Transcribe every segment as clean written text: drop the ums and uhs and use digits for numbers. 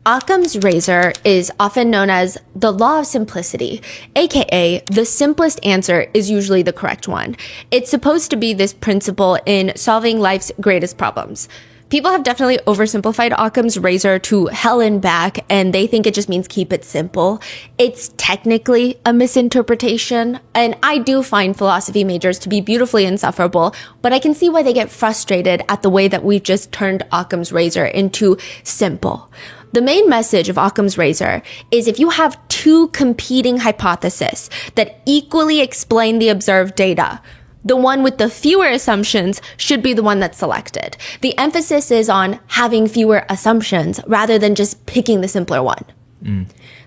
Occam's razor is often known as the law of simplicity, aka the simplest answer is usually the correct one. It's supposed to be this principle in solving life's greatest problems. People have definitely oversimplified Occam's razor to hell and back, and they think it just means keep it simple. It's technically a misinterpretation, and I do find philosophy majors to be beautifully insufferable, but I can see why they get frustrated at the way that we've just turned Occam's razor into simple. The main message of Occam's razor is if you have two competing hypotheses that equally explain the observed data, the one with the fewer assumptions should be the one that's selected. The emphasis is on having fewer assumptions rather than just picking the simpler one.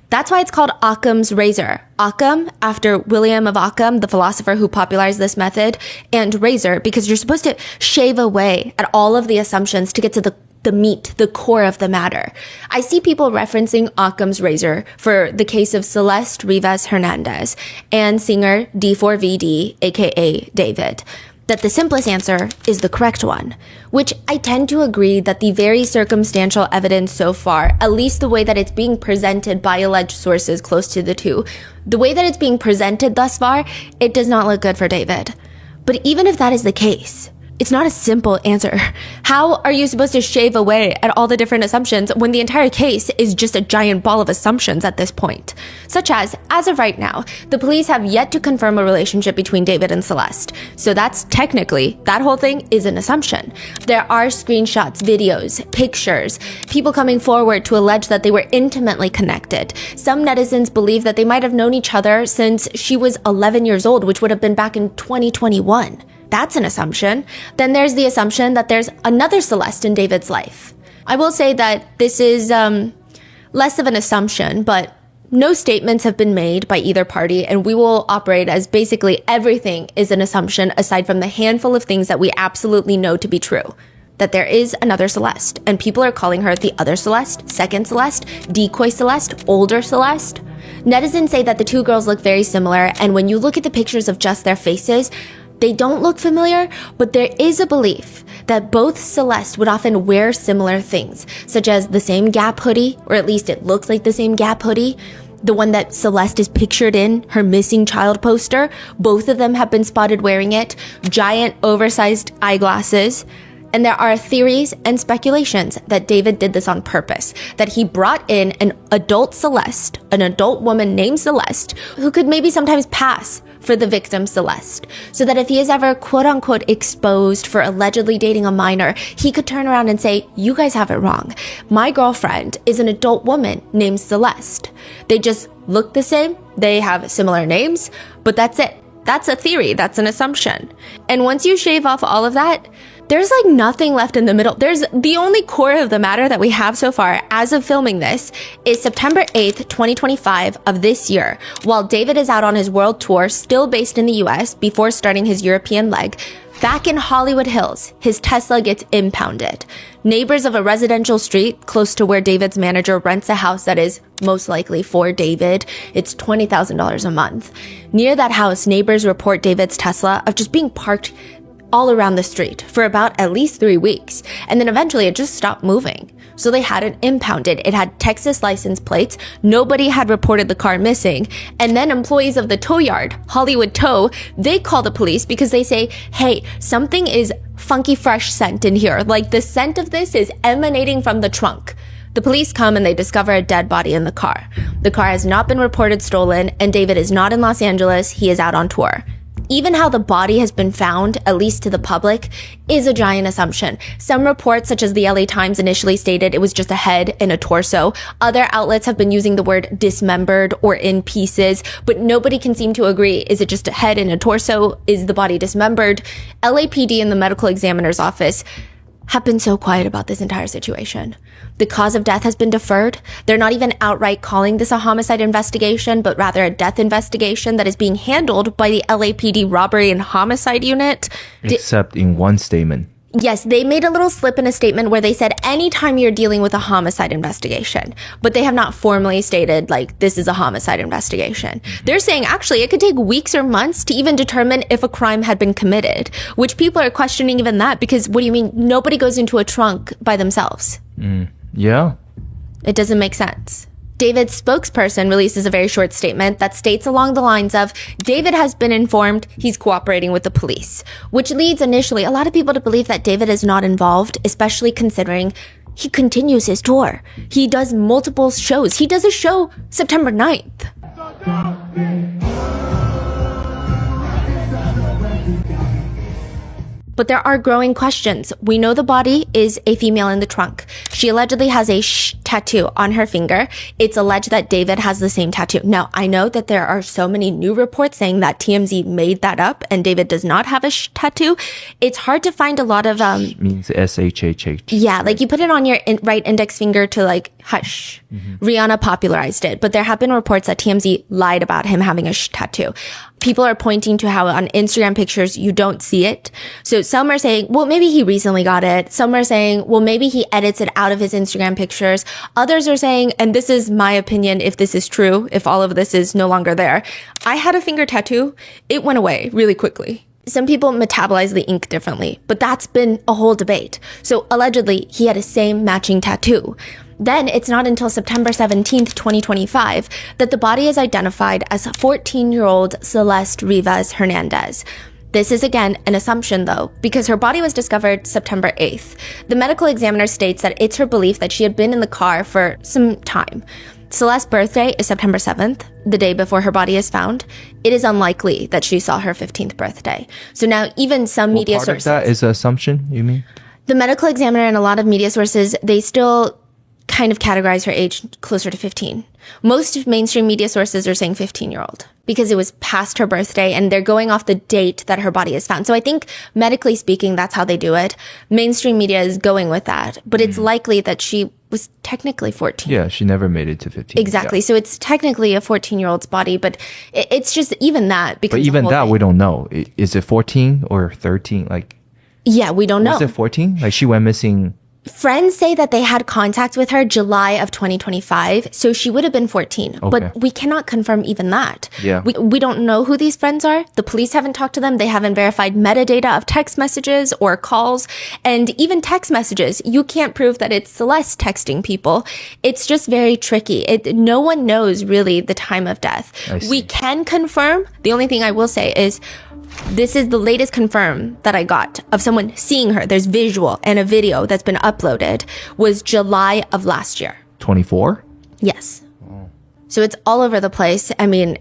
That's why it's called Occam's razor. Occam, after William of Occam, the philosopher who popularized this method, and razor, because you're supposed to shave away at all of the assumptions to get to the meat, the core of the matter. I see people referencing Occam's razor for the case of Celeste Rivas Hernandez and singer D4vd, aka David, that the simplest answer is the correct one, which I tend to agree that the very circumstantial evidence so far, at least the way that it's being presented by alleged sources close to the two, the way that it's being presented thus far, it does not look good for David. But even if that is the case, it's not a simple answer. How are you supposed to shave away at all the different assumptions when the entire case is just a giant ball of assumptions at this point? Such as of right now, the police have yet to confirm a relationship between David and Celeste. So that's technically, that whole thing is an assumption. There are screenshots, videos, pictures, people coming forward to allege that they were intimately connected. Some netizens believe that they might have known each other since she was 11 years old, which would have been back in 2021. That's an assumption. Then there's the assumption that there's another Celeste in David's life. I will say that this is less of an assumption, but no statements have been made by either party, and we will operate as basically everything is an assumption aside from the handful of things that we absolutely know to be true. That there is another Celeste, and people are calling her the other Celeste, second Celeste, decoy Celeste, older Celeste. Netizens say that the two girls look very similar, and when you look at the pictures of just their faces, they don't look familiar, but there is a belief that both Celeste would often wear similar things, such as the same Gap hoodie, or at least it looks like the same Gap hoodie, the one that Celeste is pictured in, her missing child poster. Both of them have been spotted wearing it, giant oversized eyeglasses. And there are theories and speculations that David did this on purpose, that he brought in an adult Celeste, an adult woman named Celeste, who could maybe sometimes pass for the victim Celeste, so that if he is ever quote-unquote exposed for allegedly dating a minor, he could turn around and say, you guys have it wrong. My girlfriend is an adult woman named Celeste. They just look the same, they have similar names, but that's it. That's a theory, that's an assumption. And once you shave off all of that, there's like nothing left in the middle. There's the only core of the matter that we have so far as of filming this is September 8th, 2025 of this year, while David is out on his world tour, still based in the US before starting his European leg. Back in Hollywood Hills, his Tesla gets impounded. Neighbors of a residential street close to where David's manager rents a house that is most likely for David. It's $20,000 a month. Near that house, neighbors report David's Tesla of just being parked all around the street for about at least 3 weeks. And then eventually it just stopped moving. So they had it impounded. It had Texas license plates. Nobody had reported the car missing. And then employees of the tow yard, Hollywood Tow, they call the police because they say, hey, something is funky fresh scent in here. Like the scent of this is emanating from the trunk. The police come and they discover a dead body in the car. The car has not been reported stolen, and David is not in Los Angeles. He is out on tour. Even how the body has been found, at least to the public, is a giant assumption. Some reports, such as the LA Times, initially stated it was just a head and a torso. Other outlets have been using the word dismembered or in pieces, but nobody can seem to agree. Is it just a head and a torso? Is the body dismembered? LAPD and the medical examiner's office have been so quiet about this entire situation. The cause of death has been deferred. They're not even outright calling this a homicide investigation, but rather a death investigation that is being handled by the LAPD robbery and homicide unit. Except in one statement. Yes, they made a little slip in a statement where they said anytime you're dealing with a homicide investigation, but they have not formally stated like this is a homicide investigation. They're saying actually it could take weeks or months to even determine if a crime had been committed, which people are questioning even that because what do you mean nobody goes into a trunk by themselves? Yeah. It doesn't make sense. David's spokesperson releases a very short statement that states along the lines of, David has been informed he's cooperating with the police, which leads initially a lot of people to believe that David is not involved, especially considering he continues his tour. He does multiple shows. He does a show September 9th. But there are growing questions. We know the body is a female in the trunk. She allegedly has a sh tattoo on her finger. It's alleged that David has the same tattoo. Now, I know that there are so many new reports saying that TMZ made that up and David does not have a sh tattoo. It's hard to find a lot of... means S-H-H-H. Yeah, like you put it on your right index finger to like hush. Rihanna popularized it, but there have been reports that TMZ lied about him having a sh tattoo. People are pointing to how on Instagram pictures, you don't see it. So some are saying, well, maybe he recently got it. Some are saying, well, maybe he edits it out of his Instagram pictures. Others are saying, and this is my opinion, if this is true, if all of this is no longer there. I had a finger tattoo. It went away really quickly. Some people metabolize the ink differently, but that's been a whole debate. So allegedly, he had a same matching tattoo. Then it's not until September 17th, 2025, that the body is identified as 14-year-old Celeste Rivas Hernandez. This is again an assumption though, because her body was discovered September 8th. The medical examiner states that it's her belief that she had been in the car for some time. Celeste's birthday is September 7th, the day before her body is found. It is unlikely that she saw her 15th birthday. So now even some media sources... Part of that is an assumption, you mean? The medical examiner and a lot of media sources, they still kind of categorize her age closer to 15. Most of mainstream media sources are saying 15-year-old because it was past her birthday and they're going off the date that her body is found. So I think medically speaking, that's how they do it. Mainstream media is going with that, but it's likely that she was technically 14. Yeah, she never made it to 15. Exactly. Yeah. So it's technically a 14-year-old's body, but it's just even that. But even that, we don't know. Is it 14 or 13? Like, yeah, we don't know. Was it 14? Like she went missing... Friends say that they had contact with her July of 2025, so she would have been 14. Okay. But we cannot confirm even that. Yeah. We don't know who these friends are. The police haven't talked to them. They haven't verified metadata of text messages or calls. And even text messages, you can't prove that it's Celeste texting people. It's just very tricky. No one knows really the time of death. We can confirm. The only thing I will say is, this is the latest confirm that I got of someone seeing her. There's visual and a video that's been uploaded, was July of last year. 24? Yes. Oh. So it's all over the place. I mean,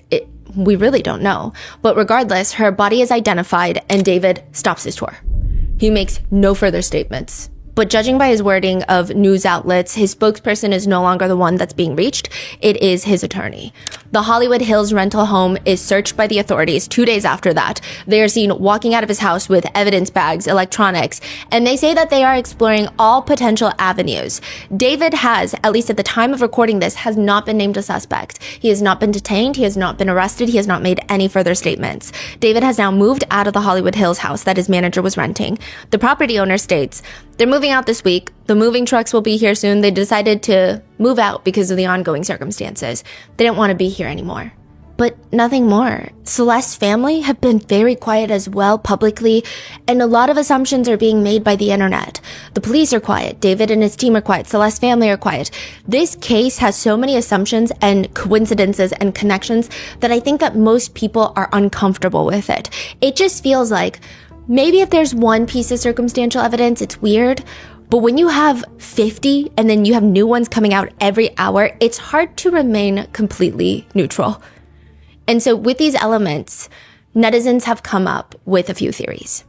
we really don't know. But regardless, her body is identified and David stops his tour. He makes no further statements. But judging by his wording of news outlets, his spokesperson is no longer the one that's being reached. It is his attorney. The Hollywood Hills rental home is searched by the authorities 2 days after that. They are seen walking out of his house with evidence bags, electronics, and they say that they are exploring all potential avenues. David has, at least at the time of recording this, has not been named a suspect. He has not been detained. He has not been arrested. He has not made any further statements. David has now moved out of the Hollywood Hills house that his manager was renting. The property owner states, they're moving out this week. The moving trucks will be here soon. They decided to move out because of the ongoing circumstances. They didn't want to be here anymore. But nothing more. Celeste's family have been very quiet as well publicly, and a lot of assumptions are being made by the internet. The police are quiet. David and his team are quiet. Celeste's family are quiet. This case has so many assumptions and coincidences and connections that I think that most people are uncomfortable with it. It just feels like maybe if there's one piece of circumstantial evidence, it's weird. But when you have 50 and then you have new ones coming out every hour, it's hard to remain completely neutral. And so with these elements, netizens have come up with a few theories.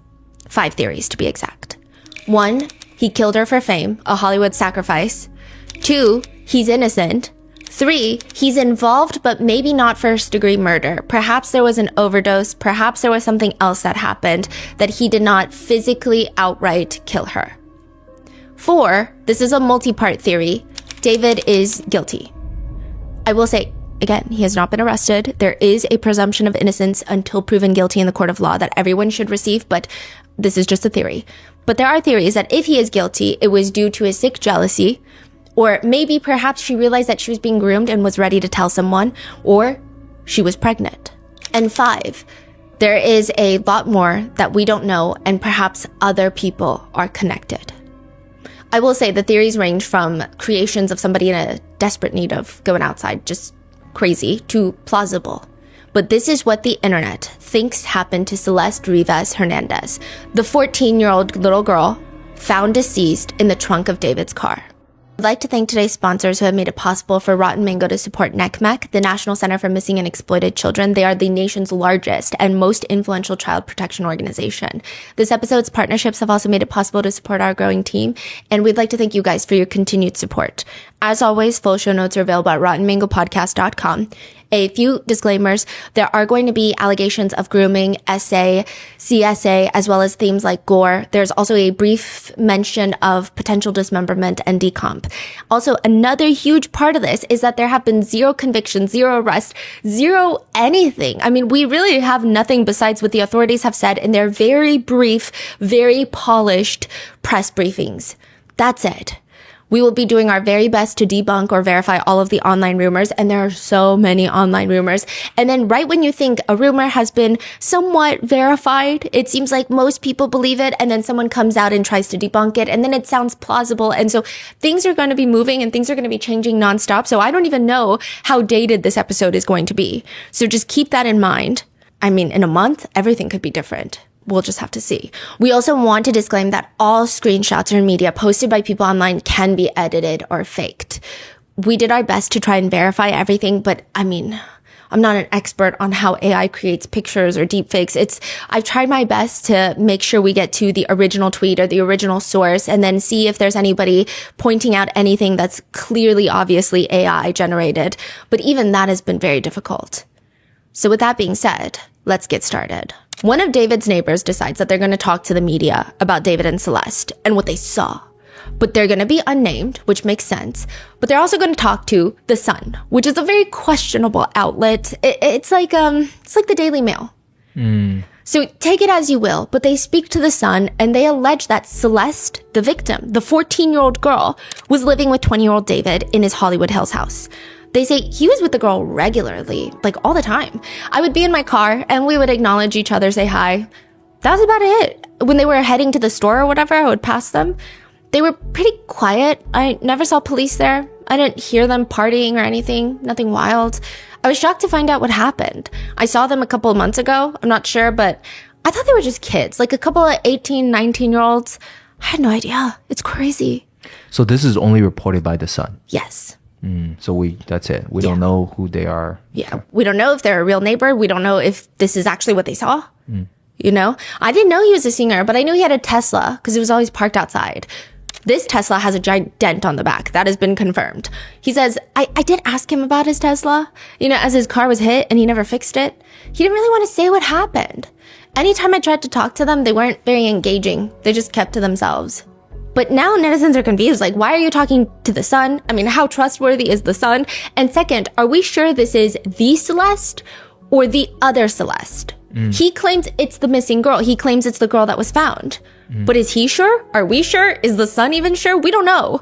5 theories to be exact. 1, he killed her for fame, a Hollywood sacrifice. 2, he's innocent. 3, he's involved, but maybe not first-degree murder. Perhaps there was an overdose. Perhaps there was something else that happened that he did not physically outright kill her. 4, this is a multi-part theory. David is guilty. I will say, again, he has not been arrested. There is a presumption of innocence until proven guilty in the court of law that everyone should receive, but this is just a theory. But there are theories that if he is guilty, it was due to his sick jealousy, or maybe perhaps she realized that she was being groomed and was ready to tell someone, or she was pregnant. And 5, there is a lot more that we don't know, and perhaps other people are connected. I will say the theories range from creations of somebody in a desperate need of going outside, just crazy, to plausible. But this is what the internet thinks happened to Celeste Rivas Hernandez, the 14-year-old little girl found deceased in the trunk of David's car. I'd like to thank today's sponsors who have made it possible for Rotten Mango to support NCMEC, the National Center for Missing and Exploited Children. They are the nation's largest and most influential child protection organization. This episode's partnerships have also made it possible to support our growing team, and we'd like to thank you guys for your continued support. As always, full show notes are available at rottenmangopodcast.com. A few disclaimers. There are going to be allegations of grooming, SA, CSA, as well as themes like gore. There's also a brief mention of potential dismemberment and decomp. Also, another huge part of this is that there have been zero convictions, zero arrests, zero anything. I mean, we really have nothing besides what the authorities have said in their very brief, very polished press briefings. That's it. We will be doing our very best to debunk or verify all of the online rumors, and there are so many online rumors. And then right when you think a rumor has been somewhat verified, it seems like most people believe it, and then someone comes out and tries to debunk it, and then it sounds plausible. And so things are going to be moving and things are going to be changing nonstop. So I don't even know how dated this episode is going to be. So just keep that in mind. I mean, in a month, everything could be different. We'll just have to see. We also want to disclaim that all screenshots or media posted by people online can be edited or faked. We did our best to try and verify everything, but I mean, I'm not an expert on how AI creates pictures or deepfakes. I've tried my best to make sure we get to the original tweet or the original source and then see if there's anybody pointing out anything that's clearly, obviously AI generated. But even that has been very difficult. So with that being said, let's get started. One of David's neighbors decides that they're going to talk to the media about David and Celeste and what they saw. But they're going to be unnamed, which makes sense. But they're also going to talk to The Sun, which is a very questionable outlet. It's like the Daily Mail. So take it as you will, but they speak to The Sun and they allege that Celeste, the victim, the 14-year-old girl, was living with 20-year-old David in his Hollywood Hills house. They say he was with the girl regularly, like all the time. I would be in my car and we would acknowledge each other, say hi. That was about it. When they were heading to the store or whatever, I would pass them. They were pretty quiet. I never saw police there. I didn't hear them partying or anything, nothing wild. I was shocked to find out what happened. I saw them a couple of months ago. I'm not sure, but I thought they were just kids, like a couple of 18, 19-year-olds. I had no idea. It's crazy. So this is only reported by The Sun? Yes. So that's it. We don't know who they are. Yeah. We don't know if they're a real neighbor. We don't know if this is actually what they saw. You know, I didn't know he was a singer, but I knew he had a Tesla because it was always parked outside. This Tesla has a giant dent on the back. That has been confirmed. He says, I did ask him about his Tesla, you know, as his car was hit and he never fixed it. He didn't really want to say what happened. Anytime I tried to talk to them, they weren't very engaging. They just kept to themselves. But now netizens are confused. Like, why are you talking to The Sun? I mean, how trustworthy is The Sun? And second, are we sure this is the Celeste or the other Celeste? He claims it's the missing girl. He claims it's the girl that was found. But is he sure? Are we sure? Is The Sun even sure? We don't know.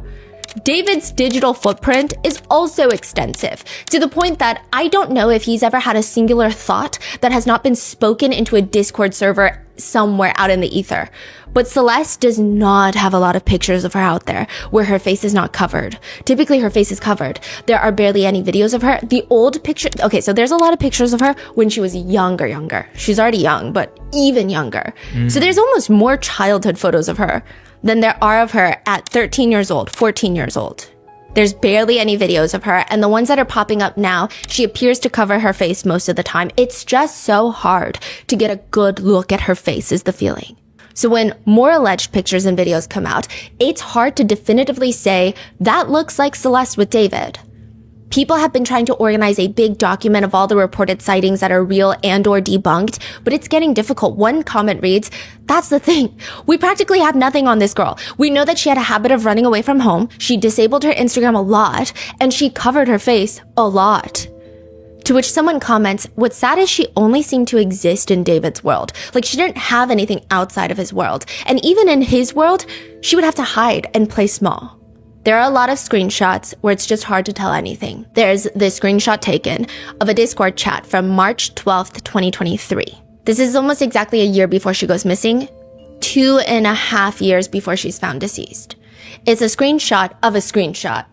David's digital footprint is also extensive, to the point that I don't know if he's ever had a singular thought that has not been spoken into a Discord server somewhere out in the ether. But Celeste does not have a lot of pictures of her out there where her face is not covered. Typically, her face is covered. There are barely any videos of her. The old picture, okay, so there's a lot of pictures of her when she was younger. She's already young, but even younger. So there's almost more childhood photos of her than there are of her at 13 years old, 14 years old. There's barely any videos of her, and the ones that are popping up now, she appears to cover her face most of the time. It's just so hard to get a good look at her face, is the feeling. So when more alleged pictures and videos come out, it's hard to definitively say that looks like Celeste with David. People have been trying to organize a big document of all the reported sightings that are real and or debunked, but it's getting difficult. One comment reads, "That's the thing. We practically have nothing on this girl. We know that she had a habit of running away from home. She disabled her Instagram a lot, and she covered her face a lot." To which someone comments, "What's sad is she only seemed to exist in David's world. Like, she didn't have anything outside of his world. And even in his world, she would have to hide and play small." There are a lot of screenshots where it's just hard to tell anything. There's this screenshot taken of a Discord chat from March 12th, 2023. This is almost exactly a year before she goes missing, 2.5 years before she's found deceased. It's a screenshot of a screenshot.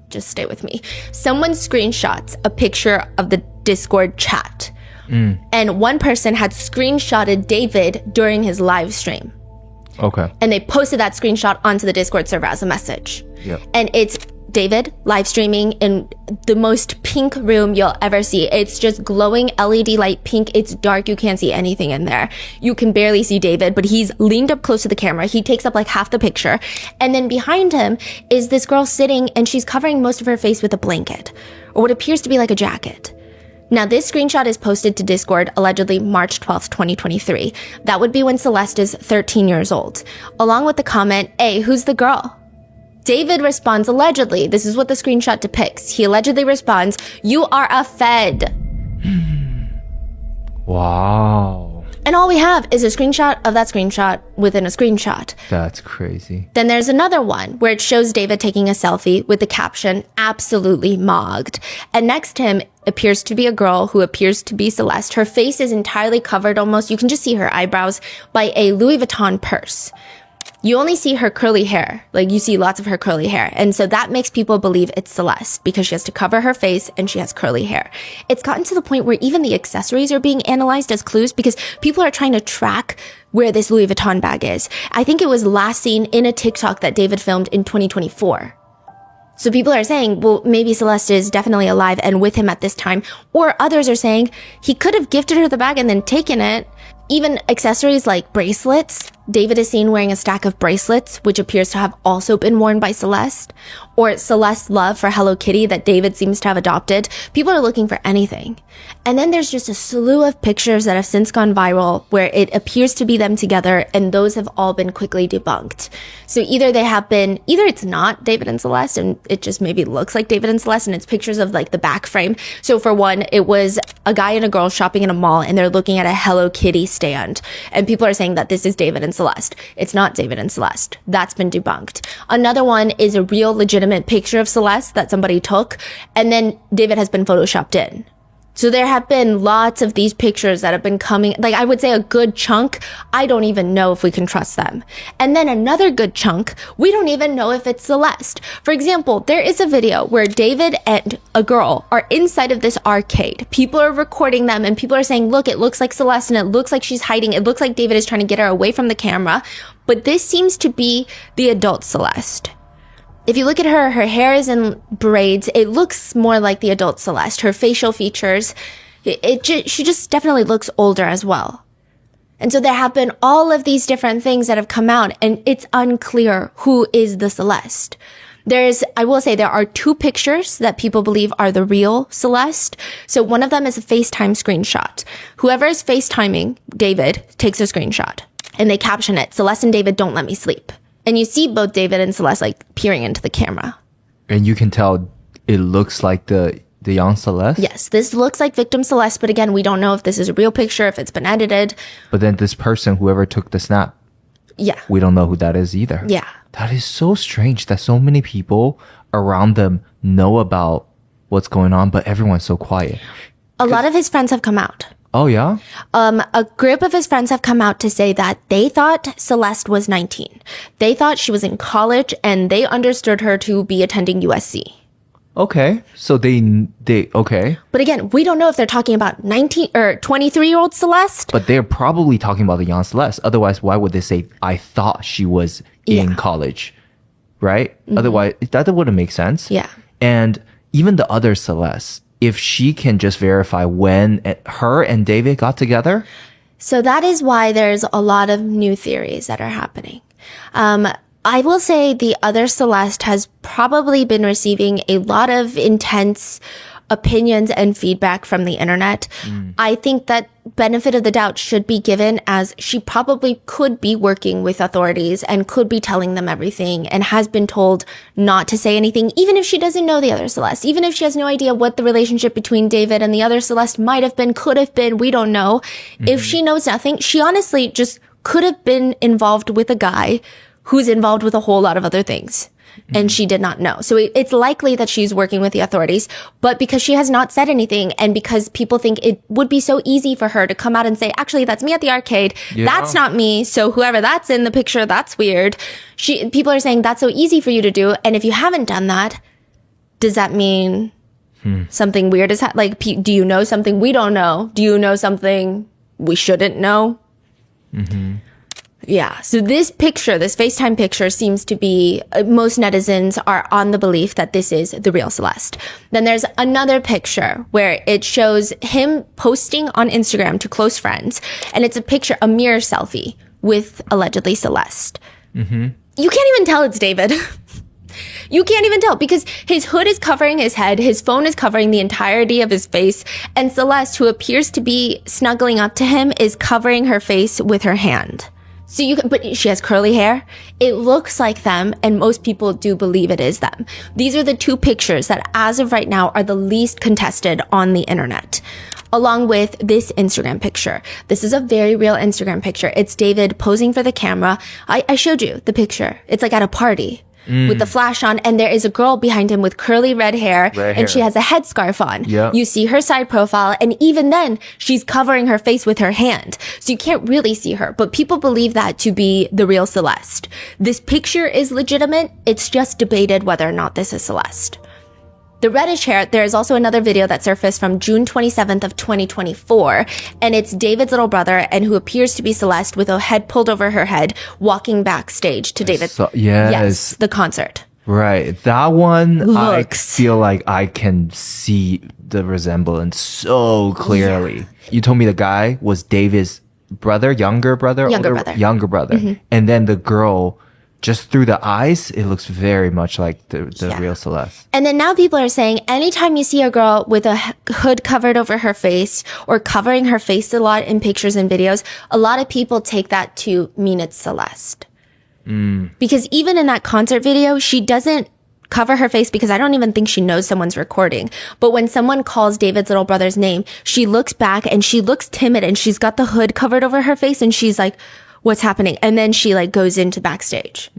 Just stay with me. Someone screenshots a picture of the Discord chat. And one person had screenshotted David during his live stream. Okay. And they posted that screenshot onto the Discord server as a message. Yep. And it's David live streaming in the most pink room you'll ever see. It's just glowing LED light pink. It's dark. You can't see anything in there. You can barely see David, but he's leaned up close to the camera. He takes up like half the picture. And then behind him is this girl sitting, and she's covering most of her face with a blanket, or what appears to be like a jacket. Now, this screenshot is posted to Discord allegedly March 12th, 2023. That would be when Celeste is 13 years old. Along with the comment, "Hey, who's the girl?" David responds allegedly. This is what the screenshot depicts. He allegedly responds, "You are a fed." Wow. And all we have is a screenshot of that screenshot within a screenshot. That's crazy. Then there's another one where it shows David taking a selfie with the caption, "Absolutely mogged." And next to him appears to be a girl who appears to be Celeste. Her face is entirely covered almost. You can just see her eyebrows by a Louis Vuitton purse. You only see her curly hair. Like, you see lots of her curly hair. And so that makes people believe it's Celeste because she has to cover her face and she has curly hair. It's gotten to the point where even the accessories are being analyzed as clues because people are trying to track where this Louis Vuitton bag is. I think it was last seen in a TikTok that David filmed in 2024. So people are saying, well, maybe Celeste is definitely alive and with him at this time. Or others are saying he could have gifted her the bag and then taken it. Even accessories like bracelets. David is seen wearing a stack of bracelets, which appears to have also been worn by Celeste. Or Celeste's love for Hello Kitty that David seems to have adopted. People are looking for anything. And then there's just a slew of pictures that have since gone viral where it appears to be them together, and those have all been quickly debunked. So either it's not David and Celeste, and it just maybe looks like David and Celeste, and it's pictures of like the back frame. So for one, it was a guy and a girl shopping in a mall, and they're looking at a Hello Kitty stand. And people are saying that this is David and Celeste. It's not David and Celeste. That's been debunked. Another one is a real legitimate picture of Celeste that somebody took, and then David has been photoshopped in. So there have been lots of these pictures that have been coming, like I would say a good chunk, I don't even know if we can trust them. And then another good chunk, we don't even know if it's Celeste. For example, there is a video where David and a girl are inside of this arcade. People are recording them and people are saying, look, it looks like Celeste and it looks like she's hiding. It looks like David is trying to get her away from the camera. But this seems to be the adult Celeste. If you look at her hair is in braids. It looks more like the adult Celeste. Her facial features, she just definitely looks older as well. And so there have been all of these different things that have come out, and it's unclear who is the Celeste. I will say there are two pictures that people believe are the real Celeste. So one of them is a FaceTime screenshot. Whoever is FaceTiming David takes a screenshot, and they caption it, "Celeste and David don't let me sleep." And you see both David and Celeste like peering into the camera. And you can tell it looks like the young Celeste? Yes, this looks like victim Celeste, but again, we don't know if this is a real picture, if it's been edited. But then this person, whoever took the snap, yeah, we don't know who that is either. Yeah. That is so strange that so many people around them know about what's going on, but everyone's so quiet. A lot of his friends have come out. Oh, yeah? A group of his friends have come out to say that they thought Celeste was 19. They thought she was in college, and they understood her to be attending USC. Okay. So okay. But again, we don't know if they're talking about 19 or 23-year-old Celeste. But they're probably talking about the young Celeste. Otherwise, why would they say, I thought she was in college? Right? Mm-hmm. Otherwise, that wouldn't make sense. Yeah. And even the other Celeste, if she can just verify when her and David got together. So that is why there's a lot of new theories that are happening. I will say the other Celeste has probably been receiving a lot of intense opinions and feedback from the internet. I think that benefit of the doubt should be given, as she probably could be working with authorities and could be telling them everything and has been told not to say anything, even if she doesn't know the other Celeste, even if she has no idea what the relationship between David and the other Celeste might have been, could have been, we don't know. If she knows nothing, she honestly just could have been involved with a guy who's involved with a whole lot of other things. and she did not know. So it's likely that she's working with the authorities, but because she has not said anything and because people think it would be so easy for her to come out and say, actually, that's me at the arcade. Yeah. That's not me. So whoever that's in the picture, that's weird. People are saying that's so easy for you to do. And if you haven't done that, does that mean something weird is like, do you know something we don't know? Do you know something we shouldn't know? Mm-hmm. Yeah. So this picture, this FaceTime picture seems to be, most netizens are on the belief that this is the real Celeste. Then there's another picture where it shows him posting on Instagram to close friends. And it's a mirror selfie with allegedly Celeste. Mm-hmm. You can't even tell it's David. You can't even tell because his hood is covering his head. His phone is covering the entirety of his face. And Celeste, who appears to be snuggling up to him, is covering her face with her hand. But she has curly hair. It looks like them, and most people do believe it is them. These are the two pictures that, as of right now, are the least contested on the internet, along with this Instagram picture. This is a very real Instagram picture. It's David posing for the camera. I showed you the picture. It's like at a party. With the flash on, and there is a girl behind him with curly red hair, and she has a headscarf on. Yep. You see her side profile, and even then, she's covering her face with her hand. So you can't really see her, but people believe that to be the real Celeste. This picture is legitimate. It's just debated whether or not this is Celeste. The reddish hair, there is also another video that surfaced from June 27th of 2024, and it's David's little brother, and who appears to be Celeste with a head pulled over her head, walking backstage to David's, yes, the concert. Right. That one, I feel like I can see the resemblance so clearly. Yeah. You told me the guy was David's brother, younger brother. Mm-hmm. And then the girl, just through the eyes, it looks very much like the real Celeste. And then now people are saying anytime you see a girl with a hood covered over her face or covering her face a lot in pictures and videos, a lot of people take that to mean it's Celeste. Because even in that concert video, she doesn't cover her face because I don't even think she knows someone's recording. But when someone calls David's little brother's name, she looks back and she looks timid and she's got the hood covered over her face and she's like, what's happening? And then she like goes into backstage.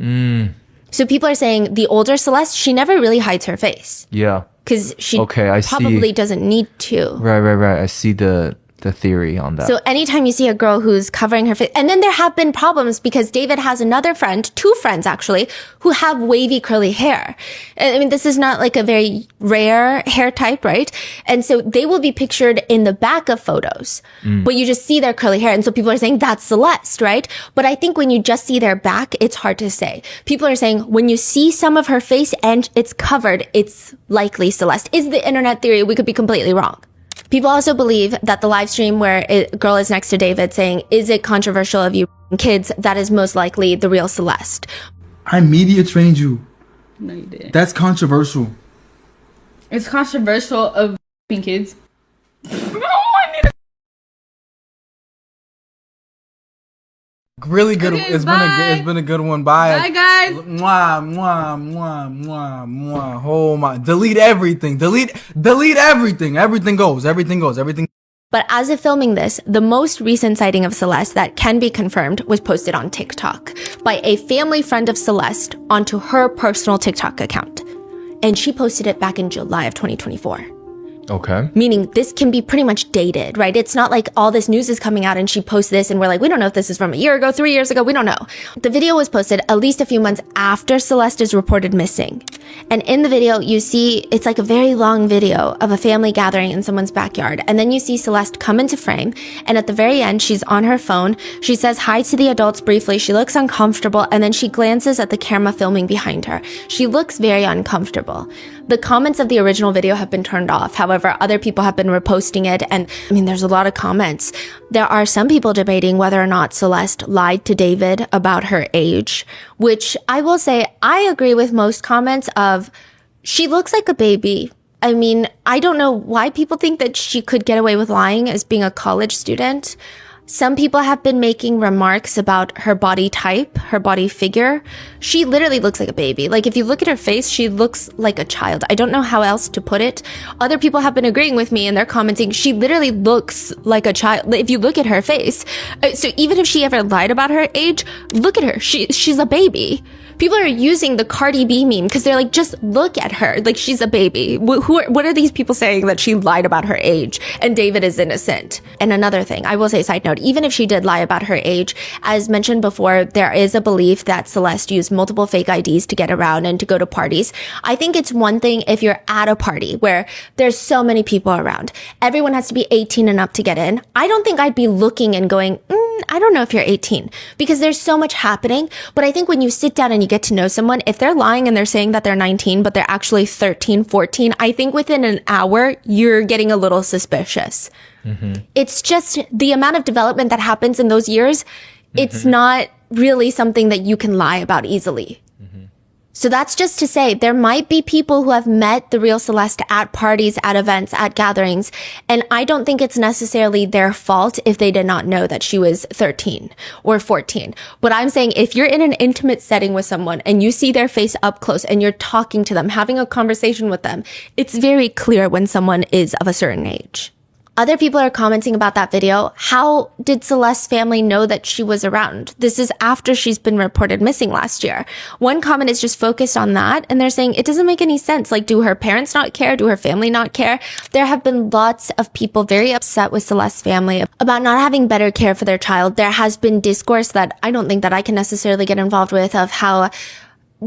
So people are saying the older Celeste, she never really hides her face. Yeah. Because she probably doesn't need to. Right. I see the theory on that. So anytime you see a girl who's covering her face, and then there have been problems because David has another friend, two friends actually, who have wavy curly hair. I mean, this is not like a very rare hair type, right? And so they will be pictured in the back of photos, but you just see their curly hair. And so people are saying that's Celeste, right? But I think when you just see their back, it's hard to say. People are saying when you see some of her face and it's covered, it's likely Celeste. Is the internet theory. We could be completely wrong. People also believe that the live stream where a girl is next to David saying, is it controversial of you kids? That is most likely the real Celeste. I media trained you. No, you didn't. That's controversial. It's controversial of kids. Really good. Okay, it's been a good one. Bye. Bye, guys. Mwah. Oh my. Delete everything. Delete everything. Everything goes. But as of filming this, the most recent sighting of Celeste that can be confirmed was posted on TikTok by a family friend of Celeste onto her personal TikTok account. And she posted it back in July of 2024. Okay. Meaning this can be pretty much dated, right? It's not like all this news is coming out and she posts this and we're like, we don't know if this is from a year ago, 3 years ago. We don't know. The video was posted at least a few months after Celeste is reported missing. And in the video, you see it's like a very long video of a family gathering in someone's backyard. And then you see Celeste come into frame. And at the very end, she's on her phone. She says hi to the adults briefly. She looks uncomfortable. And then she glances at the camera filming behind her. She looks very uncomfortable. The comments of the original video have been turned off. However, other people have been reposting it. And I mean, there's a lot of comments. There are some people debating whether or not Celeste lied to David about her age, which I will say I agree with most comments of she looks like a baby. I mean, I don't know why people think that she could get away with lying as being a college student. Some people have been making remarks about her body type, her body figure. She literally looks like a baby. Like if you look at her face, she looks like a child. I don't know how else to put it. Other people have been agreeing with me and they're commenting, she literally looks like a child. If you look at her face. So even if she ever lied about her age, look at her. She's a baby. People are using the Cardi B meme because they're like, just look at her. Like, she's a baby. What are these people saying that she lied about her age and David is innocent? And another thing, I will say, side note, even if she did lie about her age, as mentioned before, there is a belief that Celeste used multiple fake IDs to get around and to go to parties. I think it's one thing if you're at a party where there's so many people around. Everyone has to be 18 and up to get in. I don't think I'd be looking and going, I don't know if you're 18, because there's so much happening. But I think when you sit down and you get to know someone, if they're lying and they're saying that they're 19, but they're actually 13, 14, I think within an hour, you're getting a little suspicious. It's just the amount of development that happens in those years. It's not really something that you can lie about easily. So that's just to say there might be people who have met the real Celeste at parties, at events, at gatherings. And I don't think it's necessarily their fault if they did not know that she was 13 or 14. But I'm saying if you're in an intimate setting with someone and you see their face up close and you're talking to them, having a conversation with them, it's very clear when someone is of a certain age. Other people are commenting about that video. How did Celeste's family know that she was around? This is after she's been reported missing last year. One comment is just focused on that, and they're saying it doesn't make any sense. Like, do her parents not care? Do her family not care? There have been lots of people very upset with Celeste's family about not having better care for their child. There has been discourse that I don't think that I can necessarily get involved with of how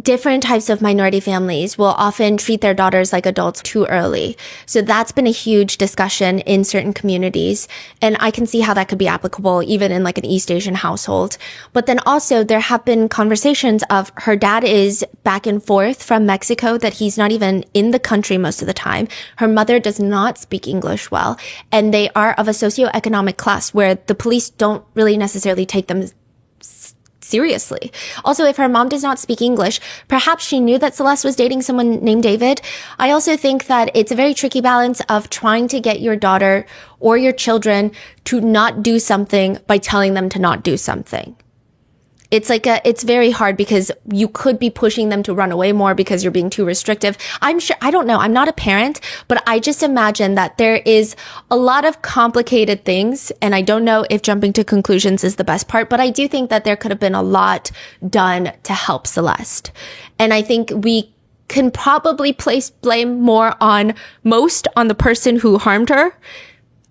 different types of minority families will often treat their daughters like adults too early. So that's been a huge discussion in certain communities. And I can see how that could be applicable even in like an East Asian household. But then also there have been conversations of her dad is back and forth from Mexico, that he's not even in the country most of the time. Her mother does not speak English well. And they are of a socioeconomic class where the police don't really necessarily take them seriously. Also, if her mom does not speak English, perhaps she knew that Celeste was dating someone named David. I also think that it's a very tricky balance of trying to get your daughter or your children to not do something by telling them to not do something. It's very hard because you could be pushing them to run away more because you're being too restrictive. I don't know. I'm not a parent, but I just imagine that there is a lot of complicated things. And I don't know if jumping to conclusions is the best part, but I do think that there could have been a lot done to help Celeste. And I think we can probably place blame more on the person who harmed her,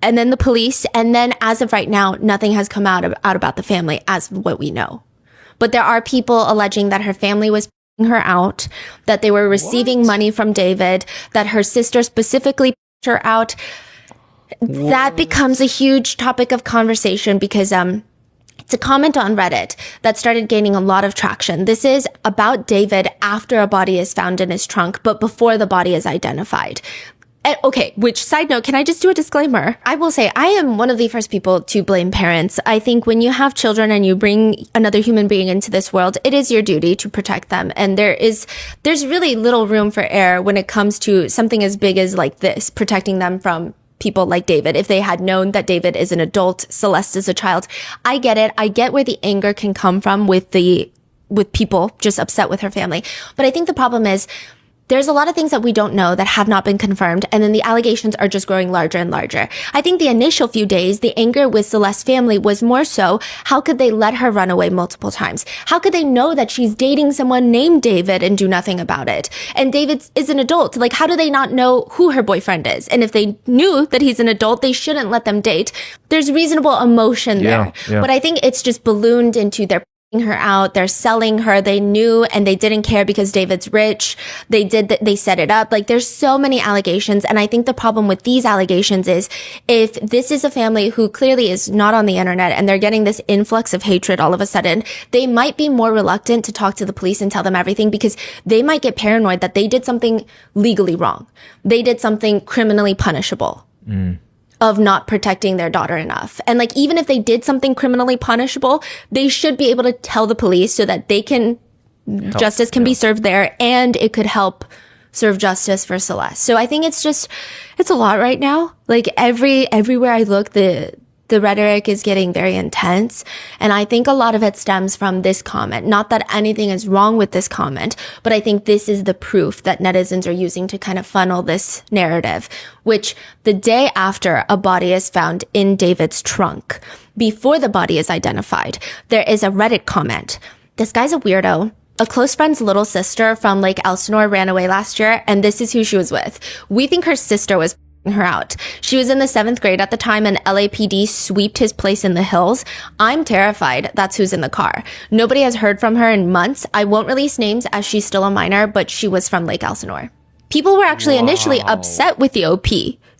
and then the police. And then as of right now, nothing has come out about the family as what we know. But there are people alleging that her family was paying her out, that they were receiving money from David, that her sister specifically paid her out. That becomes a huge topic of conversation because it's a comment on Reddit that started gaining a lot of traction. This is about David after a body is found in his trunk, but before the body is identified. Okay, which side note, can I just do a disclaimer? I will say I am one of the first people to blame parents. I think when you have children and you bring another human being into this world, it is your duty to protect them. And there's really little room for error when it comes to something as big as like this, protecting them from people like David. If they had known that David is an adult, Celeste is a child. I get it. I get where the anger can come from with people just upset with her family. But I think the problem is, there's a lot of things that we don't know that have not been confirmed, and then the allegations are just growing larger and larger. I think the initial few days, the anger with Celeste's family was more so, how could they let her run away multiple times? How could they know that she's dating someone named David and do nothing about it? And David is an adult. Like, how do they not know who her boyfriend is? And if they knew that he's an adult, they shouldn't let them date. There's reasonable emotion there. Yeah. But I think it's just ballooned into their her out, they're selling her, they knew and they didn't care because David's rich, they set it up. Like, there's so many allegations, and I think the problem with these allegations is if this is a family who clearly is not on the internet and they're getting this influx of hatred all of a sudden, they might be more reluctant to talk to the police and tell them everything because they might get paranoid that they did something legally wrong. They did something criminally punishable. Of not protecting their daughter enough. And like, even if they did something criminally punishable, they should be able to tell the police so that justice can be served there, and it could help serve justice for Celeste. So I think it's a lot right now. Like, everywhere I look, the rhetoric is getting very intense. And I think a lot of it stems from this comment. Not that anything is wrong with this comment, but I think this is the proof that netizens are using to kind of funnel this narrative, which the day after a body is found in David's trunk, before the body is identified, there is a Reddit comment. This guy's a weirdo. A close friend's little sister from Lake Elsinore ran away last year, and this is who she was with. We think her sister was her out. She was in the 7th grade at the time, and LAPD sweeped his place in the hills. I'm terrified. That's who's in the car. Nobody has heard from her in months. I won't release names as she's still a minor, but she was from Lake Elsinore. People were actually initially upset with the OP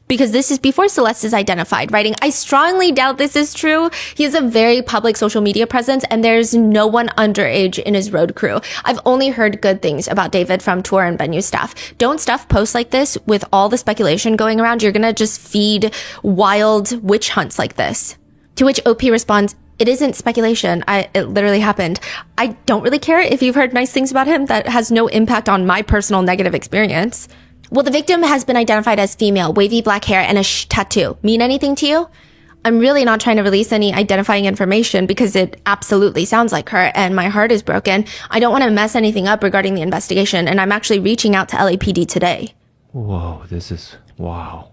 because this is before Celeste is identified, writing, I strongly doubt this is true. He has a very public social media presence and there's no one underage in his road crew. I've only heard good things about David from tour and venue staff. Don't stuff posts like this with all the speculation going around. You're gonna just feed wild witch hunts like this. To which OP responds, it isn't speculation. It literally happened. I don't really care if you've heard nice things about him. That has no impact on my personal negative experience. Well, the victim has been identified as female, wavy black hair, and a tattoo. Mean anything to you? I'm really not trying to release any identifying information because it absolutely sounds like her and my heart is broken. I don't want to mess anything up regarding the investigation, and I'm actually reaching out to LAPD today. Whoa, this is, wow.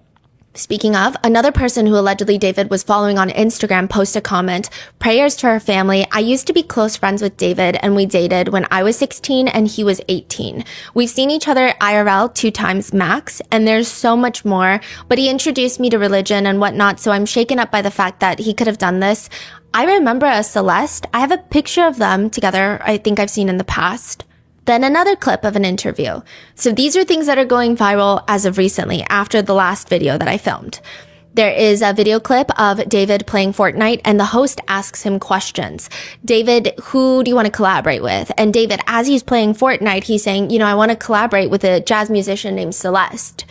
Speaking of, another person who allegedly David was following on Instagram posted a comment, prayers to her family. I used to be close friends with David and we dated when I was 16 and he was 18. We've seen each other IRL 2 times max and there's so much more, but he introduced me to religion and whatnot, so I'm shaken up by the fact that he could have done this. I remember a Celeste. I have a picture of them together I think I've seen in the past. Then another clip of an interview. So these are things that are going viral as of recently, after the last video that I filmed. There is a video clip of David playing Fortnite and the host asks him questions. David, who do you want to collaborate with? And David, as he's playing Fortnite, he's saying, I want to collaborate with a jazz musician named Celeste.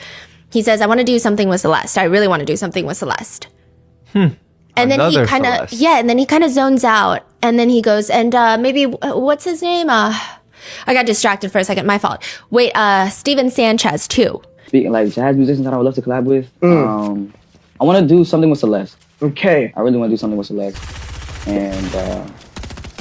He says, I want to do something with Celeste. I really want to do something with Celeste. And then he kind of, and then he kind of zones out. And then he goes, and maybe, what's his name? I got distracted for a second. My fault. Wait, Steven Sanchez too. Speaking like jazz musicians that I would love to collab with, I want to do something with Celeste. Okay. I really want to do something with Celeste. And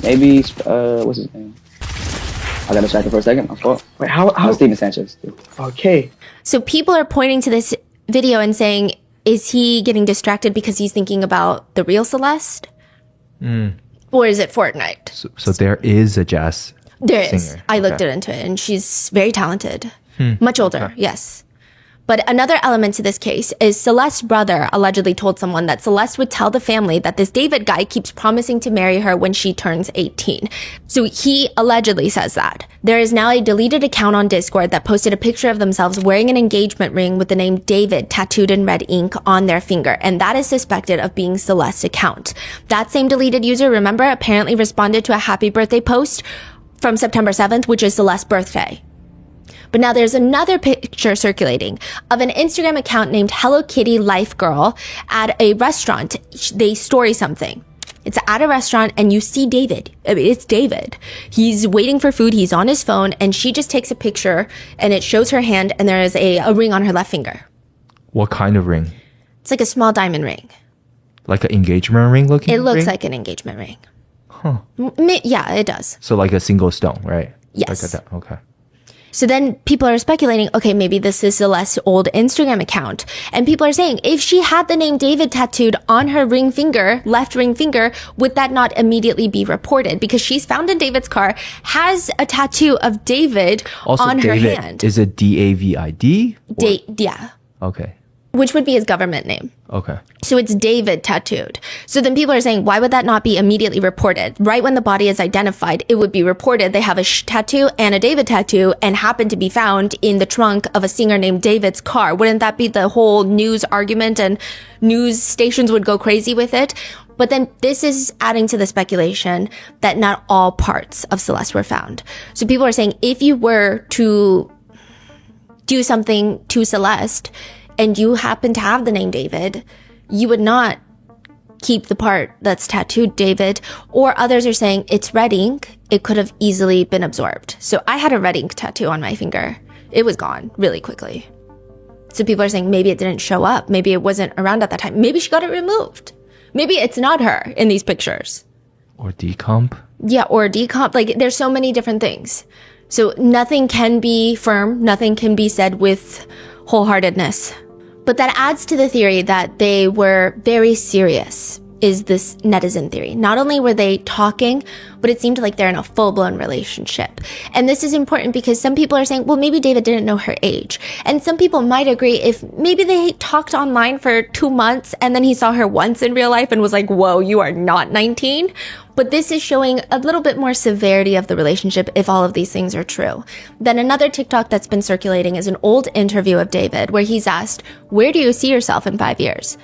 maybe, what's his name? I got distracted for a second. My fault. Wait, how? Steven Sanchez. Okay. So people are pointing to this video and saying, is he getting distracted because he's thinking about the real Celeste? Or is it Fortnite? So there is a jazz There is. singer. I looked into it and she's very talented. Much older, yes. But another element to this case is Celeste's brother allegedly told someone that Celeste would tell the family that this David guy keeps promising to marry her when she turns 18. So he allegedly says that. There is now a deleted account on Discord that posted a picture of themselves wearing an engagement ring with the name David tattooed in red ink on their finger, and that is suspected of being Celeste's account. That same deleted user, remember, apparently responded to a happy birthday post from September 7th, which is Celeste's birthday. But now there's another picture circulating of an Instagram account named Hello Kitty Life Girl at a restaurant. They story something. It's at a restaurant and you see David. I mean, it's David. He's waiting for food. He's on his phone and she just takes a picture and it shows her hand and there is a ring on her left finger. What kind of ring? It's like a small diamond ring. Like an engagement ring looking It looks ring? like an engagement ring. Yeah, it does. So like a single stone, right? Yes. Like that. Okay. So then people are speculating, okay, maybe this is Celeste's old Instagram account. And people are saying, if she had the name David tattooed on her ring finger, left ring finger, would that not immediately be reported? Because she's found in David's car, has a tattoo of David Also, on David, her hand. is it DAVID? Yeah. Okay. Which would be his government name. Okay. So it's David tattooed. So then people are saying, why would that not be immediately reported? Right when the body is identified, it would be reported. They have a tattoo and a David tattoo and happen to be found in the trunk of a singer named David's car. Wouldn't that be the whole news argument and news stations would go crazy with it? But then this is adding to the speculation that not all parts of Celeste were found. So people are saying, if you were to do something to Celeste, and you happen to have the name David, you would not keep the part that's tattooed David. Or others are saying it's red ink. It could have easily been absorbed. So I had a red ink tattoo on my finger. It was gone really quickly. So people are saying maybe it didn't show up. Maybe it wasn't around at that time. Maybe she got it removed. Maybe it's not her in these pictures. Or decomp? Yeah, or decomp. Like there's so many different things. So nothing can be firm. Nothing can be said with wholeheartedness. But that adds to the theory that they were very serious is this netizen theory. Not only were they talking, but it seemed like they're in a full-blown relationship. And this is important because some people are saying, well, maybe David didn't know her age. And some people might agree if maybe they talked online for 2 months and then he saw her once in real life and was like, whoa, you are not 19. But this is showing a little bit more severity of the relationship if all of these things are true. Then another TikTok that's been circulating is an old interview of David where he's asked, where do you see yourself in 5 years?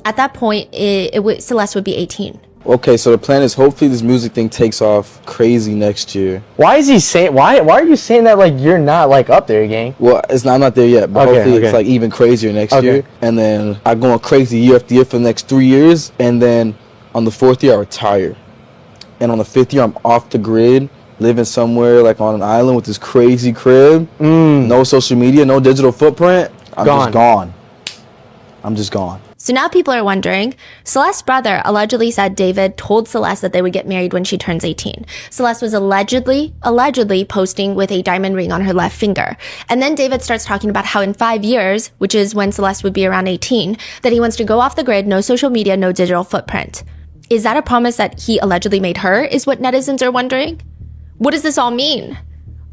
At that point, Celeste would be 18. Okay, so the plan is hopefully this music thing takes off crazy next year. Why is he saying? Why are you saying that like you're not like up there, gang? Well, I'm not there yet, but hopefully it's like even crazier next year. And then I go on crazy year after year for the next 3 years, and then on the 4th year I retire. And on the 5th year I'm off the grid, living somewhere like on an island with this crazy crib, no social media, no digital footprint. I'm just gone. So now people are wondering, Celeste's brother allegedly said David told Celeste that they would get married when she turns 18. Celeste was allegedly posting with a diamond ring on her left finger. And then David starts talking about how in 5 years, which is when Celeste would be around 18, that he wants to go off the grid, no social media, no digital footprint. Is that a promise that he allegedly made her, is what netizens are wondering? What does this all mean?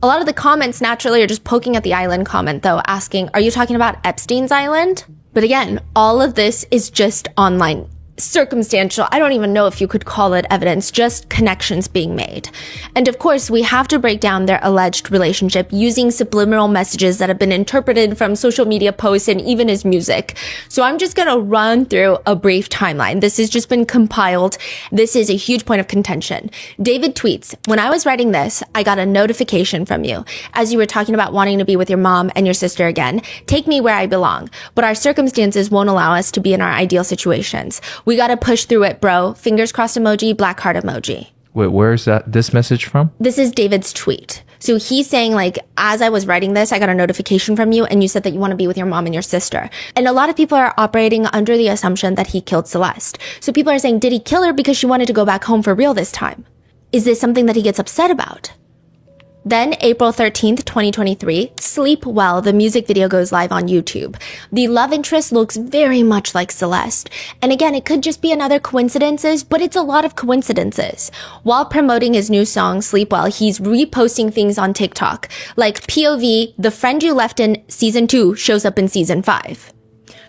A lot of the comments naturally are just poking at the island comment though, asking, are you talking about Epstein's island? But again, all of this is just online, circumstantial. I don't even know if you could call it evidence, just connections being made. And of course, we have to break down their alleged relationship using subliminal messages that have been interpreted from social media posts and even his music. So I'm just going to run through a brief timeline. This has just been compiled. This is a huge point of contention. David tweets, when I was writing this, I got a notification from you as you were talking about wanting to be with your mom and your sister again. Take me where I belong. But our circumstances won't allow us to be in our ideal situations. We gotta push through it, bro. Fingers crossed emoji, black heart emoji. Wait, where is this message from? This is David's tweet. So he's saying like, as I was writing this, I got a notification from you and you said that you want to be with your mom and your sister. And a lot of people are operating under the assumption that he killed Celeste. So people are saying, did he kill her because she wanted to go back home for real this time? Is this something that he gets upset about? Then, April 13th, 2023, Sleep Well, the music video goes live on YouTube. The love interest looks very much like Celeste. And again, it could just be another coincidences, but it's a lot of coincidences. While promoting his new song, Sleep Well, he's reposting things on TikTok. Like POV, the friend you left in season 2 shows up in season 5.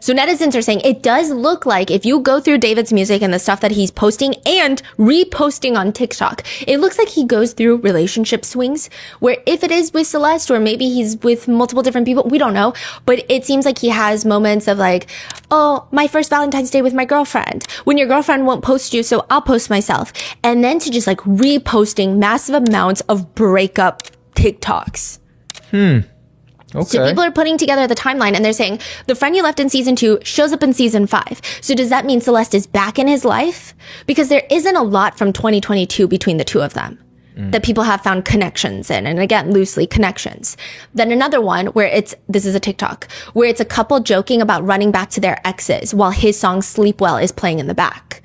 So netizens are saying it does look like if you go through David's music and the stuff that he's posting and reposting on TikTok, it looks like he goes through relationship swings where if it is with Celeste or maybe he's with multiple different people, we don't know. But it seems like he has moments of like, oh, my first Valentine's Day with my girlfriend. When your girlfriend won't post you, so I'll post myself. And then to just like reposting massive amounts of breakup TikToks. Okay. So people are putting together the timeline and they're saying the friend you left in season 2 shows up in season 5. So does that mean Celeste is back in his life? Because there isn't a lot from 2022 between the two of them that people have found connections in. And again, loosely connections. Then another one where this is a TikTok, where it's a couple joking about running back to their exes while his song Sleep Well is playing in the back.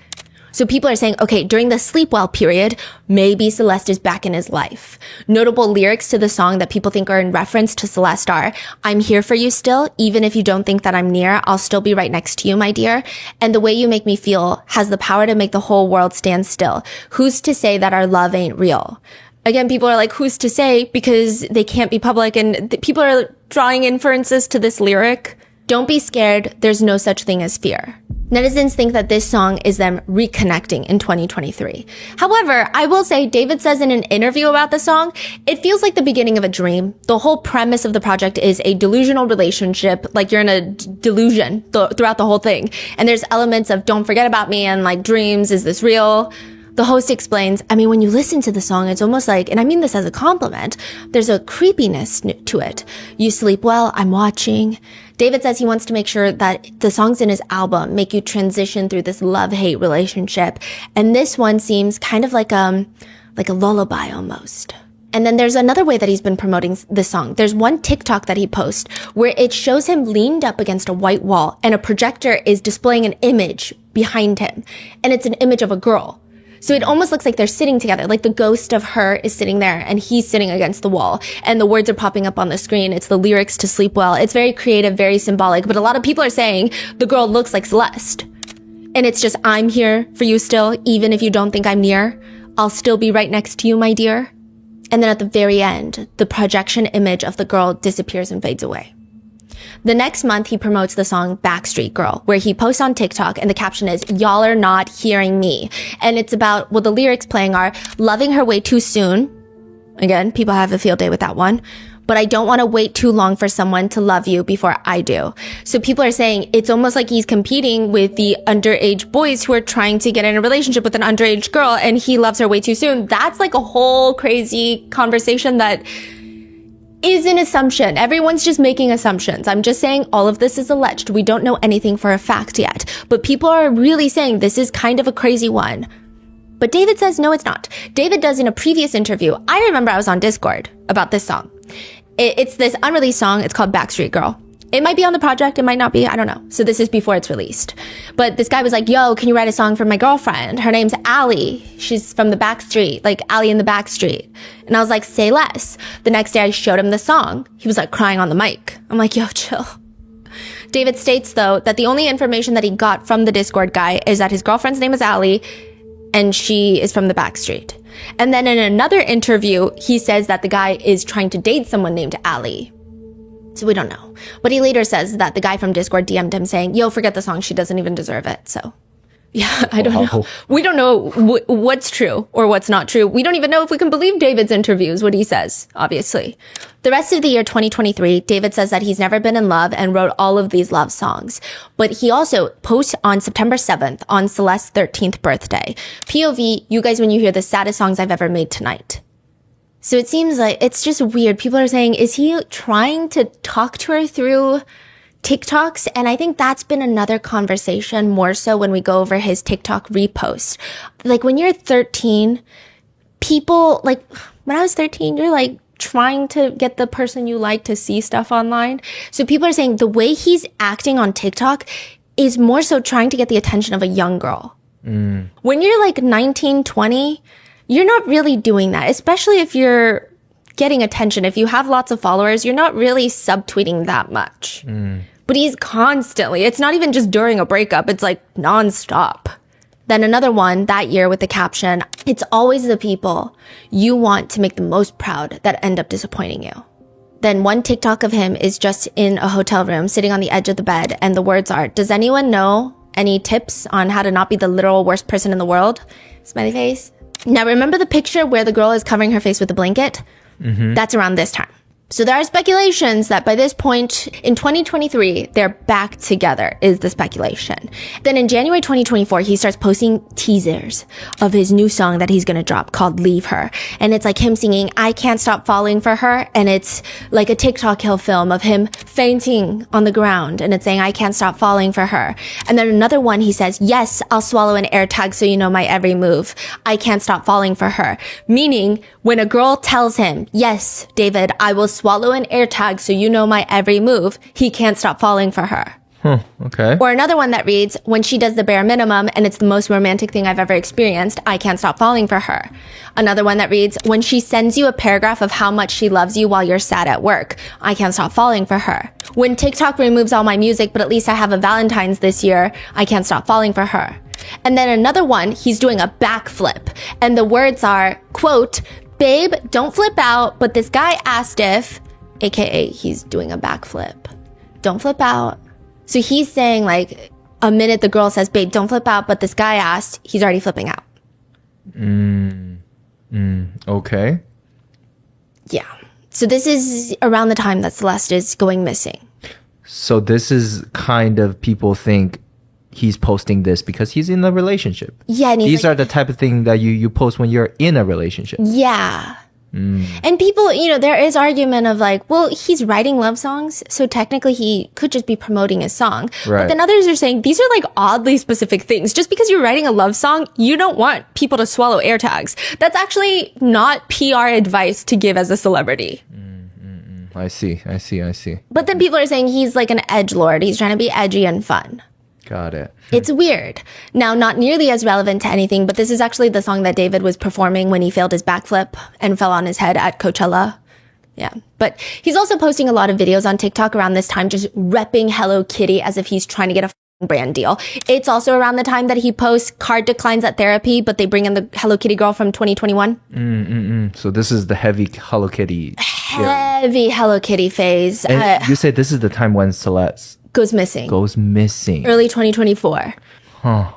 So people are saying, okay, during the Sleep Well period, maybe Celeste is back in his life. Notable lyrics to the song that people think are in reference to Celeste are, I'm here for you still, even if you don't think that I'm near, I'll still be right next to you, my dear. And the way you make me feel has the power to make the whole world stand still. Who's to say that our love ain't real? Again, people are like, who's to say? Because they can't be public and people are drawing inferences to this lyric. Don't be scared. There's no such thing as fear. Netizens think that this song is them reconnecting in 2023. However, I will say David says in an interview about the song, it feels like the beginning of a dream. The whole premise of the project is a delusional relationship, like you're in a delusion throughout the whole thing. And there's elements of don't forget about me and like dreams, is this real? The host explains, I mean, when you listen to the song, it's almost like, and I mean this as a compliment, there's a creepiness to it. You sleep well, I'm watching. David says he wants to make sure that the songs in his album make you transition through this love-hate relationship. And this one seems kind of like a lullaby almost. And then there's another way that he's been promoting this song. There's one TikTok that he posts where it shows him leaned up against a white wall and a projector is displaying an image behind him. And it's an image of a girl. So it almost looks like they're sitting together, like the ghost of her is sitting there and he's sitting against the wall and the words are popping up on the screen. It's the lyrics to Sleep Well. It's very creative, very symbolic, but a lot of people are saying the girl looks like Celeste. And it's just, I'm here for you still, even if you don't think I'm near. I'll still be right next to you, my dear. And then at the very end, the projection image of the girl disappears and fades away. The next month, he promotes the song Backstreet Girl, where he posts on TikTok and the caption is, y'all are not hearing me. And it's about, well, the lyrics playing are, loving her way too soon. Again, people have a field day with that one. But I don't want to wait too long for someone to love you before I do. So people are saying it's almost like he's competing with the underage boys who are trying to get in a relationship with an underage girl and he loves her way too soon. That's like a whole crazy conversation that is an assumption. Everyone's just making assumptions. I'm just saying all of this is alleged. We don't know anything for a fact yet. But people are really saying this is kind of a crazy one. But David says, no, it's not. David does in a previous interview. I remember I was on Discord about this song. It's this unreleased song. It's called Backstreet Girl. It might be on the project. It might not be. I don't know. So this is before it's released. But this guy was like, yo, can you write a song for my girlfriend? Her name's Allie. She's from the Backstreet, like Allie in the Backstreet. And I was like, say less. The next day I showed him the song. He was like crying on the mic. I'm like, yo, chill. David states, though, that the only information that he got from the Discord guy is that his girlfriend's name is Allie and she is from the Backstreet. And then in another interview, he says that the guy is trying to date someone named Allie. So we don't know. But he later says that the guy from Discord DM'd him saying, yo, forget the song. She doesn't even deserve it. So yeah, I don't know. We don't know what's true or what's not true. We don't even know if we can believe David's interviews, what he says, obviously. The rest of the year 2023, David says that he's never been in love and wrote all of these love songs. But he also posts on September 7th on Celeste's 13th birthday. POV, you guys, when you hear the saddest songs I've ever made tonight. So it seems like it's just weird. People are saying, is he trying to talk to her through TikToks? And I think that's been another conversation more so when we go over his TikTok repost. Like when you're 13, people, like when I was 13, you're like trying to get the person you like to see stuff online. So people are saying the way he's acting on TikTok is more so trying to get the attention of a young girl. When you're like 19, 20, you're not really doing that, especially if you're getting attention. If you have lots of followers, you're not really subtweeting that much. But he's constantly, it's not even just during a breakup, it's like nonstop. Then another one that year with the caption, it's always the people you want to make the most proud that end up disappointing you. Then one TikTok of him is just in a hotel room sitting on the edge of the bed and the words are, does anyone know any tips on how to not be the literal worst person in the world? Smiley face. Now remember the picture where the girl is covering her face with a blanket? That's around this time. So there are speculations that by this point in 2023, they're back together, is the speculation. Then in January 2024, he starts posting teasers of his new song that he's going to drop called Leave Her. And it's like him singing, I Can't Stop Falling for Her. And it's like a TikTok hill film of him fainting on the ground. And it's saying, I can't stop falling for her. And then another one, he says, yes, I'll swallow an air tag so you know my every move. I can't stop falling for her. Meaning when a girl tells him, yes, David, I will swallow an air tag so you know my every move, he can't stop falling for her. Okay. Or another one that reads, when she does the bare minimum and it's the most romantic thing I've ever experienced, I can't stop falling for her. Another one that reads, when she sends you a paragraph of how much she loves you while you're sad at work, I can't stop falling for her. When TikTok removes all my music, but at least I have a Valentine's this year, I can't stop falling for her. And then another one, he's doing a backflip. And the words are, quote, babe, don't flip out, but this guy asked if, AKA he's doing a backflip. Don't flip out. So he's saying like a minute the girl says, babe, don't flip out, but this guy asked, he's already flipping out. Okay. Yeah. So this is around the time that Celeste is going missing. So this is kind of people think he's posting this because he's in a relationship. Yeah. And these are the type of thing that you post when you're in a relationship. Yeah. And people, you know, there is argument of like, well, he's writing love songs, so technically he could just be promoting his song. Right. But then others are saying these are like oddly specific things. Just because you're writing a love song, you don't want people to swallow air tags. That's actually not PR advice to give as a celebrity. I see. But then people are saying he's like an edgelord. He's trying to be edgy and fun. Got it. It's weird. Now, not nearly as relevant to anything, but this is actually the song that David was performing when he failed his backflip and fell on his head at Coachella. Yeah. But he's also posting a lot of videos on TikTok around this time, just repping Hello Kitty as if he's trying to get a brand deal. It's also around the time that he posts card declines at therapy, but they bring in the Hello Kitty girl from 2021. So this is the heavy Hello Kitty. Heavy Hello Kitty phase. And you said this is the time when Celeste goes missing. Early 2024. Huh.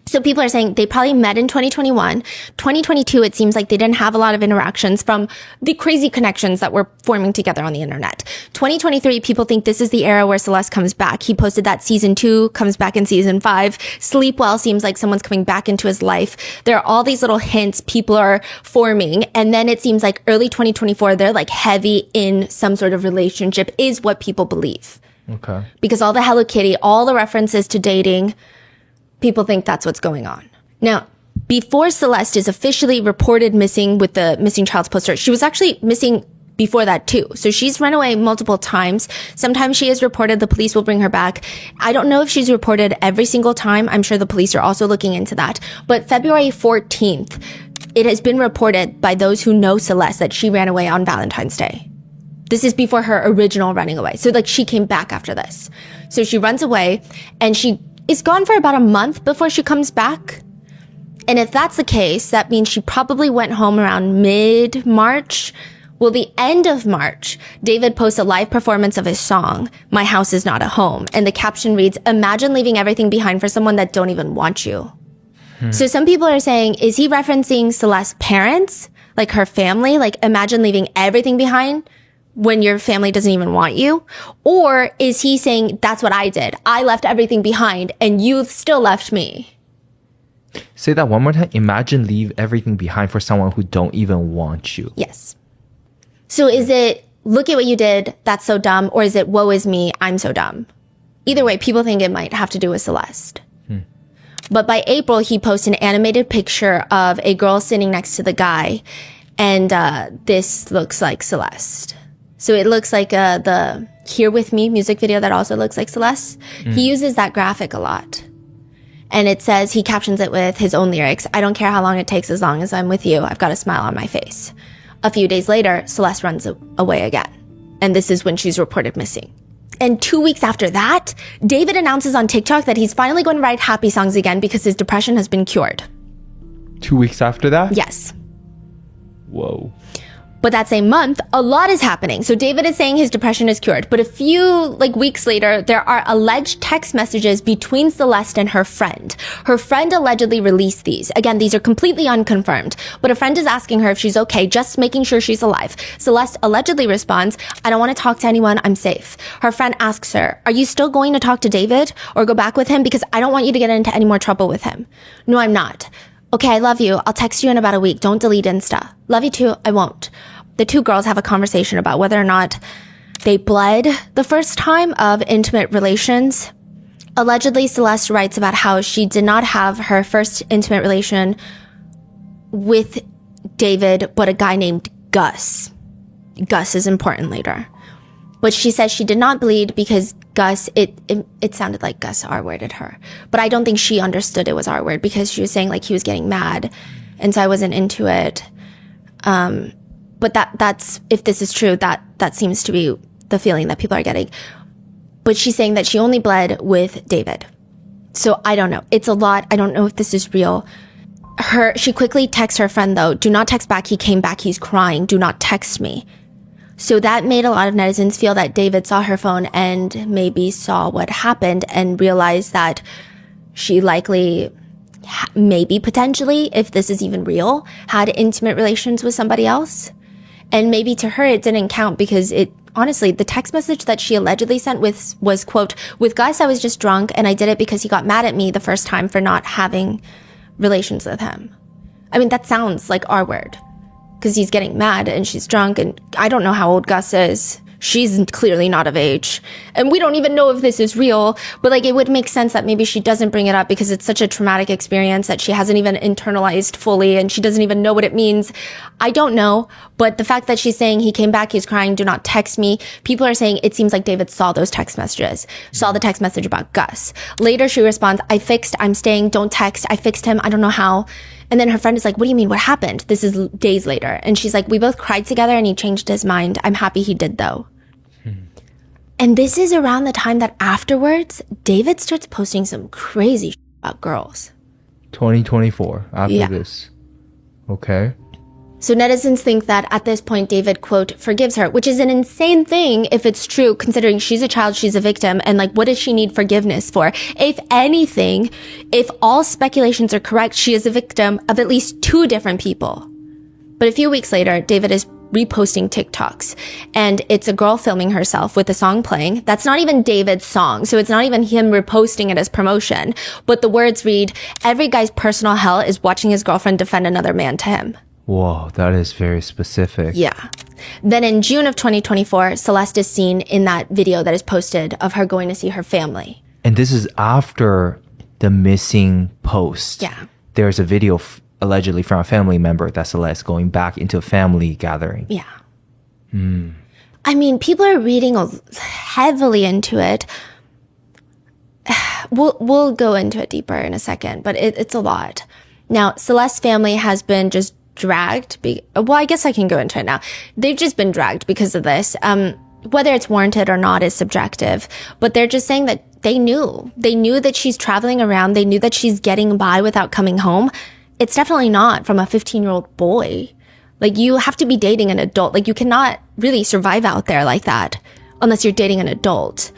So people are saying they probably met in 2021. 2022, it seems like they didn't have a lot of interactions from the crazy connections that were forming together on the internet. 2023, people think this is the era where Celeste comes back. He posted that season 2 comes back in season 5. Sleep well seems like someone's coming back into his life. There are all these little hints people are forming. And then it seems like early 2024, they're like heavy in some sort of relationship is what people believe. Okay. Because all the Hello Kitty, all the references to dating, people think that's what's going on. Now, before Celeste is officially reported missing with the missing child's poster, she was actually missing before that too. So she's run away multiple times. Sometimes she is reported, the police will bring her back. I don't know if she's reported every single time. I'm sure the police are also looking into that. But February 14th, it has been reported by those who know Celeste that she ran away on Valentine's Day. This is before her original running away. So like she came back after this. So she runs away and she is gone for about a month before she comes back. And if that's the case, that means she probably went home around mid-March. Well, the end of March, David posts a live performance of his song, My House Is Not a Home. And the caption reads, imagine leaving everything behind for someone that don't even want you. So some people are saying, is he referencing Celeste's parents? Like her family? Like imagine leaving everything behind when your family doesn't even want you? Or is he saying, that's what I did. I left everything behind and you still left me. Say that one more time. Imagine leave everything behind for someone who don't even want you. Yes. So is it, look at what you did, that's so dumb, or is it, woe is me, I'm so dumb? Either way, people think it might have to do with Celeste. But by April, he posts an animated picture of a girl sitting next to the guy, and this looks like Celeste. So it looks like the Here With Me music video that also looks like Celeste. He uses that graphic a lot. And it says, he captions it with his own lyrics, I don't care how long it takes as long as I'm with you. I've got a smile on my face. A few days later, Celeste runs away again. And this is when she's reported missing. And 2 weeks after that, David announces on TikTok that he's finally going to write happy songs again because his depression has been cured. 2 weeks after that? Yes. Whoa. But that same month, a lot is happening. So David is saying his depression is cured. But a few weeks later, there are alleged text messages between Celeste and her friend. Her friend allegedly released these. Again, these are completely unconfirmed. But a friend is asking her if she's okay, just making sure she's alive. Celeste allegedly responds, I don't want to talk to anyone. I'm safe. Her friend asks her, are you still going to talk to David or go back with him? Because I don't want you to get into any more trouble with him. No, I'm not. Okay, I love you. I'll text you in about a week. Don't delete Insta. Love you too. I won't. The two girls have a conversation about whether or not they bled the first time of intimate relations. Allegedly, Celeste writes about how she did not have her first intimate relation with David, but a guy named Gus. Gus is important later. But she says she did not bleed because Gus, it sounded like Gus R-worded her. But I don't think she understood it was R-word because she was saying he was getting mad. And so I wasn't into it. But that's, if this is true, that seems to be the feeling that people are getting. But she's saying that she only bled with David. So I don't know. It's a lot. I don't know if this is real. She quickly texts her friend though, do not text back. He came back. He's crying. Do not text me. So that made a lot of netizens feel that David saw her phone and maybe saw what happened and realized that she likely, maybe potentially, if this is even real, had intimate relations with somebody else. And maybe to her, it didn't count because honestly, the text message that she allegedly sent was, quote, with Gus, I was just drunk and I did it because he got mad at me the first time for not having relations with him. I mean, that sounds like our word because he's getting mad and she's drunk and I don't know how old Gus is. She's clearly not of age. And we don't even know if this is real, but it would make sense that maybe she doesn't bring it up because it's such a traumatic experience that she hasn't even internalized fully and she doesn't even know what it means. I don't know, but the fact that she's saying he came back, he's crying, do not text me. People are saying it seems like David saw those text messages, saw the text message about Gus. Later she responds, I fixed, I'm staying, don't text, I fixed him, I don't know how. And then her friend is like, what do you mean? What happened? This is days later. And she's like, we both cried together and he changed his mind. I'm happy he did though. And this is around the time that afterwards, David starts posting some crazy shit about girls. 2024, after this. Okay. So netizens think that at this point, David, quote, forgives her, which is an insane thing if it's true, considering she's a child, she's a victim, and like, what does she need forgiveness for? If anything, if all speculations are correct, she is a victim of at least 2 different people. But a few weeks later, David is reposting TikToks, and it's a girl filming herself with the song playing. That's not even David's song, so it's not even him reposting it as promotion. But the words read, every guy's personal hell is watching his girlfriend defend another man to him. Whoa, that is very specific. Yeah. Then in June of 2024, Celeste is seen in that video that is posted of her going to see her family. And this is after the missing post. Yeah. There's a video allegedly from a family member that Celeste going back into a family gathering. Yeah. I mean, people are reading heavily into it. We'll go into it deeper in a second, but it's a lot. Now, Celeste's family has been just dragged. Well, I guess I can go into it now. They've just been dragged because of this. Whether it's warranted or not is subjective, but they're just saying that they knew that she's traveling around. They knew that she's getting by without coming home. It's definitely not from a 15-year-old boy. Like, you have to be dating an adult. Like, you cannot really survive out there like that unless you're dating an adult.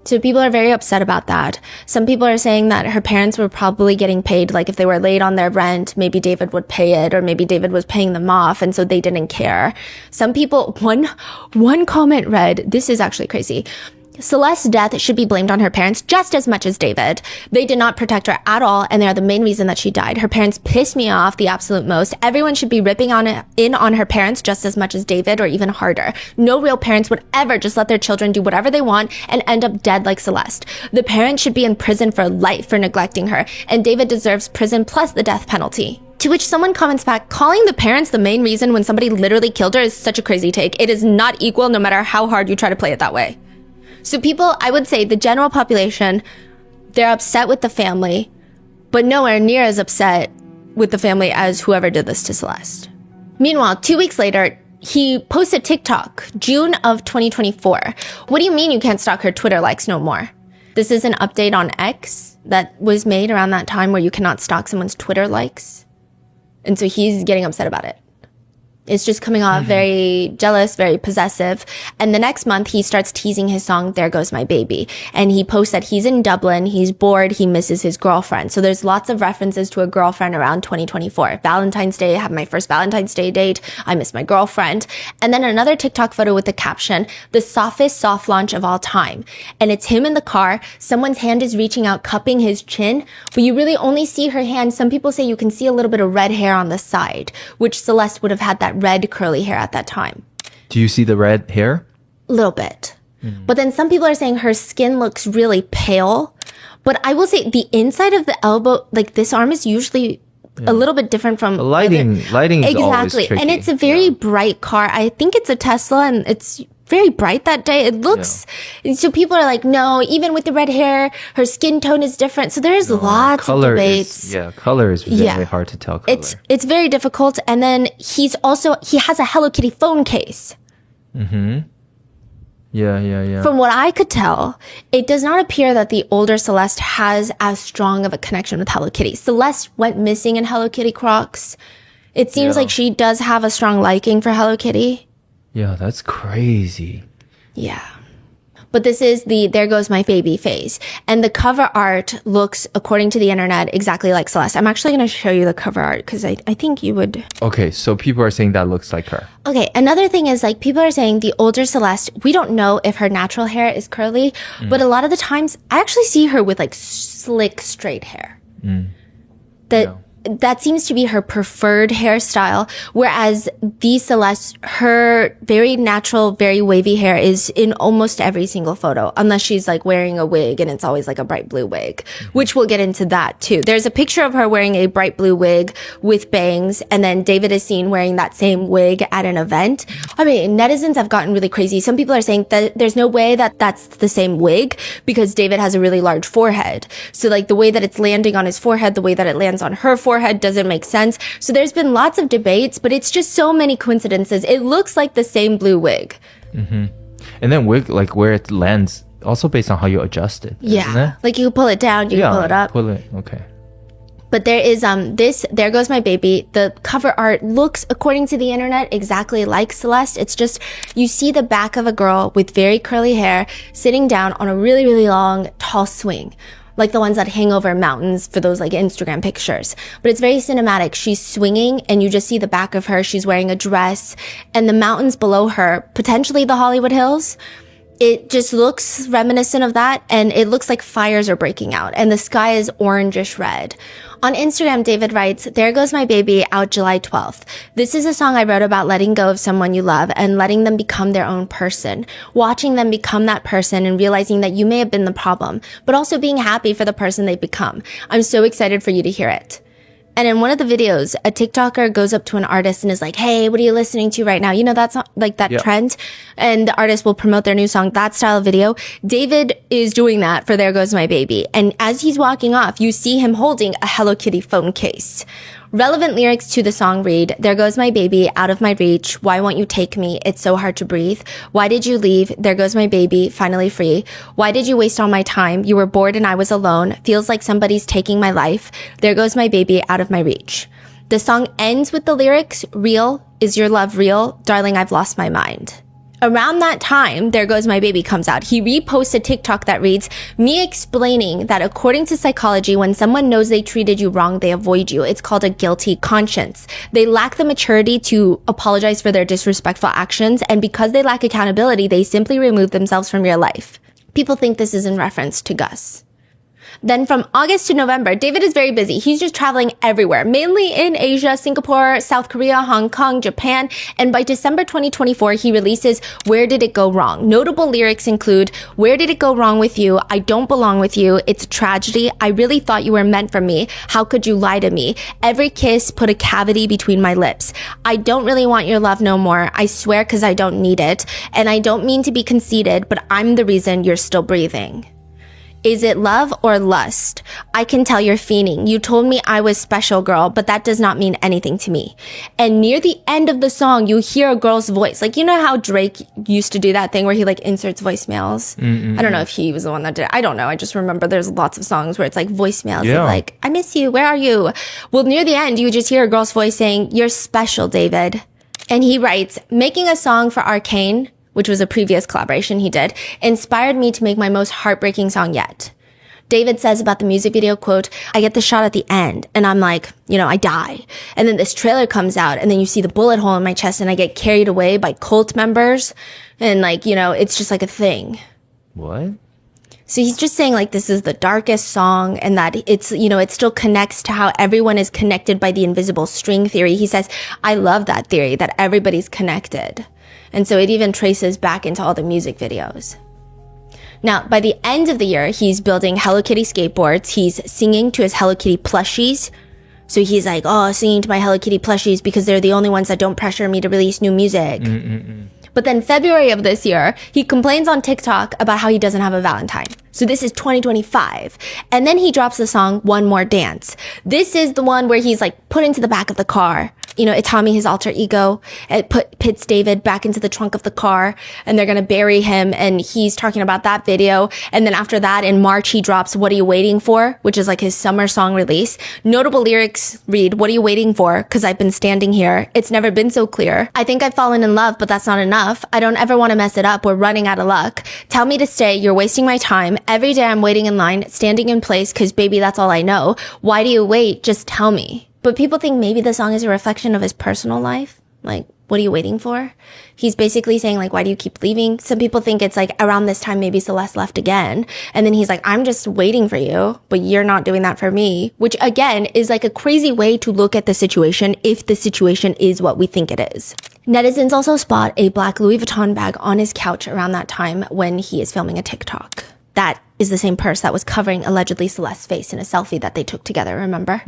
So people are very upset about that. Some people are saying that her parents were probably getting paid. Like, if they were late on their rent, maybe David would pay it, or maybe David was paying them off, and so they didn't care. Some people, one comment read, this is actually crazy. Celeste's death should be blamed on her parents just as much as David. They did not protect her at all, and they are the main reason that she died. Her parents pissed me off the absolute most. Everyone should be ripping in on her parents just as much as David, or even harder. No real parents would ever just let their children do whatever they want and end up dead like Celeste. The parents should be in prison for life for neglecting her, and David deserves prison plus the death penalty. To which someone comments back, calling the parents the main reason when somebody literally killed her is such a crazy take. It is not equal no matter how hard you try to play it that way. So people, I would say the general population, they're upset with the family, but nowhere near as upset with the family as whoever did this to Celeste. Meanwhile, 2 weeks later, he posted TikTok, June of 2024. What do you mean you can't stalk her Twitter likes no more? This is an update on X that was made around that time where you cannot stalk someone's Twitter likes. And so he's getting upset about it. It's just coming off very jealous, very possessive. And the next month, he starts teasing his song, There Goes My Baby. And he posts that he's in Dublin, he's bored, he misses his girlfriend. So there's lots of references to a girlfriend around 2024. Valentine's Day, I have my first Valentine's Day date, I miss my girlfriend. And then another TikTok photo with the caption, the softest soft launch of all time. And it's him in the car, someone's hand is reaching out, cupping his chin, but you really only see her hand. Some people say you can see a little bit of red hair on the side, which Celeste would have had that red curly hair at that time. Do you see the red hair? A little bit. But then some people are saying her skin looks really pale. But I will say the inside of the elbow, like this arm is usually a little bit different from lighting is always exactly. tricky. And it's a very bright car. I think it's a Tesla and it's very bright that day. It looks, so people are like, no, even with the red hair, her skin tone is different. So there's lots of debates. Color is very hard to tell color. It's very difficult. And then he has a Hello Kitty phone case. Yeah. From what I could tell, it does not appear that the older Celeste has as strong of a connection with Hello Kitty. Celeste went missing in Hello Kitty Crocs. It seems like she does have a strong liking for Hello Kitty. Yeah, that's crazy. Yeah. But this is the There Goes My Baby phase. And the cover art looks, according to the internet, exactly like Celeste. I'm actually going to show you the cover art because I think you would. Okay, so people are saying that looks like her. Okay, another thing is like people are saying the older Celeste, we don't know if her natural hair is curly, but a lot of the times I actually see her with like slick straight hair. That seems to be her preferred hairstyle, whereas the Celeste, her very natural, very wavy hair is in almost every single photo, unless she's like wearing a wig and it's always like a bright blue wig, which we'll get into that too. There's a picture of her wearing a bright blue wig with bangs, and then David is seen wearing that same wig at an event. I mean, netizens have gotten really crazy. Some people are saying that there's no way that that's the same wig because David has a really large forehead. So like the way that it's landing on his forehead, the way that it lands on her forehead doesn't make sense. So there's been lots of debates, but it's just so many coincidences. It looks like the same blue wig. And then where it lands, also based on how you adjust it. Yeah. Isn't it? Like you can pull it down, you can pull it up. Okay. But there is this There Goes My Baby. The cover art looks, according to the internet, exactly like Celeste. It's just, you see the back of a girl with very curly hair sitting down on a really, really long, tall swing. Like the ones that hang over mountains for those like Instagram pictures. But it's very cinematic. She's swinging and you just see the back of her. She's wearing a dress and the mountains below her, potentially the Hollywood Hills. It just looks reminiscent of that, and it looks like fires are breaking out, and the sky is orangish red. On Instagram, David writes, "There Goes My Baby, out July 12th. This is a song I wrote about letting go of someone you love and letting them become their own person. Watching them become that person and realizing that you may have been the problem, but also being happy for the person they've become. I'm so excited for you to hear it." And in one of the videos, a TikToker goes up to an artist and is like, "Hey, what are you listening to right now?" You know, that's like that trend. And the artist will promote their new song, that style of video. David is doing that for There Goes My Baby. And as he's walking off, you see him holding a Hello Kitty phone case. Relevant lyrics to the song read, "There goes my baby, out of my reach. Why won't you take me? It's so hard to breathe. Why did you leave? There goes my baby, finally free. Why did you waste all my time? You were bored and I was alone. Feels like somebody's taking my life. There goes my baby, out of my reach." The song ends with the lyrics, "Real, is your love real? Darling, I've lost my mind." Around that time, There Goes My Baby comes out. He reposts a TikTok that reads, "Me explaining that according to psychology, when someone knows they treated you wrong, they avoid you. It's called a guilty conscience. They lack the maturity to apologize for their disrespectful actions, and because they lack accountability, they simply remove themselves from your life." People think this is in reference to Gus. Then from August to November, David is very busy. He's just traveling everywhere, mainly in Asia, Singapore, South Korea, Hong Kong, Japan. And by December 2024, he releases Where Did It Go Wrong? Notable lyrics include, "Where did it go wrong with you? I don't belong with you. It's a tragedy. I really thought you were meant for me. How could you lie to me? Every kiss put a cavity between my lips. I don't really want your love no more. I swear, 'cause I don't need it. And I don't mean to be conceited, but I'm the reason you're still breathing. Is it love or lust? I can tell you're fiending. You told me I was special, girl, but that does not mean anything to me." And near the end of the song, you hear a girl's voice. Like, you know how Drake used to do that thing where he like inserts voicemails? I don't know if he was the one that did it. I don't know. I just remember there's lots of songs where it's like voicemails. Yeah. Like, "I miss you. Where are you?" Well, near the end, you just hear a girl's voice saying, "You're special, David." And he writes, "Making a song for Arcane," which was a previous collaboration he did, "inspired me to make my most heartbreaking song yet." David says about the music video, quote, "I get the shot at the end and I'm like, I die. And then this trailer comes out and then you see the bullet hole in my chest and I get carried away by cult members. And like, it's just like a thing." What? So he's just saying like this is the darkest song and that it's, it still connects to how everyone is connected by the invisible string theory. He says, "I love that theory that everybody's connected." And so it even traces back into all the music videos. Now, by the end of the year, he's building Hello Kitty skateboards. He's singing to his Hello Kitty plushies. So he's like, singing to my Hello Kitty plushies because they're the only ones that don't pressure me to release new music. But then February of this year, he complains on TikTok about how he doesn't have a Valentine. So this is 2025. And then he drops the song One More Dance. This is the one where he's like put into the back of the car. Itami, his alter ego, pits David back into the trunk of the car and they're going to bury him. And he's talking about that video. And then after that, in March, he drops What Are You Waiting For?, which is like his summer song release. Notable lyrics read, "What are you waiting for? 'Cause I've been standing here. It's never been so clear. I think I've fallen in love, but that's not enough. I don't ever want to mess it up. We're running out of luck. Tell me to stay. You're wasting my time. Every day I'm waiting in line, standing in place, 'cause baby, that's all I know. Why do you wait? Just tell me." But people think maybe the song is a reflection of his personal life. Like, what are you waiting for? He's basically saying like, why do you keep leaving? Some people think it's like around this time, maybe Celeste left again. And then he's like, I'm just waiting for you, but you're not doing that for me. Which again, is like a crazy way to look at the situation if the situation is what we think it is. Netizens also spot a black Louis Vuitton bag on his couch around that time when he is filming a TikTok. That is the same purse that was covering allegedly Celeste's face in a selfie that they took together, remember?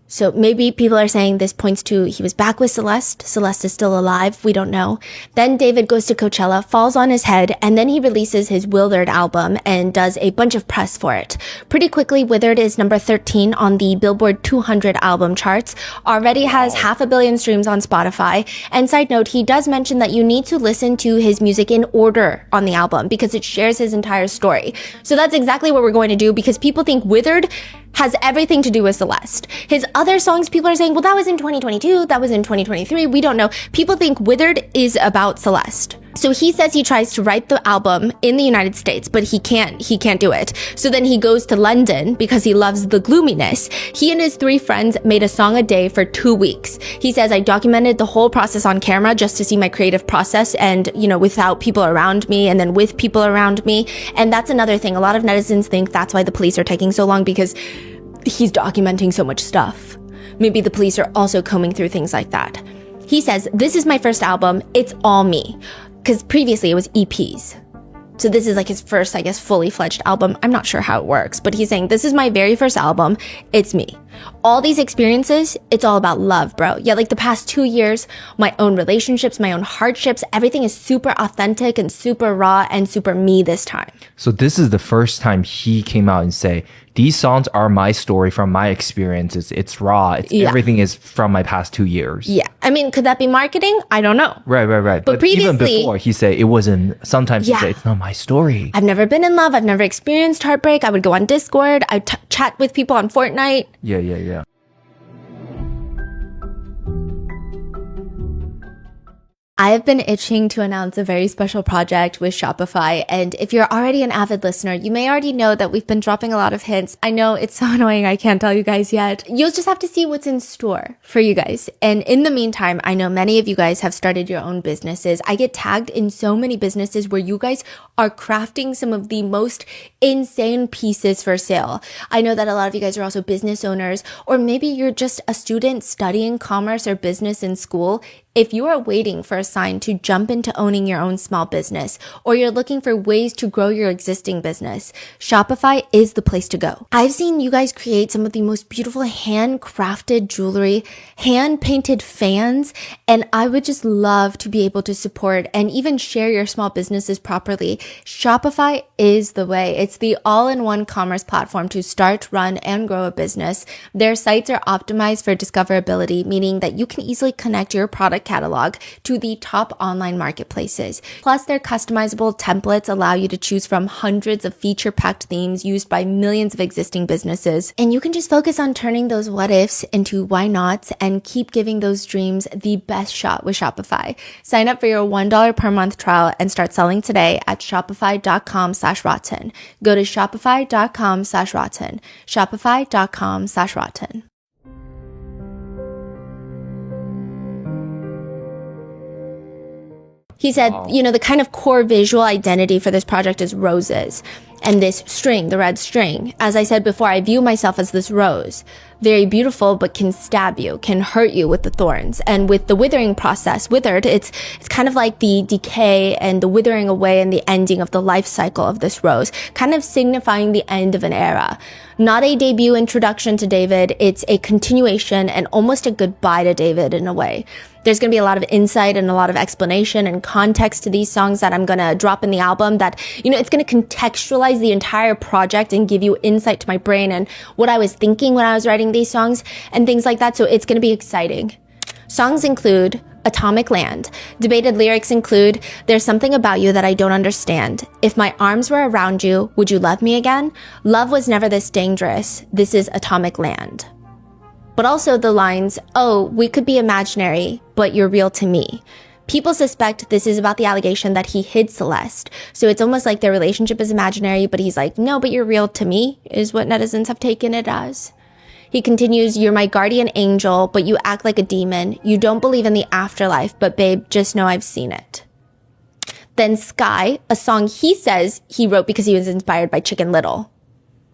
So maybe people are saying this points to he was back with Celeste. Celeste is still alive. We don't know. Then David goes to Coachella, falls on his head, and then he releases his Withered album and does a bunch of press for it. Pretty quickly, Withered is number 13 on the Billboard 200 album charts, already has 500 million streams on Spotify. And side note, he does mention that you need to listen to his music in order on the album because it shares his entire story. So that's exactly what we're going to do because people think Withered has everything to do with Celeste. His other songs, people are saying, well, that was in 2022, that was in 2023, we don't know. People think Withered is about Celeste. So he says he tries to write the album in the United States, but he can't do it. So then he goes to London because he loves the gloominess. He and his 3 friends made a song a day for 2 weeks. He says, I documented the whole process on camera just to see my creative process and, without people around me and then with people around me. And that's another thing. A lot of netizens think that's why the police are taking so long because he's documenting so much stuff. Maybe the police are also combing through things like that. He says, this is my first album. It's all me. Because previously it was EPs. So this is like his first, I guess, fully fledged album. I'm not sure how it works, but he's saying, this is my very first album. It's me. All these experiences, it's all about love, bro. Yeah, like the past 2 years, my own relationships, my own hardships, everything is super authentic and super raw and super me this time. So this is the first time he came out and say, these songs are my story from my experiences. It's raw. Everything is from my past 2 years. Yeah. I mean, could that be marketing? I don't know. Right. But even before, he said it wasn't, sometimes he said, it's not my story. I've never been in love. I've never experienced heartbreak. I would go on Discord. I'd chat with people on Fortnite. Yeah. I have been itching to announce a very special project with Shopify. And if you're already an avid listener, you may already know that we've been dropping a lot of hints. I know it's so annoying. I can't tell you guys yet. You'll just have to see what's in store for you guys. And in the meantime, I know many of you guys have started your own businesses. I get tagged in so many businesses where you guys are crafting some of the most insane pieces for sale. I know that a lot of you guys are also business owners, or maybe you're just a student studying commerce or business in school. If you are waiting for a sign to jump into owning your own small business, or you're looking for ways to grow your existing business, Shopify is the place to go. I've seen you guys create some of the most beautiful handcrafted jewelry, hand-painted fans, and I would just love to be able to support and even share your small businesses properly. Shopify is the way. It's the all-in-one commerce platform to start, run, and grow a business. Their sites are optimized for discoverability, meaning that you can easily connect your product catalog to the top online marketplaces. Plus, their customizable templates allow you to choose from hundreds of feature-packed themes used by millions of existing businesses. And you can just focus on turning those what ifs into why nots and keep giving those dreams the best shot with Shopify. Sign up for your $1 per month trial and start selling today at shopify.com/rotten. Go to shopify.com/rotten. Shopify.com/rotten. He said, the kind of core visual identity for this project is roses. And this string, the red string. As I said before, I view myself as this rose. Very beautiful, but can stab you, can hurt you with the thorns. And with the withering process, withered, it's kind of like the decay and the withering away and the ending of the life cycle of this rose, kind of signifying the end of an era. Not a debut introduction to David, it's a continuation and almost a goodbye to David in a way. There's going to be a lot of insight and a lot of explanation and context to these songs that I'm going to drop in the album that, it's going to contextualize the entire project and give you insight to my brain and what I was thinking when I was writing these songs and things like that. So it's going to be exciting. Songs include Atomic Land. Debated lyrics include, there's something about you that I don't understand. If my arms were around you, would you love me again? Love was never this dangerous. This is Atomic Land. But also the lines, oh, we could be imaginary, but you're real to me. People suspect this is about the allegation that he hid Celeste. So it's almost like their relationship is imaginary, but he's like, no, but you're real to me, is what netizens have taken it as. He continues, you're my guardian angel, but you act like a demon. You don't believe in the afterlife, but babe, just know I've seen it. Then Sky, a song he says he wrote because he was inspired by Chicken Little.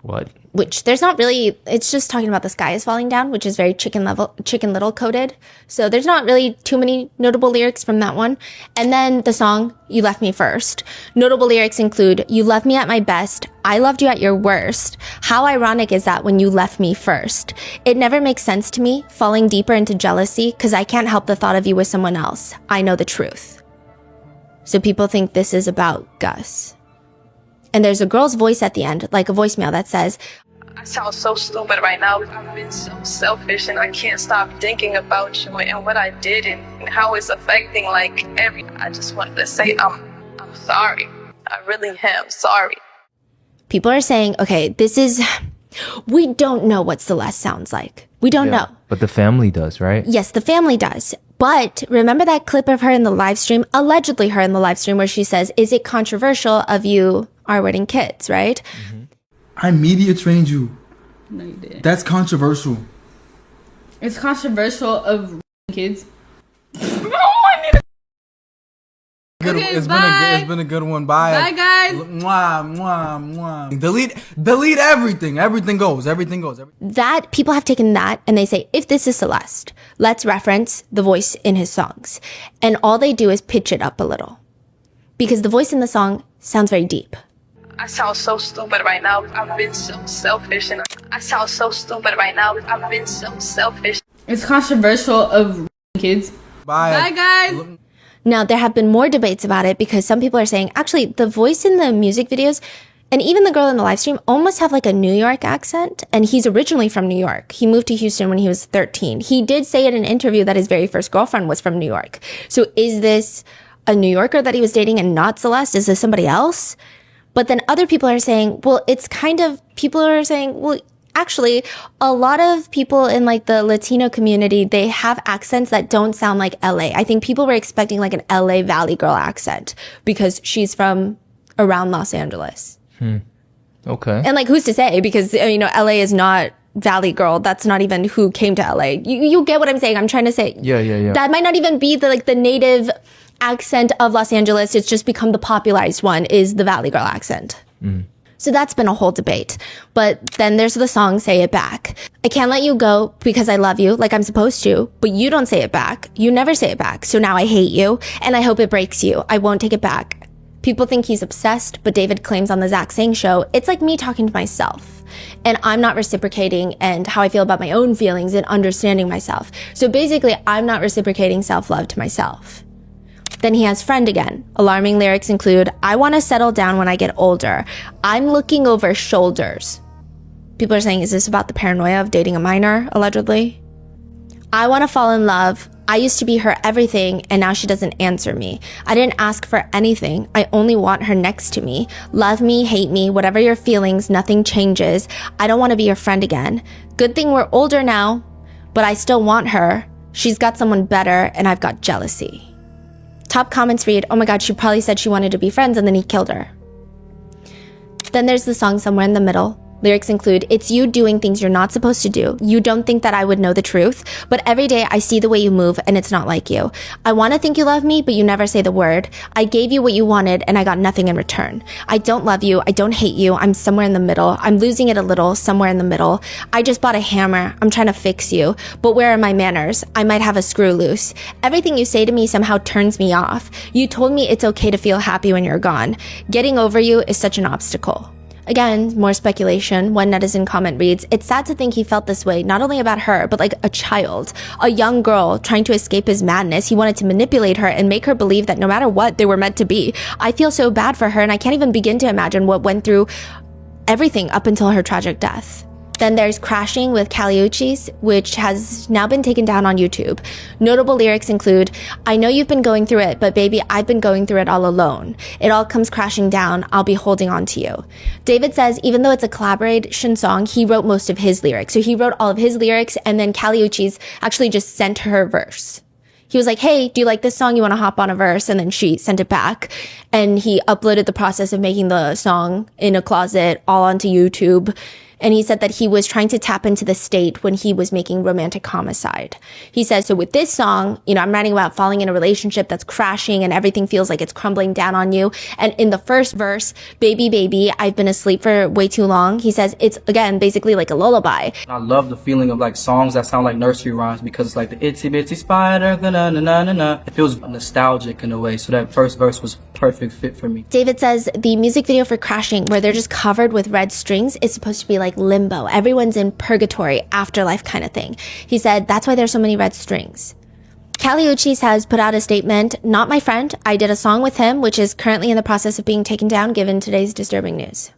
What? Which there's not really, it's just talking about the sky is falling down, which is very Chicken Little coded. So there's not really too many notable lyrics from that one. And then the song, You Left Me First. Notable lyrics include, you left me at my best. I loved you at your worst. How ironic is that when you left me first? It never makes sense to me, falling deeper into jealousy, because I can't help the thought of you with someone else. I know the truth. So people think this is about Gus. And there's a girl's voice at the end, like a voicemail that says, I sound so stupid right now. I've been so selfish and I can't stop thinking about you and what I did and how it's affecting I just wanted to say I'm sorry. I really am sorry. People are saying, okay, we don't know what Celeste sounds like. We don't know. But the family does, right? Yes, the family does. But remember that clip of her in the live stream, allegedly her in the live stream, where she says, is it controversial of you R-wording kids, right? Mm-hmm. I media trained you. No, you didn't. That's controversial. It's controversial of kids. It's been a good one. Bye. Bye, guys. Mwah, mwah, mwah. Delete everything. Everything goes. That people have taken that and they say, if this is Celeste, let's reference the voice in his songs. And all they do is pitch it up a little. Because the voice in the song sounds very deep. I sound so stupid right now. I've been so selfish and I sound so stupid right now. I've been so selfish. It's controversial of kids. Bye. Bye, guys. Now, there have been more debates about it because some people are saying, actually, the voice in the music videos and even the girl in the live stream almost have like a New York accent. And he's originally from New York. He moved to Houston when he was 13. He did say in an interview that his very first girlfriend was from New York. So is this a New Yorker that he was dating and not Celeste? Is this somebody else? But then other people are saying, well, actually, a lot of people in like the Latino community, they have accents that don't sound like LA. I think people were expecting like an LA Valley girl accent because she's from around Los Angeles. Okay. And like, who's to say? Because, LA is not Valley girl. That's not even who came to LA. You get what I'm saying? I'm trying to say. Yeah. That might not even be the native accent of Los Angeles. It's just become the popularized one is the Valley girl accent. So that's been a whole debate. But then there's the song, Say It Back. I can't let you go because I love you like I'm supposed to, but you don't say it back. You never say it back. So now I hate you and I hope it breaks you. I won't take it back. People think he's obsessed, but David claims on the Zach Sang show, it's like me talking to myself. And I'm not reciprocating and how I feel about my own feelings and understanding myself. So basically, I'm not reciprocating self-love to myself. Then he has Friend again. Alarming lyrics include, I want to settle down when I get older. I'm looking over shoulders. People are saying, is this about the paranoia of dating a minor, allegedly? I want to fall in love. I used to be her everything, and now she doesn't answer me. I didn't ask for anything. I only want her next to me. Love me, hate me, whatever your feelings, nothing changes. I don't want to be your friend again. Good thing we're older now, but I still want her. She's got someone better, and I've got jealousy. Top comments read, oh my god, she probably said she wanted to be friends and then he killed her. Then there's the song Somewhere in the Middle. Lyrics include, it's you doing things you're not supposed to do. You don't think that I would know the truth, but every day I see the way you move and it's not like you. I want to think you love me, but you never say the word. I gave you what you wanted and I got nothing in return. I don't love you. I don't hate you. I'm somewhere in the middle. I'm losing it a little, somewhere in the middle. I just bought a hammer. I'm trying to fix you, but where are my manners? I might have a screw loose. Everything you say to me somehow turns me off. You told me it's okay to feel happy when you're gone. Getting over you is such an obstacle. Again, more speculation. One netizen comment reads, it's sad to think he felt this way, not only about her, but like a child, a young girl trying to escape his madness. He wanted to manipulate her and make her believe that no matter what, they were meant to be. I feel so bad for her and I can't even begin to imagine what went through everything up until her tragic death. Then there's Crashing with Kali Uchis, which has now been taken down on YouTube. Notable lyrics include, I know you've been going through it, but baby, I've been going through it all alone. It all comes crashing down. I'll be holding on to you. David says, even though it's a collaboration song, he wrote most of his lyrics. So he wrote all of his lyrics, and then Kali Uchis actually just sent her a verse. He was like, hey, do you like this song? You want to hop on a verse? And then she sent it back. And he uploaded the process of making the song in a closet all onto YouTube. And he said that he was trying to tap into the state when he was making Romantic Homicide. He says, so with this song, you know, I'm writing about falling in a relationship that's crashing and everything feels like it's crumbling down on you. And in the first verse, baby, baby, I've been asleep for way too long. He says it's, again, basically like a lullaby. I love the feeling of like songs that sound like nursery rhymes because it's like the itsy bitsy spider, na na na na na. It feels nostalgic in a way. So that first verse was perfect fit for me. David says the music video for Crashing, where they're just covered with red strings, is supposed to be like limbo. Everyone's in purgatory, afterlife kind of thing. He said that's why there's so many red strings. Kali Uchis has put out a statement, not my friend. I did a song with him, which is currently in the process of being taken down given today's disturbing news.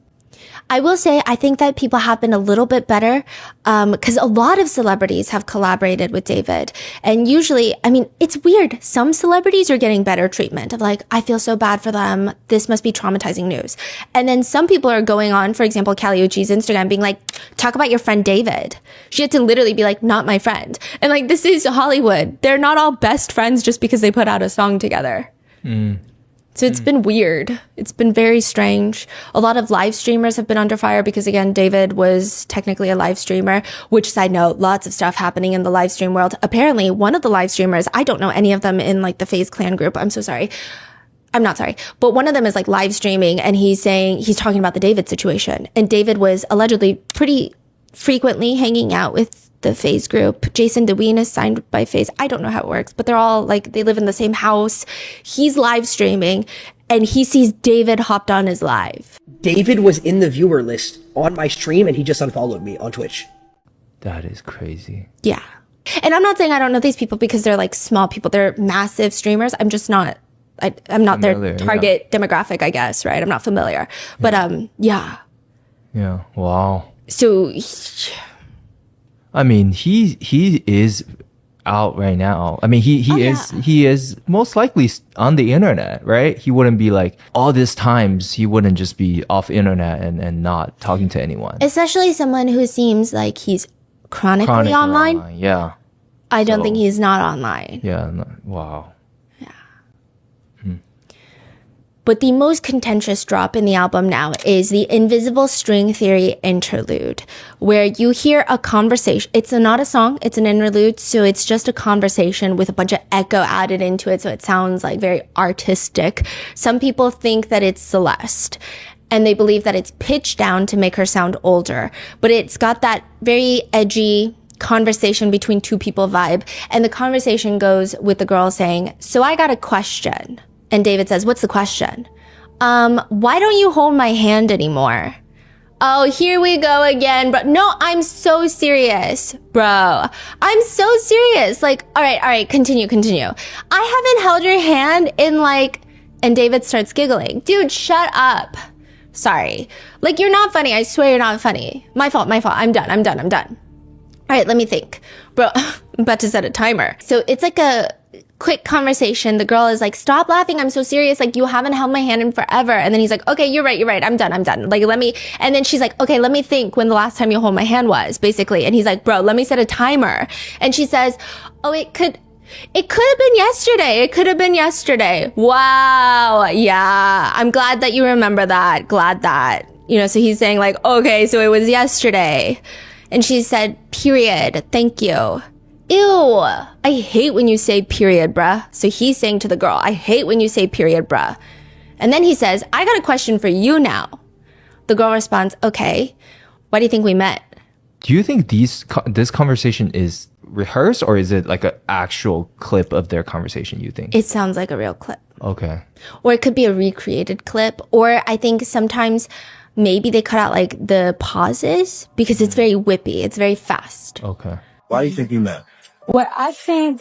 I will say, I think that people have been a little bit better because a lot of celebrities have collaborated with David. And usually, I mean, it's weird. Some celebrities are getting better treatment of like, I feel so bad for them. This must be traumatizing news. And then some people are going on, for example, Kali Uchis's Instagram being like, talk about your friend David. She had to literally be like, not my friend. And like, this is Hollywood. They're not all best friends just because they put out a song together. So it's been weird. It's been very strange. A lot of live streamers have been under fire because, again, David was technically a live streamer, which, side note, lots of stuff happening in the live stream world. Apparently, one of the live streamers, I don't know any of them in like the FaZe Clan group. I'm so sorry. I'm not sorry. But one of them is like live streaming and he's talking about the David situation. And David was allegedly pretty frequently hanging out with the FaZe group. Jason DeWeen is signed by FaZe. I don't know how it works, but they're all like, they live in the same house. He's live streaming and he sees David hopped on his live. David was in the viewer list on my stream and he just unfollowed me on Twitch. That is crazy. Yeah. And I'm not saying I don't know these people because they're like small people. They're massive streamers. I'm just not, I'm not familiar, their target demographic, I guess, right? I'm not familiar. But yeah. Yeah. Wow. So I mean, he is out right now. I mean, he is most likely on the internet, right? He wouldn't be like all these times. He wouldn't just be off internet and not talking to anyone. Especially someone who seems like he's chronically online. Yeah. I don't think he's not online. Yeah. No, wow. But the most contentious drop in the album now is the Invisible String Theory interlude, where you hear a conversation. It's not a song, it's an interlude, so it's just a conversation with a bunch of echo added into it, so it sounds like very artistic. Some people think that it's Celeste, and they believe that it's pitched down to make her sound older, but it's got that very edgy conversation between two people vibe, and the conversation goes with the girl saying, so I got a question. And David says, what's the question? Why don't you hold my hand anymore? Oh, here we go again, bro. No, I'm so serious, bro. I'm so serious. Like, all right, continue. I haven't held your hand in like, and David starts giggling. Dude, shut up. Sorry. Like, you're not funny. I swear you're not funny. My fault. I'm done. All right, let me think. Bro, I'm about to set a timer. So it's like a quick conversation. The girl is like, stop laughing. I'm so serious. Like, you haven't held my hand in forever. And then he's like, okay, you're right. I'm done. Like, let me, and then she's like, okay, let me think when the last time you hold my hand was, basically. And he's like, bro, let me set a timer. And she says, oh, it could have been yesterday. Wow. Yeah. I'm glad that you remember that. Glad that, so he's saying like, okay, so it was yesterday. And she said, period. Thank you. Ew, I hate when you say period, bruh. So he's saying to the girl, I hate when you say period, bruh. And then he says, I got a question for you now. The girl responds, okay, why do you think we met? Do you think this conversation is rehearsed or is it like an actual clip of their conversation, you think? It sounds like a real clip. Okay. Or it could be a recreated clip. Or I think sometimes maybe they cut out like the pauses because it's very whippy. It's very fast. Okay. Why do you think you met? Well, I think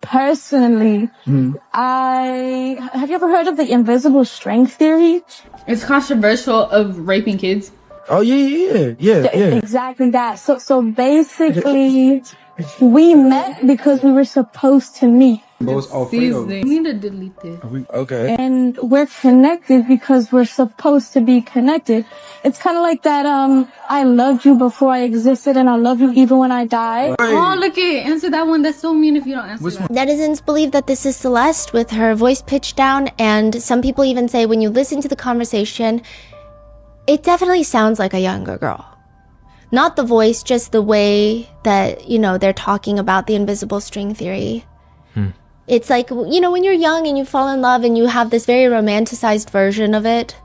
personally, have you ever heard of the invisible string theory? It's controversial of raping kids. Oh yeah. Exactly that. So basically, we met because we were supposed to meet. We need to delete this. Okay. And we're connected because we're supposed to be connected. It's kind of like that, I loved you before I existed and I love you even when I die. Oh, look it. Answer that one. That's so mean if you don't answer that. Netizens believe that this is Celeste with her voice pitched down, and some people even say when you listen to the conversation, it definitely sounds like a younger girl. Not the voice, just the way that, you know, they're talking about the invisible string theory. It's like, you know, when you're young and you fall in love and you have this very romanticized version of it.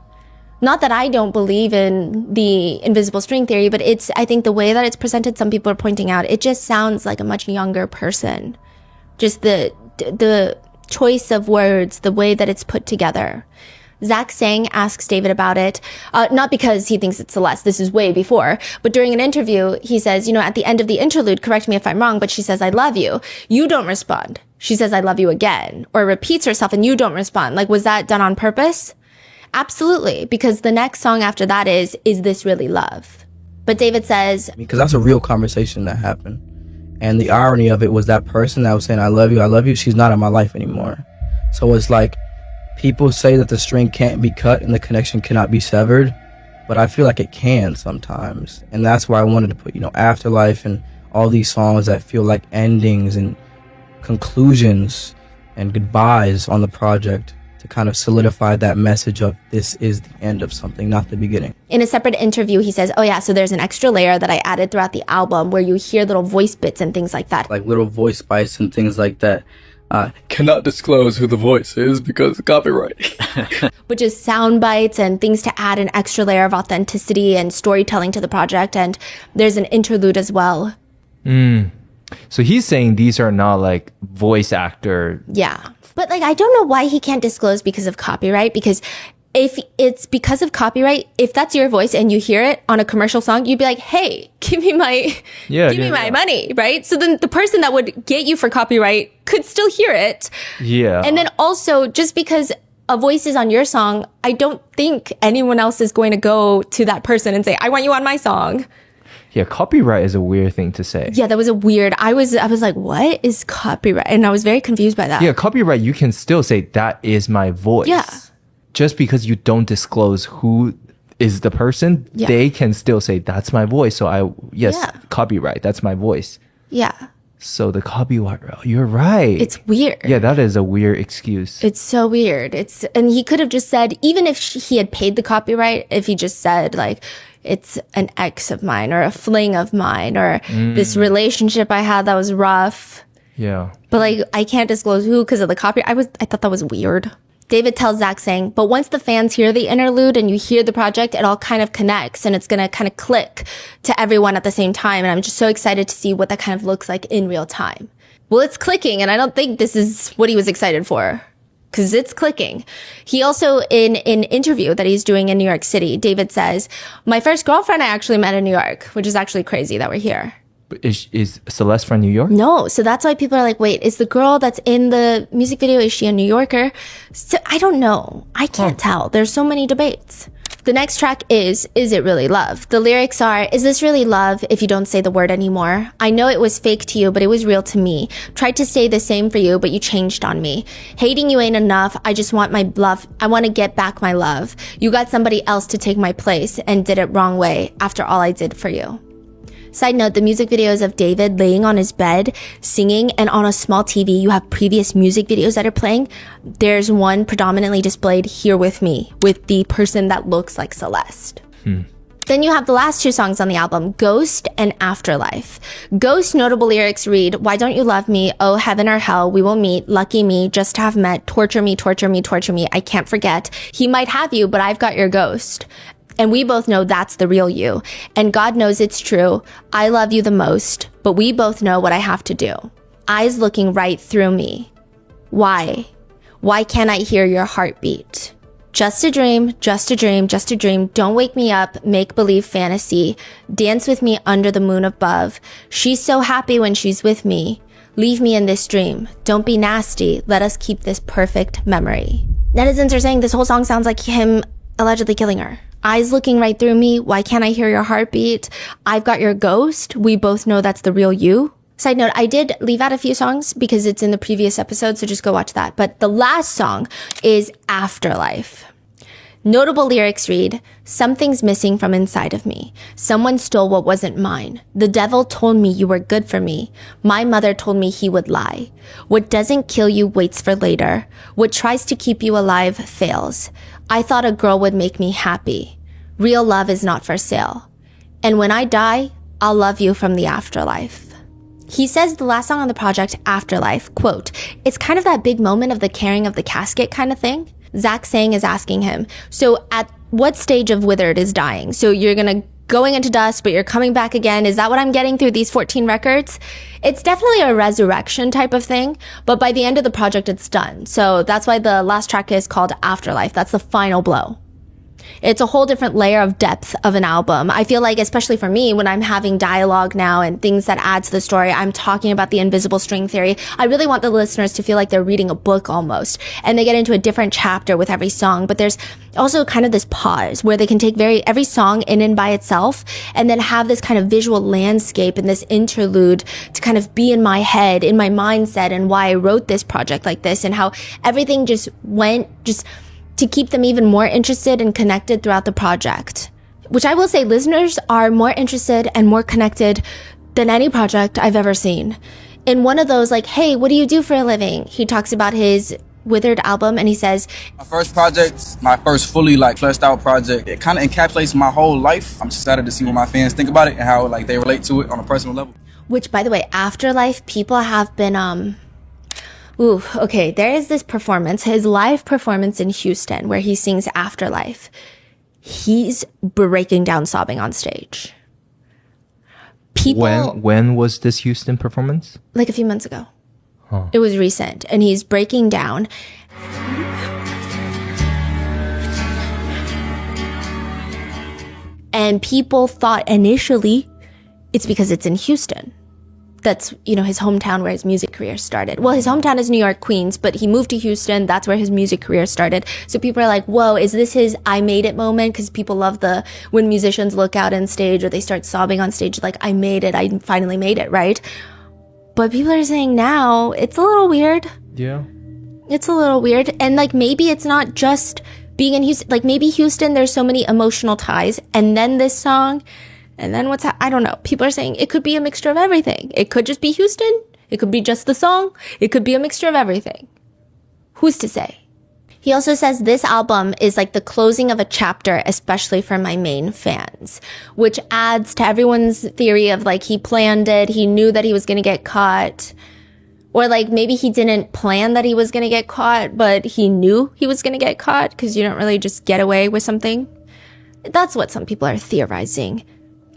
Not that I don't believe in the invisible string theory, but I think the way that it's presented, some people are pointing out, it just sounds like a much younger person. Just the choice of words, the way that it's put together. Zach Sang asks David about it, not because he thinks it's Celeste, this is way before, but during an interview, he says, you know, at the end of the interlude, correct me if I'm wrong, but she says, I love you. You don't respond. She says, I love you again, or repeats herself and you don't respond. Like, was that done on purpose? Absolutely, because the next song after that is this really love? But David says, because that's a real conversation that happened. And the irony of it was that person that was saying, I love you, she's not in my life anymore. So it's like, people say that the string can't be cut and the connection cannot be severed, but I feel like it can sometimes. And that's why I wanted to put, you know, Afterlife and all these songs that feel like endings and conclusions and goodbyes on the project to kind of solidify that message of this is the end of something, not the beginning. In a separate interview, he says, oh yeah, so there's an extra layer that I added throughout the album where you hear little voice bits and things like that. Like little voice bites and things like that. Cannot disclose who the voice is because of copyright. But just sound bites and things to add an extra layer of authenticity and storytelling to the project. And there's an interlude as well. So he's saying these are not like voice actor. Yeah. But like, I don't know why he can't disclose because of copyright, because if it's because of copyright, if that's your voice and you hear it on a commercial song, you'd be like, hey, give me my money, right? So then the person that would get you for copyright could still hear it. Yeah. And then also, just because a voice is on your song, I don't think anyone else is going to go to that person and say, I want you on my song. Yeah, copyright is a weird thing to say. Yeah, that was a weird, I was like, what is copyright? And I was very confused by that. Yeah, copyright, you can still say that is my voice. Yeah. Just because you don't disclose who is the person, they can still say that's my voice. So copyright, that's my voice. Yeah. So the copyright, you're right. It's weird. Yeah, that is a weird excuse. It's so weird. And he could have just said, even if he had paid the copyright, if he just said like, it's an ex of mine or a fling of mine or this relationship I had that was rough. Yeah. But like, I can't disclose who because of the copyright. I thought that was weird. David tells Zach saying, but once the fans hear the interlude and you hear the project, it all kind of connects and it's going to kind of click to everyone at the same time. And I'm just so excited to see what that kind of looks like in real time. Well, it's clicking, and I don't think this is what he was excited for, because it's clicking. He also, in an interview that he's doing in New York City, David says, my first girlfriend I actually met in New York, which is actually crazy that we're here. Is Celeste from New York? No. So that's why people are like, wait, is the girl that's in the music video, is she a New Yorker? So I don't know. I can't tell. There's so many debates. The next track is It Really Love? The lyrics are, is this really love if you don't say the word anymore? I know it was fake to you, but it was real to me. Tried to stay the same for you, but you changed on me. Hating you ain't enough. I just want my love. I want to get back my love. You got somebody else to take my place and did it wrong way after all I did for you. Side note, the music videos of David laying on his bed, singing, and on a small TV, you have previous music videos that are playing. There's one predominantly displayed here with me, with the person that looks like Celeste. Then you have the last two songs on the album, Ghost and Afterlife. Ghost notable lyrics read, why don't you love me? Oh, heaven or hell, we will meet. Lucky me, just to have met. Torture me, torture me, torture me. I can't forget. He might have you, but I've got your ghost. And we both know that's the real you. And God knows it's true. I love you the most, but we both know what I have to do. Eyes looking right through me. Why? Why can't I hear your heartbeat? Just a dream, just a dream, just a dream. Don't wake me up, make-believe fantasy. Dance with me under the moon above. She's so happy when she's with me. Leave me in this dream. Don't be nasty. Let us keep this perfect memory. Netizens are saying this whole song sounds like him allegedly killing her. Eyes looking right through me. Why can't I hear your heartbeat? I've got your ghost. We both know that's the real you. Side note, I did leave out a few songs because it's in the previous episode, so just go watch that. But the last song is Afterlife. Notable lyrics read, something's missing from inside of me. Someone stole what wasn't mine. The devil told me you were good for me. My mother told me he would lie. What doesn't kill you waits for later. What tries to keep you alive fails. I thought a girl would make me happy. Real love is not for sale. And when I die, I'll Love You from the Afterlife. He says the last song on the project, Afterlife, quote, it's kind of that big moment of the carrying of the casket kind of thing. Zach Sang is asking him, so at what stage of Withered is dying? So you're going into dust, but you're coming back again. Is that what I'm getting through these 14 records? It's definitely a resurrection type of thing, but by the end of the project, it's done. So that's why the last track is called Afterlife. That's the final blow. It's a whole different layer of depth of an album. I feel like, especially for me, when I'm having dialogue now and things that add to the story, I'm talking about the invisible string theory. I really want the listeners to feel like they're reading a book almost. And they get into a different chapter with every song. But there's also kind of this pause where they can take every song in and by itself and then have this kind of visual landscape and this interlude to kind of be in my head, in my mindset, and why I wrote this project like this and how everything just went to keep them even more interested and connected throughout the project. Which I will say, listeners are more interested and more connected than any project I've ever seen. In one of those, like, hey, what do you do for a living? He talks about his Withered album and he says, my first project, my first fully fleshed out project, it kind of encapsulates my whole life. I'm excited to see what my fans think about it and how they relate to it on a personal level. Which, by the way, Afterlife, people have been, okay, there is this performance, his live performance in Houston where he sings Afterlife. He's breaking down sobbing on stage. When was this Houston performance? Like a few months ago. Huh. It was recent, and he's breaking down. And people thought initially it's because it's in Houston. That's, his hometown where his music career started. Well, his hometown is New York, Queens, but he moved to Houston. That's where his music career started. So people are like, whoa, is this his I made it moment? Because people love when musicians look out on stage or they start sobbing on stage, like, I made it. I finally made it, right? But people are saying now it's a little weird. Yeah. It's a little weird. And maybe it's not just being in Houston. Maybe Houston, there's so many emotional ties. And then this song, and then I don't know. People are saying it could be a mixture of everything. It could just be Houston. It could be just the song. It could be a mixture of everything. Who's to say? He also says this album is like the closing of a chapter, especially for my main fans, which adds to everyone's theory of he planned it. He knew that he was going to get caught. Or maybe he didn't plan that he was going to get caught, but he knew he was going to get caught because you don't really just get away with something. That's what some people are theorizing.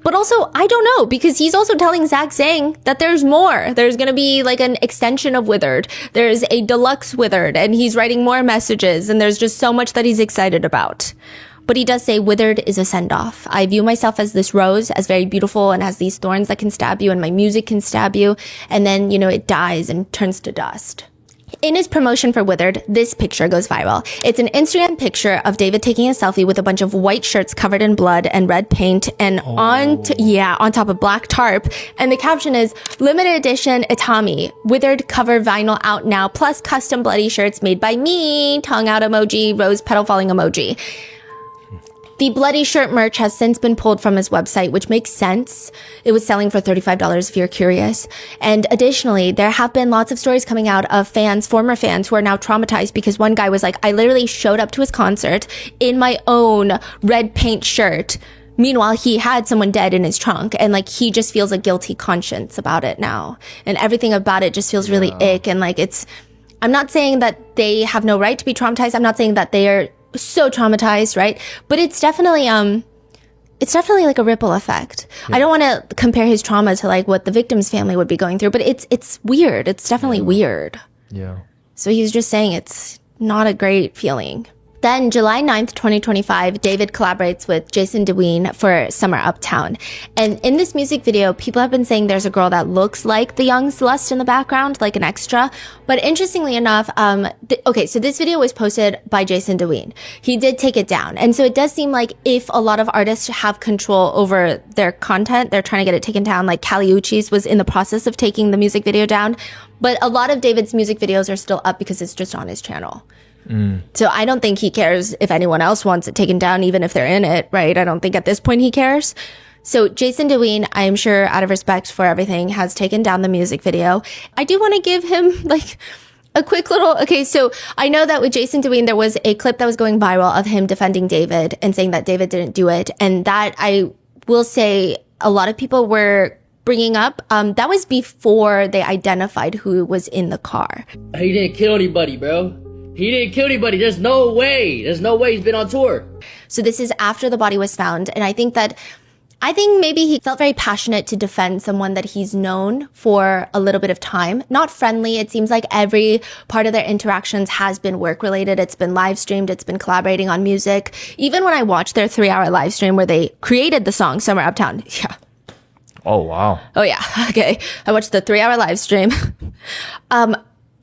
But also, I don't know, because he's also telling Zach Sang that there's more. There's going to be an extension of Withered. There's a deluxe Withered, and he's writing more messages, and there's just so much that he's excited about. But he does say Withered is a send-off. I view myself as this rose, as very beautiful, and has these thorns that can stab you, and my music can stab you, and then, it dies and turns to dust. In his promotion for Withered, this picture goes viral. It's an Instagram picture of David taking a selfie with a bunch of white shirts covered in blood and red paint and on top of black tarp. And the caption is, limited edition Itami, Withered cover vinyl out now, plus custom bloody shirts made by me, tongue out emoji, rose petal falling emoji. The bloody shirt merch has since been pulled from his website, which makes sense. It was selling for $35 if you're curious. And additionally, there have been lots of stories coming out of former fans who are now traumatized because one guy was like, I literally showed up to his concert in my own red paint shirt. Meanwhile, he had someone dead in his trunk and he just feels a guilty conscience about it now. And everything about it just feels really ick. And I'm not saying that they have no right to be traumatized. I'm not saying that they are so traumatized, right? But it's definitely like a ripple effect. Yeah. I don't want to compare his trauma to what the victim's family would be going through, but it's weird. It's definitely weird. Yeah. So he's just saying it's not a great feeling. Then July 9th, 2025, David collaborates with Jason DeWeen for Summer Uptown. And in this music video, people have been saying there's a girl that looks like the young Celeste in the background, like an extra. But interestingly enough, so this video was posted by Jason DeWeen. He did take it down. And so it does seem like if a lot of artists have control over their content, they're trying to get it taken down. Like Kali Uchis was in the process of taking the music video down. But a lot of David's music videos are still up because it's just on his channel. So I don't think he cares if anyone else wants it taken down, even if they're in it, right? I don't think at this point he cares. So Jason DeWeen, I am sure out of respect for everything, has taken down the music video. I do want to give him a quick little, so I know that with Jason DeWeen, there was a clip that was going viral of him defending David and saying that David didn't do it. And that I will say a lot of people were bringing up, that was before they identified who was in the car. He didn't kill anybody, bro. He didn't kill anybody. There's no way. There's no way he's been on tour. So this is after the body was found. And I think maybe he felt very passionate to defend someone that he's known for a little bit of time. Not friendly. It seems like every part of their interactions has been work related. It's been live streamed. It's been collaborating on music. Even when I watched their 3-hour live stream where they created the song Summer Uptown. Yeah. Oh, wow. Oh, yeah. Okay. I watched the 3-hour live stream.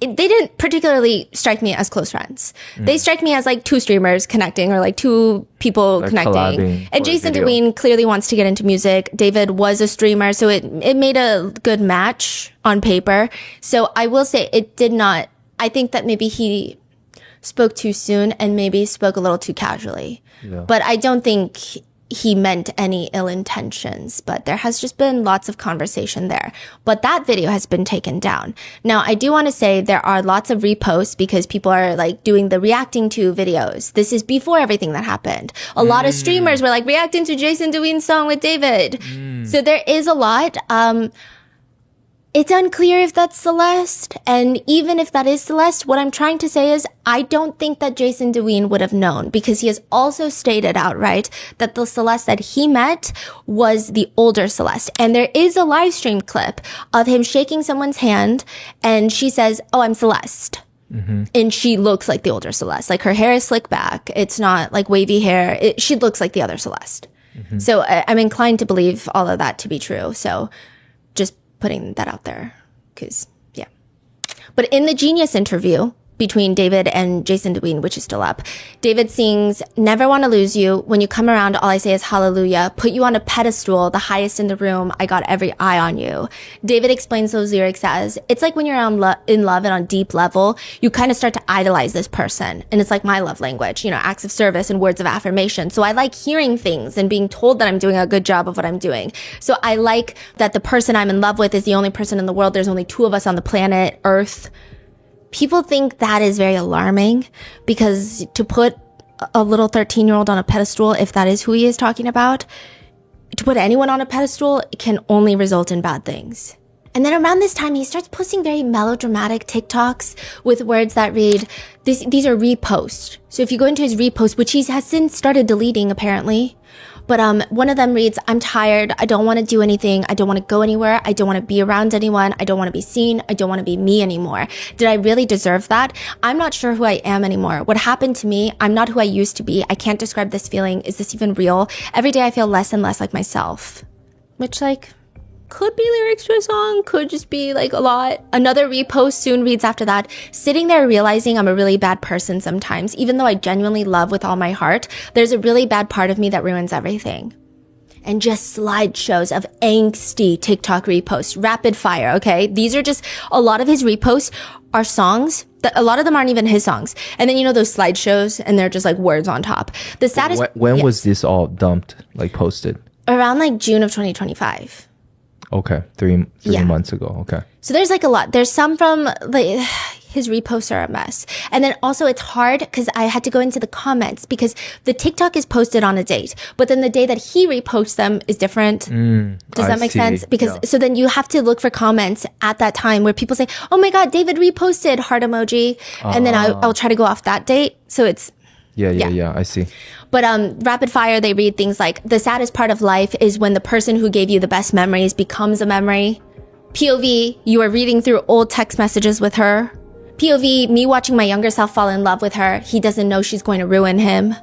They didn't particularly strike me as close friends. They strike me as like two streamers connecting or like two people connecting. And Jason Deween clearly wants to get into music. David was a streamer, so it made a good match on paper. So I will say it did not, I think that maybe he spoke too soon and maybe spoke a little too casually. Yeah. But I don't think he meant any ill intentions, but there has just been lots of conversation there. But that video has been taken down. Now, I do want to say there are lots of reposts because people are like doing the reacting to videos. This is before everything that happened. A lot of streamers were like reacting to Jason Deween's song with David. So there is a lot. It's unclear if that's Celeste. And even if that is Celeste, what I'm trying to say is I don't think that Jason Deween would have known because he has also stated outright that the Celeste that he met was the older Celeste. And there is a live stream clip of him shaking someone's hand and she says, "Oh, I'm Celeste." And she looks like the older Celeste. Like her hair is slicked back. It's not like wavy hair. She looks like the other Celeste. So I'm inclined to believe all of that to be true. So just putting that out there because, yeah. But in the Genius interview between David and Jason Deween, which is still up, David sings, "Never want to lose you. When you come around, all I say is hallelujah. Put you on a pedestal, the highest in the room. I got every eye on you." David explains those lyrics as, it's like when you're in love and on deep level, you kind of start to idolize this person. And it's like my love language, acts of service and words of affirmation. So I like hearing things and being told that I'm doing a good job of what I'm doing. So I like that the person I'm in love with is the only person in the world. There's only 2 of us on the planet Earth. People think that is very alarming because to put a little 13-year-old on a pedestal, if that is who he is talking about, to put anyone on a pedestal can only result in bad things. And then around this time, he starts posting very melodramatic TikToks with words that read, these are reposts. So if you go into his repost, which he has since started deleting apparently, but one of them reads, "I'm tired. I don't want to do anything. I don't want to go anywhere. I don't want to be around anyone. I don't want to be seen. I don't want to be me anymore. Did I really deserve that? I'm not sure who I am anymore. What happened to me? I'm not who I used to be. I can't describe this feeling. Is this even real? Every day I feel less and less like myself." Which could be lyrics to a song, could just be a lot. Another repost soon reads after that, "Sitting there realizing I'm a really bad person sometimes, even though I genuinely love with all my heart, there's a really bad part of me that ruins everything." And just slideshows of angsty TikTok reposts, rapid fire, okay? These are just, a lot of his reposts are songs that a lot of them aren't even his songs. And then those slideshows and they're just words on top. The saddest. When was this all dumped, posted? Around June of 2025. Okay, three months ago. Okay. So there's a lot. There's some from his reposts are a mess. And then also it's hard because I had to go into the comments because the TikTok is posted on a date, but then the day that he reposts them is different. Does that make sense? Because so then you have to look for comments at that time where people say, "Oh my God, David reposted," heart emoji. And then I'll try to go off that date. So it's, yeah, I see. But rapid fire, they read things like, "The saddest part of life is when the person who gave you the best memories becomes a memory." POV, "You are reading through old text messages with her." POV, "Me watching my younger self fall in love with her. He doesn't know she's going to ruin him."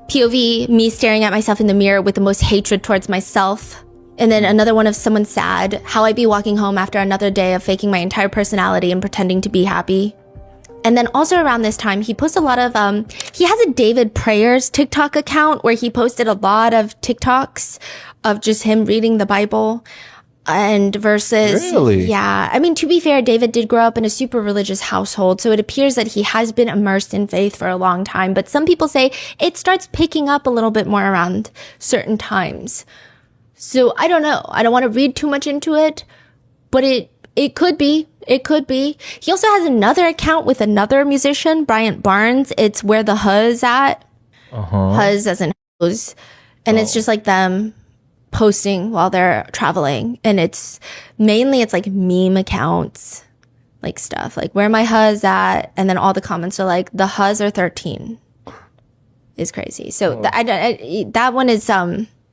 POV, "Me staring at myself in the mirror with the most hatred towards myself." And then another one of someone sad, "How I be walking home after another day of faking my entire personality and pretending to be happy." And then also around this time, he posts a lot of, he has a David Prayers TikTok account where he posted a lot of TikToks of just him reading the Bible and verses. Really? Yeah. I mean, to be fair, David did grow up in a super religious household, so it appears that he has been immersed in faith for a long time. But some people say it starts picking up a little bit more around certain times. So I don't know. I don't want to read too much into it, but it could be. It could be. He also has another account with another musician, Bryant Barnes. It's Where the Huzz at. Huzz as in hose. And it's just them posting while they're traveling. And it's like meme accounts, like stuff like where my huz at. And then all the comments are like, the huz are 13 is crazy. So that one is,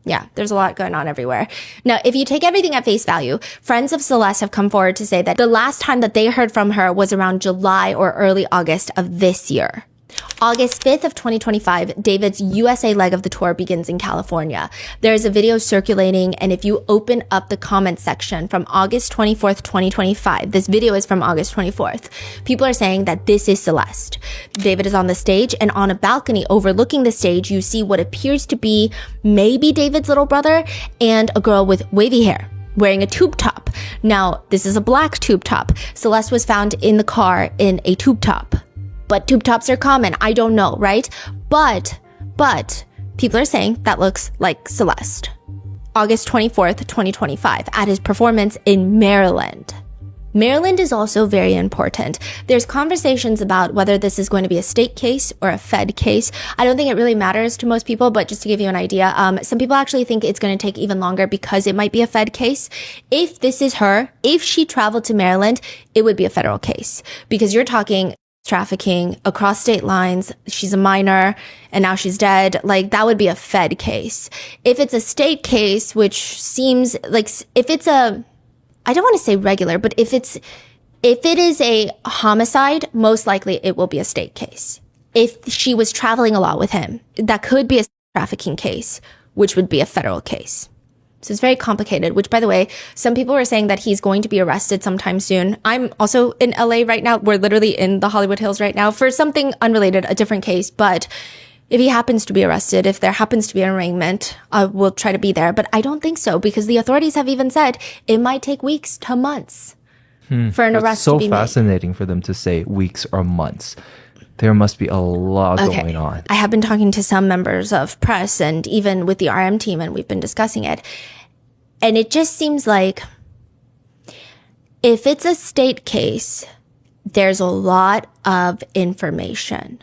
yeah, there's a lot going on everywhere. Now, if you take everything at face value, friends of Celeste have come forward to say that the last time that they heard from her was around July or early August of this year. August 5th of 2025, David's USA leg of the tour begins in California. There's a video circulating, and if you open up the comment section from August 24th, 2025, this video is from August 24th, people are saying that this is Celeste. David is on the stage, and on a balcony overlooking the stage, you see what appears to be maybe David's little brother and a girl with wavy hair wearing a tube top. Now, this is a black tube top. Celeste was found in the car in a tube top. But tube tops are common. I don't know, right? But people are saying that looks like Celeste. August 24th, 2025, at his performance in Maryland. Maryland is also very important. There's conversations about whether this is going to be a state case or a Fed case. I don't think it really matters to most people, but just to give you an idea, some people actually think it's going to take even longer because it might be a Fed case. If this is her, if she traveled to Maryland, it would be a federal case because you're talking trafficking across state lines. She's a minor and now she's dead. Like that would be a Fed case. If it's a state case, which seems like if it's a, I don't want to say regular, but if it is a homicide, most likely it will be a state case. If she was traveling a lot with him, that could be a trafficking case, which would be a federal case. So it's very complicated, which by the way, some people are saying that he's going to be arrested sometime soon. I'm also in LA right now. We're literally in the Hollywood Hills right now for something unrelated, a different case. But if he happens to be arrested, if there happens to be an arraignment, we'll try to be there. But I don't think so because the authorities have even said it might take weeks to months for an arrest to be made. It's so fascinating for them to say weeks or months. There must be a lot going on. I have been talking to some members of press and even with the RM team, and we've been discussing it. And it just seems like if it's a state case, there's a lot of information.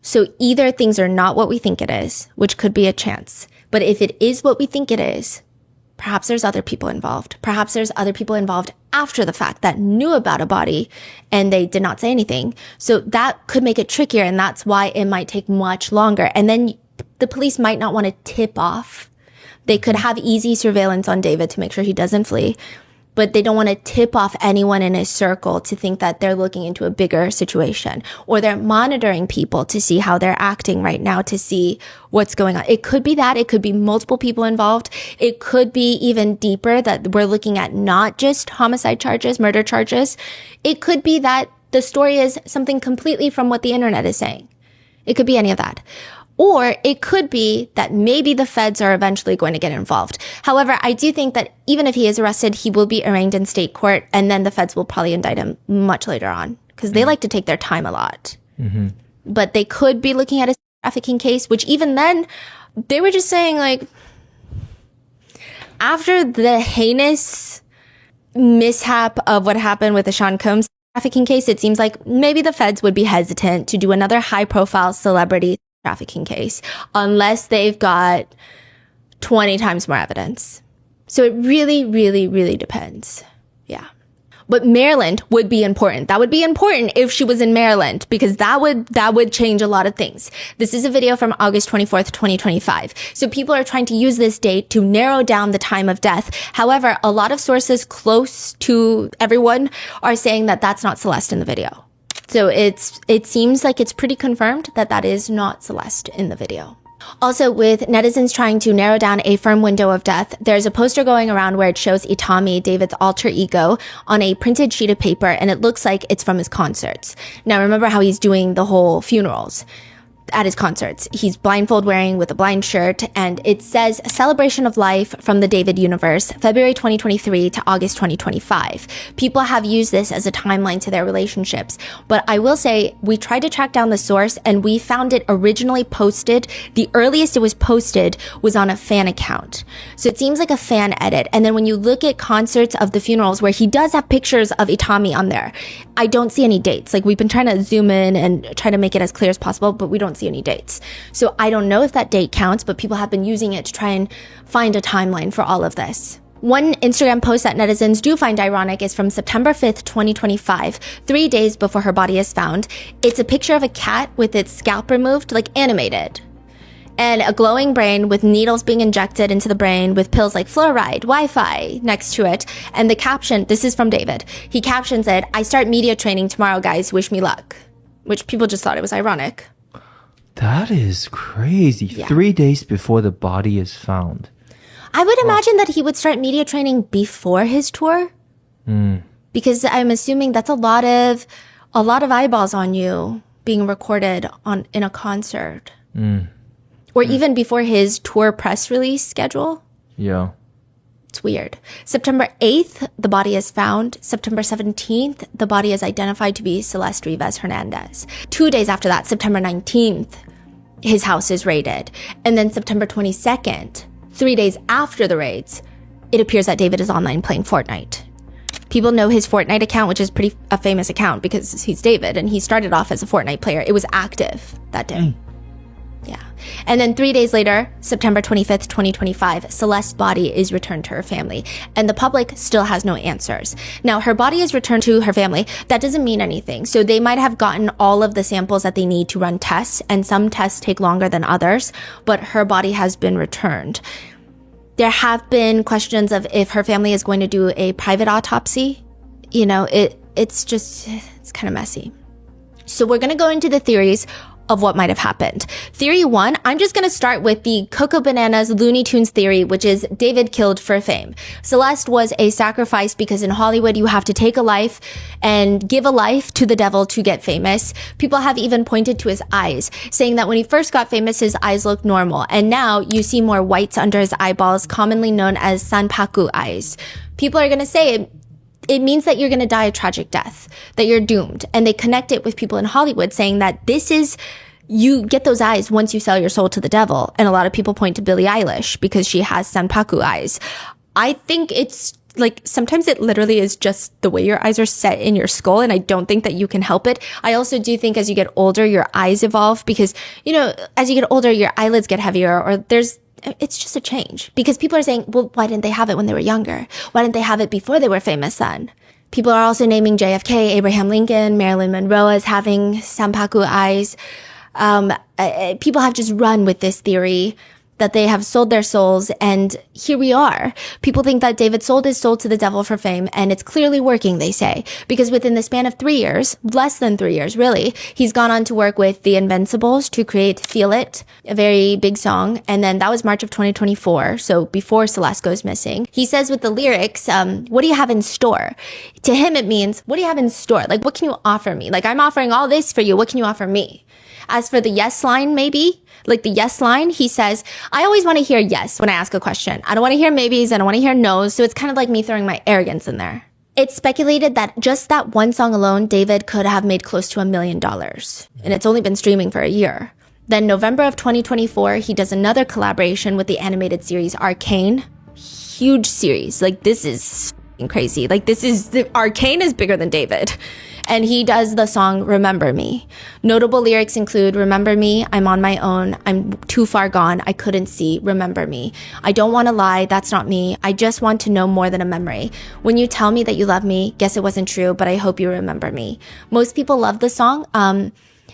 So either things are not what we think it is, which could be a chance. But if it is what we think it is, perhaps there's other people involved. Perhaps there's other people involved after the fact that knew about a body and they did not say anything. So that could make it trickier, and that's why it might take much longer. And then the police might not want to tip off. They could have easy surveillance on David to make sure he doesn't flee, but they don't want to tip off anyone in his circle to think that they're looking into a bigger situation, or they're monitoring people to see how they're acting right now to see what's going on. It could be that. It could be multiple people involved. It could be even deeper that we're looking at not just homicide charges, murder charges. It could be that the story is something completely from what the internet is saying. It could be any of that. Or it could be that maybe the feds are eventually going to get involved. However, I do think that even if he is arrested, he will be arraigned in state court, and then the feds will probably indict him much later on because they like to take their time a lot. Mm-hmm. But they could be looking at a trafficking case, which even then, they were just saying like, after the heinous mishap of what happened with the Sean Combs trafficking case, it seems like maybe the feds would be hesitant to do another high-profile celebrity trafficking case unless they've got 20 times more evidence. So it really, really, really depends. Yeah. But Maryland would be important. That would be important if she was in Maryland because that would change a lot of things. This is a video from August 24th, 2025. So people are trying to use this date to narrow down the time of death. However, a lot of sources close to everyone are saying that that's not Celeste in the video. So it seems like it's pretty confirmed that that is not Celeste in the video. Also, with netizens trying to narrow down a firm window of death, there's a poster going around where it shows Itami, David's alter ego, on a printed sheet of paper, and it looks like it's from his concerts. Now, remember how he's doing the whole funerals at his concerts. He's blindfold wearing with a blind shirt, and it says Celebration of Life from the David Universe, February 2023 to August 2025. People have used this as a timeline to their relationships, but I will say we tried to track down the source and we found it originally posted. The earliest it was posted was on a fan account. So it seems like a fan edit. And then when you look at concerts of the funerals where he does have pictures of Itami on there, I don't see any dates. Like, we've been trying to zoom in and try to make it as clear as possible, but we don't see any dates. So I don't know if that date counts, but people have been using it to try and find a timeline for all of this. One Instagram post that netizens do find ironic is from September 5th, 2025, 3 days before her body is found. It's a picture of a cat with its scalp removed, like animated, and a glowing brain with needles being injected into the brain with pills like fluoride, Wi-Fi next to it. And the caption, this is from David. He captions it, "I start media training tomorrow, guys. Wish me luck." Which people just thought it was ironic. That is crazy. Yeah. 3 days before the body is found. I would imagine that he would start media training before his tour. Because I'm assuming that's a lot of eyeballs on you being recorded in a concert. Or even before his tour press release schedule. Yeah. It's weird. September 8th, the body is found. September 17th, the body is identified to be Celeste Rivas Hernandez. 2 days after that, September 19th, his house is raided. And then September 22nd, 3 days after the raids, it appears that David is online playing Fortnite. People know his Fortnite account, which is a famous account because he's David, and he started off as a Fortnite player. It was active that day. Yeah. And then 3 days later, September 25th, 2025, Celeste's body is returned to her family, and the public still has no answers. Now, her body is returned to her family. That doesn't mean anything. So they might have gotten all of the samples that they need to run tests, and some tests take longer than others, but her body has been returned. There have been questions of if her family is going to do a private autopsy. You know, it's kind of messy. So we're going to go into the theories of what might have happened. Theory 1, I'm just going to start with the Coco Bananas Looney Tunes theory, which is David killed for fame. Celeste was a sacrifice because in Hollywood, you have to take a life and give a life to the devil to get famous. People have even pointed to his eyes, saying that when he first got famous, his eyes looked normal. And now you see more whites under his eyeballs, commonly known as sanpaku eyes. People are going to say it means that you're going to die a tragic death, that you're doomed. And they connect it with people in Hollywood saying that you get those eyes once you sell your soul to the devil. And a lot of people point to Billie Eilish because she has sanpaku eyes. I think it's like, sometimes it literally is just the way your eyes are set in your skull. And I don't think that you can help it. I also do think as you get older, your eyes evolve because, you know, as you get older, your eyelids get heavier, or it's just a change. Because people are saying, well, why didn't they have it when they were younger? Why didn't they have it before they were famous then? People are also naming JFK, Abraham Lincoln, Marilyn Monroe as having sanpaku eyes. People have just run with this theory that they have sold their souls, and here we are. People think that David sold his soul to the devil for fame, and it's clearly working, they say, because within the span of 3 years, less than 3 years, really, he's gone on to work with the Invincibles to create Feel It, a very big song, and then that was March of 2024, so before Celeste goes missing. He says with the lyrics, what do you have in store? To him, it means, what do you have in store? Like, what can you offer me? Like, I'm offering all this for you. What can you offer me? As for the yes line, maybe, like the yes line, he says, I always want to hear yes when I ask a question. I don't want to hear maybes. I don't want to hear no's. So it's kind of like me throwing my arrogance in there. It's speculated that just that one song alone, David could have made close to $1 million. And it's only been streaming for a year. Then November of 2024, he does another collaboration with the animated series Arcane. Huge series. Like, this is crazy. Like, Arcane is bigger than David. And he does the song Remember Me. Notable lyrics include Remember Me, I'm on my own, I'm too far gone, I couldn't see, remember me. I don't want to lie, that's not me, I just want to know more than a memory. When you tell me that you love me, guess it wasn't true, but I hope you remember me. Most people love the song.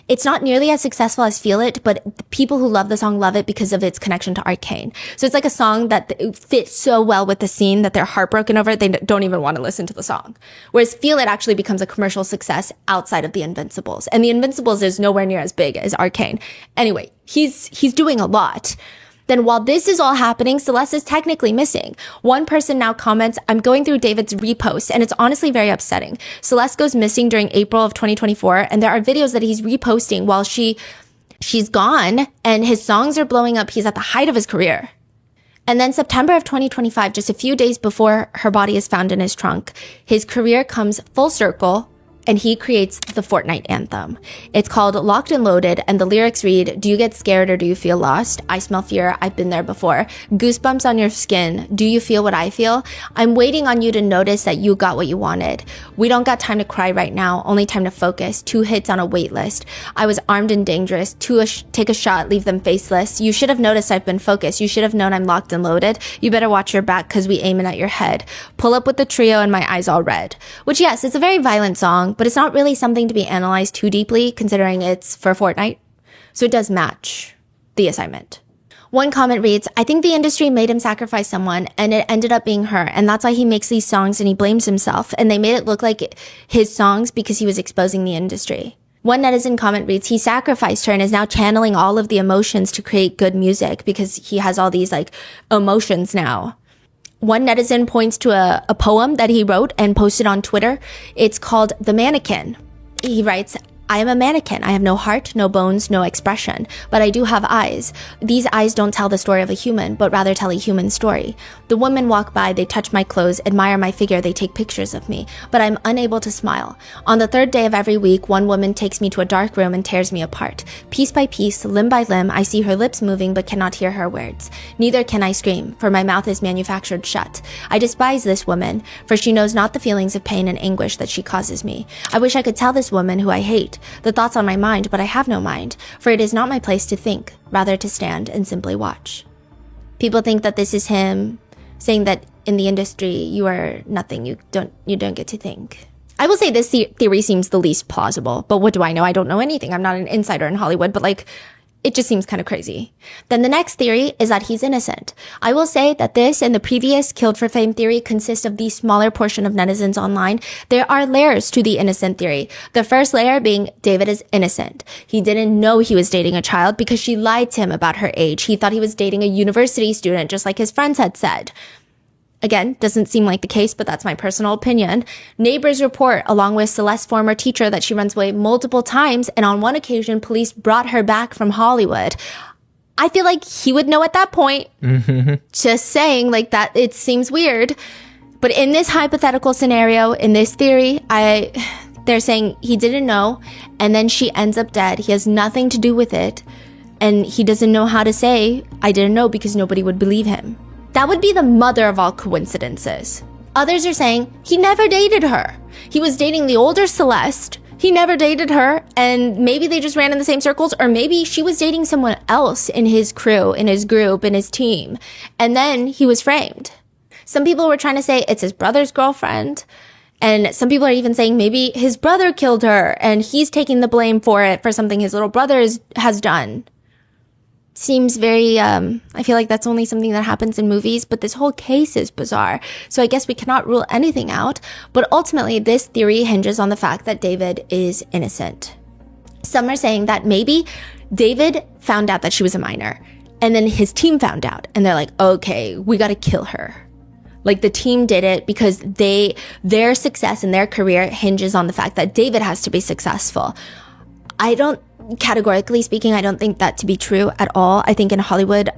It's not nearly as successful as Feel It, but the people who love the song love it because of its connection to Arcane. So it's like a song that fits so well with the scene that they're heartbroken over it, they don't even want to listen to the song. Whereas Feel It actually becomes a commercial success outside of the Invincibles. And the Invincibles is nowhere near as big as Arcane. Anyway, he's doing a lot. Then while this is all happening, Celeste is technically missing. One person now comments, I'm going through David's reposts, and it's honestly very upsetting. Celeste goes missing during April of 2024, and there are videos that he's reposting while she's gone, and his songs are blowing up. He's at the height of his career. And then September of 2025, just a few days before her body is found in his trunk, his career comes full circle, and he creates the Fortnite anthem. It's called Locked and Loaded, and the lyrics read, "Do you get scared or do you feel lost? I smell fear, I've been there before. Goosebumps on your skin, do you feel what I feel? I'm waiting on you to notice that you got what you wanted. We don't got time to cry right now, only time to focus. 2 hits on a wait list. I was armed and dangerous. Take a shot, leave them faceless. You should have noticed I've been focused. You should have known I'm locked and loaded. You better watch your back, cause we aiming at your head. Pull up with the trio and my eyes all red." Which, yes, it's a very violent song, but it's not really something to be analyzed too deeply considering it's for Fortnite. So it does match the assignment. One comment reads, "I think the industry made him sacrifice someone and it ended up being her. And that's why he makes these songs and he blames himself. And they made it look like his songs because he was exposing the industry." One netizen comment reads, "He sacrificed her and is now channeling all of the emotions to create good music because he has all these like emotions now." One netizen points to a poem that he wrote and posted on Twitter. It's called "The Mannequin." He writes, "I am a mannequin. I have no heart, no bones, no expression, but I do have eyes. These eyes don't tell the story of a human, but rather tell a human story. The women walk by, they touch my clothes, admire my figure, they take pictures of me, but I'm unable to smile. On the 3rd day of every week, one woman takes me to a dark room and tears me apart. Piece by piece, limb by limb, I see her lips moving but cannot hear her words. Neither can I scream, for my mouth is manufactured shut. I despise this woman, for she knows not the feelings of pain and anguish that she causes me. I wish I could tell this woman who I hate the thoughts on my mind, but I have no mind, for it is not my place to think, rather to stand and simply watch." People think that this is him saying that in the industry you are nothing, you don't get to think. I will say this theory seems the least plausible, but what do I know? I don't know anything. I'm not an insider in Hollywood, but like, it just seems kind of crazy. Then the next theory is that he's innocent. I will say that this and the previous killed for fame theory consist of the smaller portion of netizens online. There are layers to the innocent theory. The first layer being David is innocent. He didn't know he was dating a child because she lied to him about her age. He thought he was dating a university student, just like his friends had said. Again, doesn't seem like the case, but that's my personal opinion. Neighbors report, along with Celeste's former teacher, that she runs away multiple times, and on one occasion, police brought her back from Hollywood. I feel like he would know at that point. Just saying, like that, it seems weird. But in this hypothetical scenario, in this theory, they're saying he didn't know, and then she ends up dead. He has nothing to do with it, and he doesn't know how to say, "I didn't know," because nobody would believe him. That would be the mother of all coincidences. Others are saying he never dated her. He was dating the older Celeste. He never dated her, and maybe they just ran in the same circles, or maybe she was dating someone else in his crew, in his group, in his team, and then he was framed. Some people were trying to say it's his brother's girlfriend, and some people are even saying maybe his brother killed her, and he's taking the blame for it, for something his little brother has done. Seems very, I feel like that's only something that happens in movies, but this whole case is bizarre. So I guess we cannot rule anything out, but ultimately this theory hinges on the fact that David is innocent. Some are saying that maybe David found out that she was a minor, and then his team found out, and they're like, okay, we gotta kill her. Like the team did it because their success in their career hinges on the fact that David has to be successful. Categorically speaking, I don't think that to be true at all. I think in Hollywood,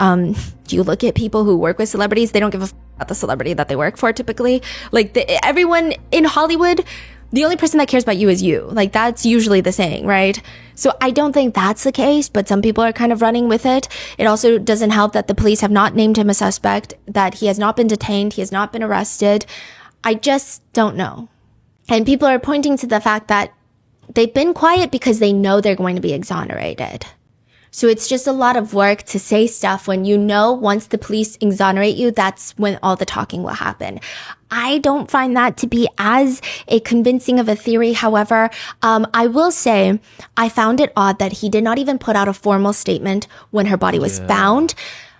you look at people who work with celebrities, they don't give a about the celebrity that they work for typically. Like everyone in Hollywood, the only person that cares about you is you. Like that's usually the saying, right? So I don't think that's the case, but some people are kind of running with it. It also doesn't help that the police have not named him a suspect, that he has not been detained, he has not been arrested. I just don't know. And people are pointing to the fact that they've been quiet because they know they're going to be exonerated. So it's just a lot of work to say stuff when you know once the police exonerate you, that's when all the talking will happen. I don't find that to be as a convincing of a theory. However, I will say I found it odd that he did not even put out a formal statement when her body was found,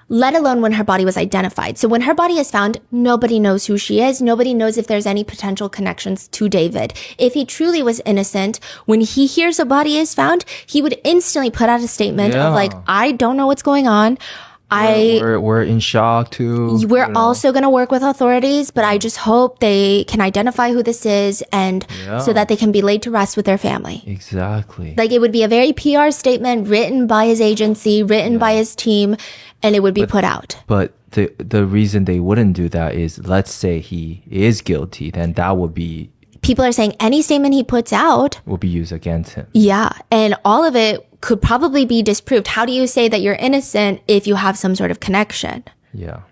let alone when her body was identified. So when her body is found, nobody knows who she is. Nobody knows if there's any potential connections to David. If he truly was innocent, when he hears a body is found, he would instantly put out a statement of like, I don't know what's going on. We're in shock too. We're also going to work with authorities, but I just hope they can identify who this is and so that they can be laid to rest with their family. Exactly. Like it would be a very PR statement written by his agency, written by his team, and it would be put out. But the reason they wouldn't do that is, let's say he is guilty, then that would be people are saying any statement he puts out will be used against him. Yeah. And all of it could probably be disproved. How do you say that you're innocent if you have some sort of connection? Yeah.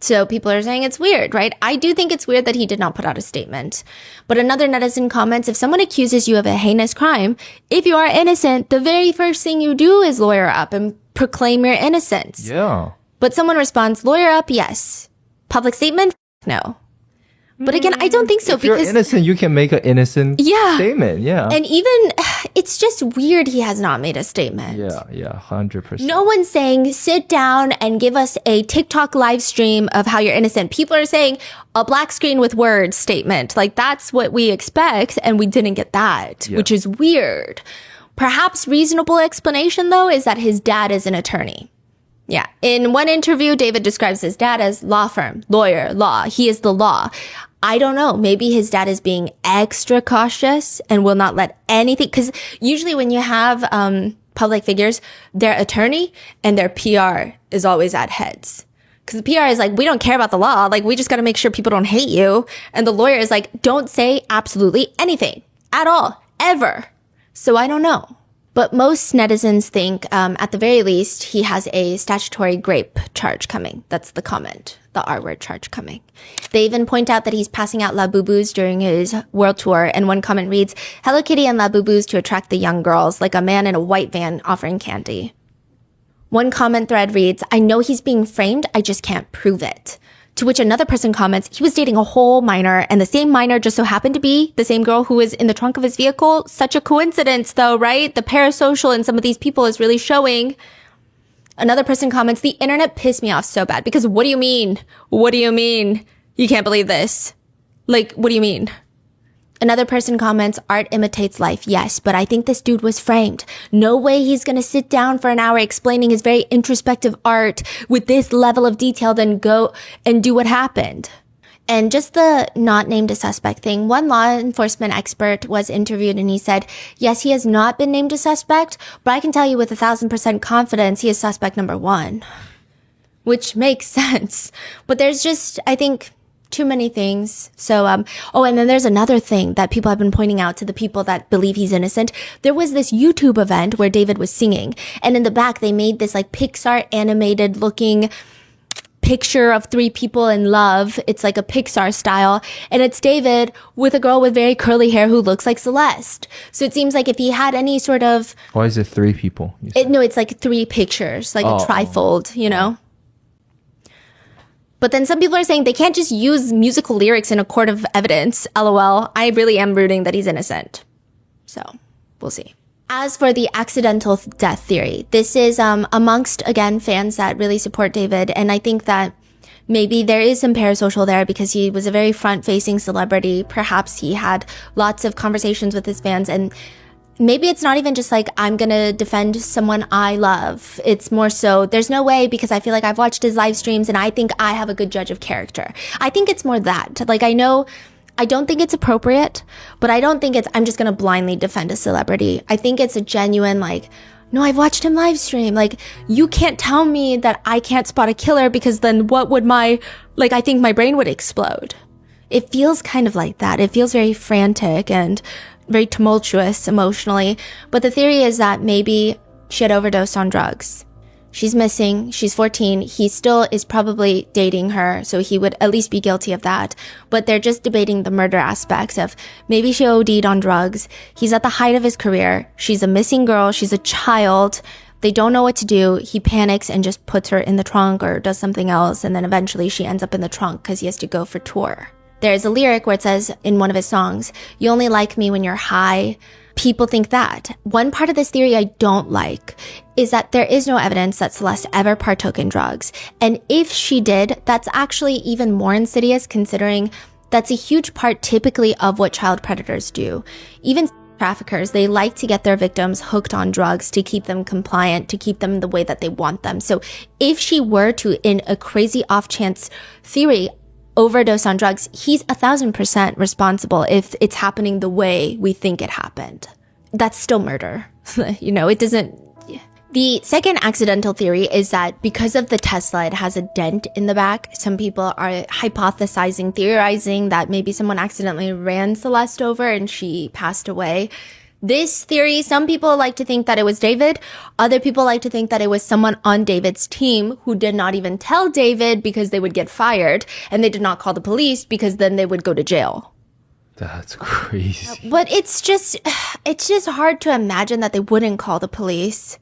So people are saying it's weird, right? I do think it's weird that he did not put out a statement. But another netizen comments, if someone accuses you of a heinous crime, if you are innocent, the very first thing you do is lawyer up and proclaim your innocence. Yeah. But someone responds, lawyer up, yes. Public statement, no. But again, I don't think so if you're innocent, you can make an innocent statement. Yeah. And even, it's just weird he has not made a statement. Yeah, 100%. No one's saying, sit down and give us a TikTok live stream of how you're innocent. People are saying a black screen with words statement. Like, that's what we expect, and we didn't get that, which is weird. Perhaps reasonable explanation, though, is that his dad is an attorney. Yeah. In one interview, David describes his dad as law firm, lawyer, law. He is the law. I don't know. Maybe his dad is being extra cautious and will not let anything, because usually when you have public figures, their attorney and their PR is always at heads. Because the PR is like, we don't care about the law. Like, we just got to make sure people don't hate you. And the lawyer is like, don't say absolutely anything at all, ever. So I don't know. But most netizens think, at the very least, he has a statutory grape charge coming. That's the comment, the R-word charge coming. They even point out that he's passing out Labubus during his world tour, and one comment reads, Hello Kitty and Labubus to attract the young girls, like a man in a white van offering candy. One comment thread reads, I know he's being framed, I just can't prove it. To which another person comments, he was dating a whole minor, and the same minor just so happened to be the same girl who was in the trunk of his vehicle. Such a coincidence, though, right? The parasocial in some of these people is really showing. Another person comments, the internet pissed me off so bad, because what do you mean? What do you mean? You can't believe this. Like, what do you mean? Another person comments, art imitates life. Yes, but I think this dude was framed. No way he's going to sit down for an hour explaining his very introspective art with this level of detail, then go and do what happened. And just the not named a suspect thing, one law enforcement expert was interviewed and he said, yes, he has not been named a suspect, but I can tell you with 1,000% confidence he is suspect number 1. Which makes sense. But there's just, I think, too many things. So, and then there's another thing that people have been pointing out to the people that believe he's innocent. There was this YouTube event where David was singing, and in the back they made this like Pixar animated looking picture of 3 people in love. It's like a Pixar style, and it's David with a girl with very curly hair who looks like Celeste. So it seems like if he had any sort of... Why is it 3 people? No, it's like 3 pictures, like a trifold, you know? But then some people are saying they can't just use musical lyrics in a court of evidence. LOL. I really am rooting that he's innocent. So, we'll see. As for the accidental death theory, this is amongst, again, fans that really support David. And I think that maybe there is some parasocial there because he was a very front-facing celebrity. Perhaps he had lots of conversations with his fans, and maybe it's not even just like, I'm gonna defend someone I love. It's more so, there's no way, because I feel like I've watched his live streams and I think I have a good judge of character. I think it's more that. Like, I don't think it's appropriate, but I don't think it's, I'm just gonna blindly defend a celebrity. I think it's a genuine, like, no, I've watched him live stream. Like, you can't tell me that I can't spot a killer, because then what would I think my brain would explode. It feels kind of like that. It feels very frantic and very tumultuous emotionally. But the theory is that maybe she had overdosed on drugs. She's missing. She's 14. He still is probably dating her, so he would at least be guilty of that. But they're just debating the murder aspects of maybe she OD'd on drugs. He's at the height of his career. She's a missing girl. She's a child. They don't know what to do. He panics and just puts her in the trunk or does something else. And then eventually she ends up in the trunk because he has to go for tour. There's a lyric where it says in one of his songs, you only like me when you're high. People think that. One part of this theory I don't like is that there is no evidence that Celeste ever partook in drugs. And if she did, that's actually even more insidious, considering that's a huge part typically of what child predators do. Even traffickers, they like to get their victims hooked on drugs to keep them compliant, to keep them the way that they want them. So if she were to, in a crazy off chance theory, overdose on drugs, he's 1,000% responsible if it's happening the way we think it happened. That's still murder. You know, it doesn't, The second accidental theory is that because of the Tesla, it has a dent in the back. Some people are hypothesizing, theorizing that maybe someone accidentally ran Celeste over and she passed away. This theory, some people like to think that it was David. Other people like to think that it was someone on David's team who did not even tell David because they would get fired, and they did not call the police because then they would go to jail. That's crazy. But it's just hard to imagine that they wouldn't call the police.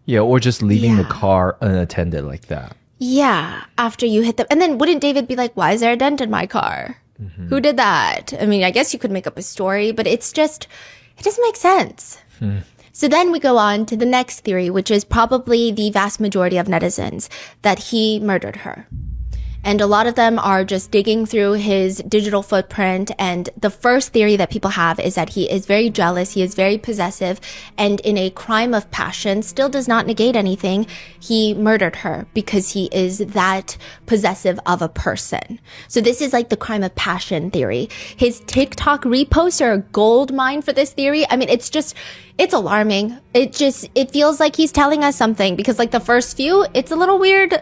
Yeah, or just leaving the car unattended like that. Yeah, after you hit them. And then wouldn't David be like, why is there a dent in my car? Mm-hmm. Who did that? I mean, I guess you could make up a story, but it doesn't make sense. So then we go on to the next theory, which is probably the vast majority of netizens, that he murdered her. And a lot of them are just digging through his digital footprint. And the first theory that people have is that he is very jealous. He is very possessive. And in a crime of passion, still does not negate anything, he murdered her because he is that possessive of a person. So this is like the crime of passion theory. His TikTok reposts are a gold mine for this theory. I mean, it's alarming. It feels like he's telling us something, because like the first few, it's a little weird.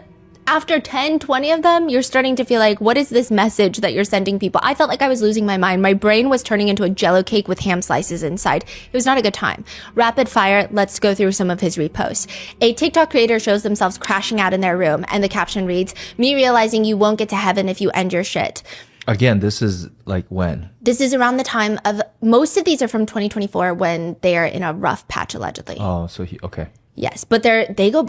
After 10, 20 of them, you're starting to feel like, what is this message that you're sending people? I felt like I was losing my mind. My brain was turning into a jello cake with ham slices inside. It was not a good time. Rapid fire, let's go through some of his reposts. A TikTok creator shows themselves crashing out in their room, and the caption reads, "Me realizing you won't get to heaven if you end your shit." Again, this is like when? This is around the time of, most of these are from 2024 when they are in a rough patch, allegedly. Oh, so okay. Yes, but they go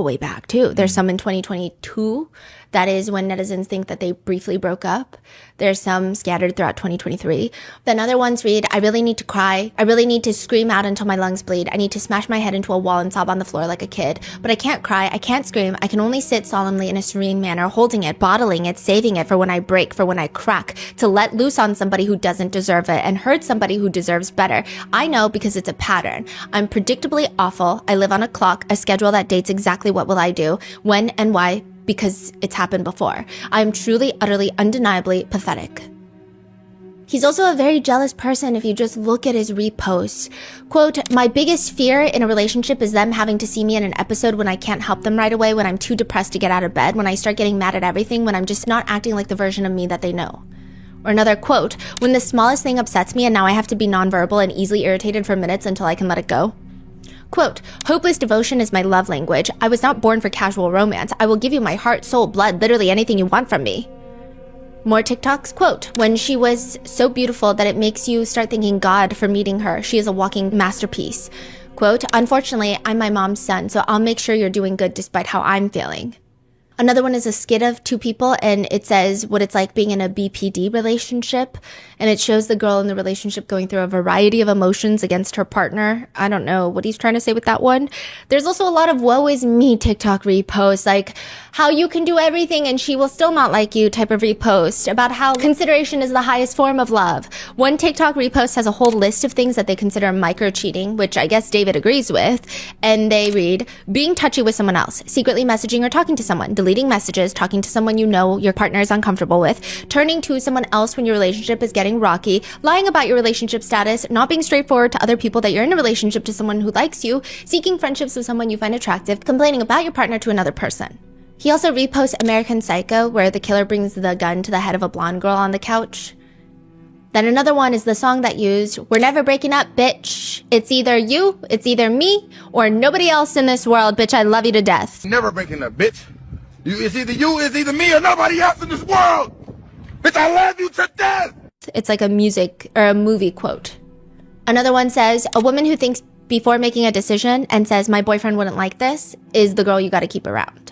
way back too. There's some in 2022. That is when netizens think that they briefly broke up. There's some scattered throughout 2023. Then other ones read, "I really need to cry. I really need to scream out until my lungs bleed. I need to smash my head into a wall and sob on the floor like a kid. But I can't cry. I can't scream. I can only sit solemnly in a serene manner, holding it, bottling it, saving it for when I break, for when I crack, to let loose on somebody who doesn't deserve it and hurt somebody who deserves better. I know because it's a pattern. I'm predictably awful. I live on a clock, a schedule that dates exactly what will I do, when and why, because it's happened before. I am truly, utterly, undeniably pathetic." He's also a very jealous person if you just look at his reposts. Quote, "My biggest fear in a relationship is them having to see me in an episode when I can't help them right away, when I'm too depressed to get out of bed, when I start getting mad at everything, when I'm just not acting like the version of me that they know." Or another quote, "When the smallest thing upsets me and now I have to be nonverbal and easily irritated for minutes until I can let it go." Quote, "Hopeless devotion is my love language. I was not born for casual romance. I will give you my heart, soul, blood, literally anything you want from me." More TikToks, quote, "When she was so beautiful that it makes you start thanking God for meeting her. She is a walking masterpiece." Quote, "Unfortunately, I'm my mom's son, so I'll make sure you're doing good despite how I'm feeling." Another one is a skit of two people, and it says what it's like being in a BPD relationship, and it shows the girl in the relationship going through a variety of emotions against her partner. I don't know what he's trying to say with that one. There's also a lot of woe is me TikTok reposts, like how you can do everything and she will still not like you type of repost, about how consideration is the highest form of love. One TikTok repost has a whole list of things that they consider micro-cheating, which I guess David agrees with, and they read, "Being touchy with someone else, secretly messaging or talking to someone, deleting messages, talking to someone you know your partner is uncomfortable with, turning to someone else when your relationship is getting rocky, lying about your relationship status, not being straightforward to other people that you're in a relationship to someone who likes you, seeking friendships with someone you find attractive, complaining about your partner to another person." He also reposts American Psycho, where the killer brings the gun to the head of a blonde girl on the couch. Then another one is the song that used, "We're never breaking up, bitch. It's either you, it's either me, or nobody else in this world, bitch, I love you to death." Never breaking up, bitch. It's either me, or nobody else in this world. Bitch, I love you to death. It's like a music or a movie quote. Another one says, "A woman who thinks before making a decision and says, my boyfriend wouldn't like this, is the girl you gotta keep around."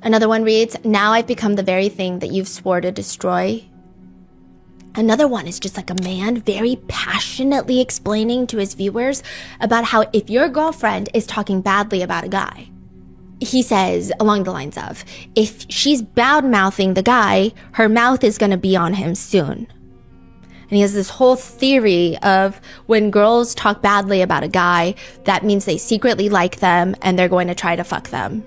Another one reads, "Now I've become the very thing that you've swore to destroy." Another one is just like a man very passionately explaining to his viewers about how if your girlfriend is talking badly about a guy, he says along the lines of, if she's bad-mouthing the guy, her mouth is going to be on him soon. And he has this whole theory of when girls talk badly about a guy, that means they secretly like them and they're going to try to fuck them.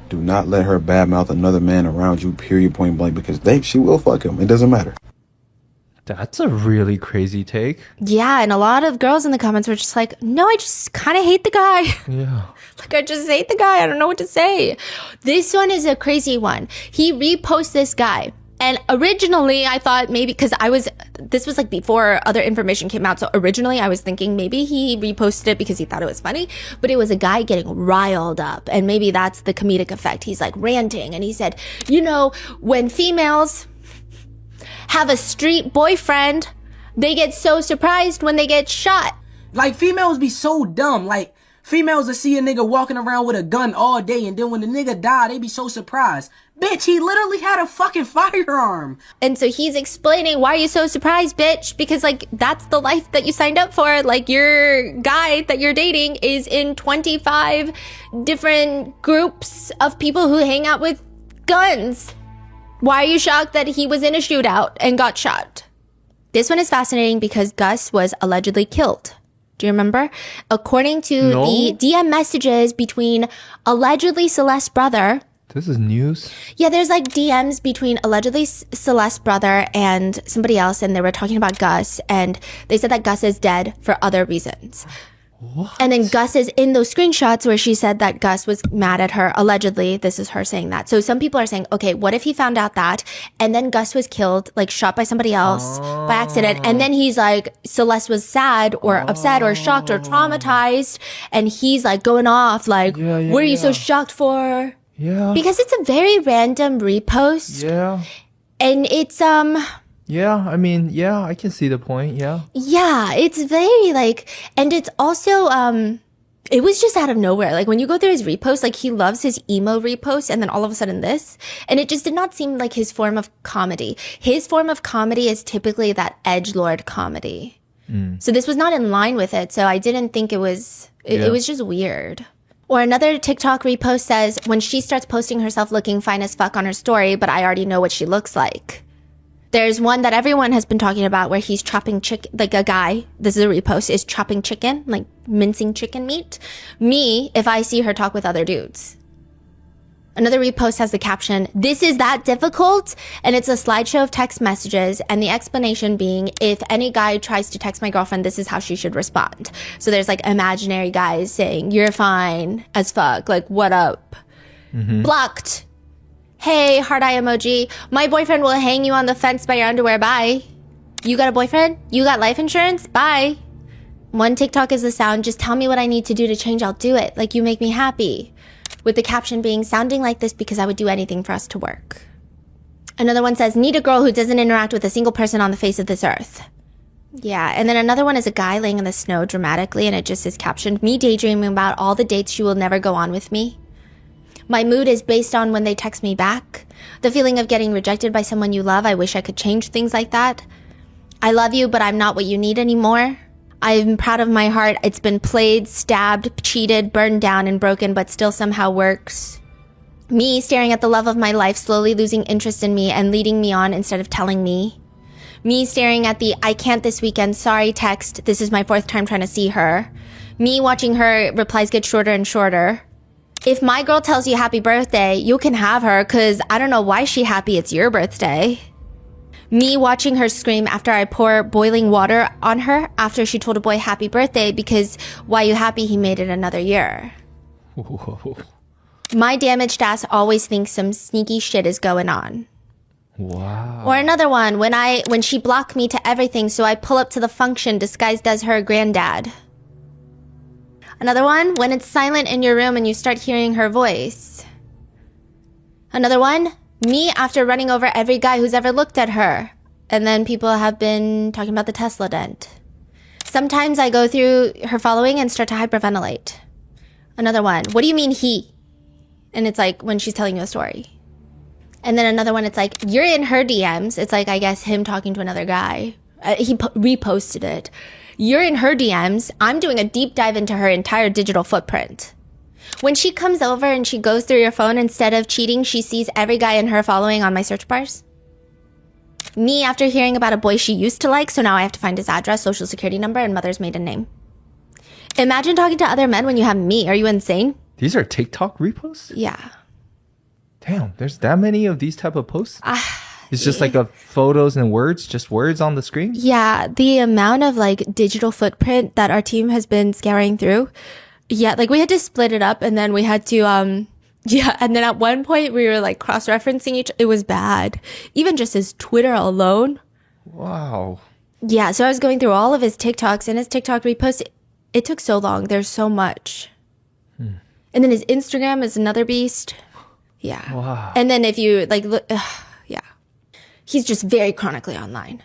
Do not let her badmouth another man around you, period, point blank, because she will fuck him. It doesn't matter. That's a really crazy take. Yeah, and a lot of girls in the comments were just like, no, I just kind of hate the guy. Yeah. Like, I just hate the guy. I don't know what to say. This one is a crazy one. He reposts this guy. And originally I thought maybe, because this was like before other information came out. So originally I was thinking maybe he reposted it because he thought it was funny, but it was a guy getting riled up. And maybe that's the comedic effect. He's like ranting. And he said, you know, when females have a street boyfriend, they get so surprised when they get shot. Like, females be so dumb. Like, females will see a nigga walking around with a gun all day, and then when the nigga die, they be so surprised. Bitch, he literally had a fucking firearm. And so he's explaining, why are you so surprised, bitch? Because, like, that's the life that you signed up for. Like, your guy that you're dating is in 25 different groups of people who hang out with guns. Why are you shocked that he was in a shootout and got shot? This one is fascinating because Gus was allegedly killed. Do you remember? According to the DM messages between allegedly Celeste's brother. This is news? Yeah, there's like DMs between allegedly Celeste's brother and somebody else, and they were talking about Gus, and they said that Gus is dead for other reasons. What? And then Gus is in those screenshots where she said that Gus was mad at her. Allegedly, this is her saying that. So some people are saying, okay, what if he found out that and then Gus was killed, like shot by somebody else by accident. And then he's like, Celeste was sad or upset or shocked or traumatized. And he's like going off like, what are you so shocked for? Yeah. Because it's a very random repost. Yeah. And it's, yeah, I mean, yeah, I can see the point, yeah. Yeah, it's very like, and it's also, it was just out of nowhere. Like when you go through his reposts, like he loves his emo reposts and then all of a sudden this, and it just did not seem like his form of comedy. His form of comedy is typically that edgelord comedy. So this was not in line with it. So I didn't think it was, it was just weird. Or another TikTok repost says, when she starts posting herself looking fine as fuck on her story, but I already know what she looks like. There's one that everyone has been talking about where he's chopping chicken, like a guy, this is a repost, is chopping chicken, like mincing chicken meat. Me, if I see her talk with other dudes. Another repost has the caption, this is that difficult? And it's a slideshow of text messages and the explanation being, if any guy tries to text my girlfriend, this is how she should respond. So there's like imaginary guys saying, you're fine as fuck, like what up? Blocked. Hey, heart eye emoji. My boyfriend will hang you on the fence by your underwear. Bye. You got a boyfriend? You got life insurance? Bye. One TikTok is the sound. Just tell me what I need to do to change. I'll do it. Like you make me happy. With the caption being sounding like this because I would do anything for us to work. Another one says, need a girl who doesn't interact with a single person on the face of this earth. Yeah. And then another one is a guy laying in the snow dramatically. And it just is captioned, me daydreaming about all the dates you will never go on with me. My mood is based on when they text me back. The feeling of getting rejected by someone you love. I wish I could change things like that. I love you, but I'm not what you need anymore. I'm proud of my heart. It's been played, stabbed, cheated, burned down, and broken, but still somehow works. Me staring at the love of my life, slowly losing interest in me and leading me on instead of telling me. Me staring at the I can't this weekend, sorry text. This is my 4th time trying to see her. Me watching her replies get shorter and shorter. If my girl tells you happy birthday, you can have her because I don't know why she happy it's your birthday. Me watching her scream after I pour boiling water on her after she told a boy happy birthday because why you happy he made it another year. Whoa. My damaged ass always thinks some sneaky shit is going on. Wow. Or another one, when she blocked me to everything so I pull up to the function disguised as her granddad. Another one, when it's silent in your room and you start hearing her voice. Another one, me after running over every guy who's ever looked at her. And then people have been talking about the Tesla dent. Sometimes I go through her following and start to hyperventilate. Another one, what do you mean he? And it's like when she's telling you a story. And then another one, it's like, you're in her DMs. It's like, I guess him talking to another guy. He reposted it. You're in her DMs. I'm doing a deep dive into her entire digital footprint. When she comes over and she goes through your phone, instead of cheating, she sees every guy in her following on my search bars. Me after hearing about a boy she used to like, so now I have to find his address, social security number, and mother's maiden name. Imagine talking to other men when you have me. Are you insane? These are TikTok reposts? Yeah. Damn, there's that many of these type of posts? It's just like a photos and words, just words on the screen? Yeah, the amount of like digital footprint that our team has been scouring through. Yeah, like we had to split it up and then we had to and then at one point we were like cross-referencing it was bad. Even just his Twitter alone. Wow. Yeah, so I was going through all of his TikToks and his TikTok reposts. It took so long. There's so much. And then his Instagram is another beast. Yeah. Wow. And then if you like look, yeah. He's just very chronically online.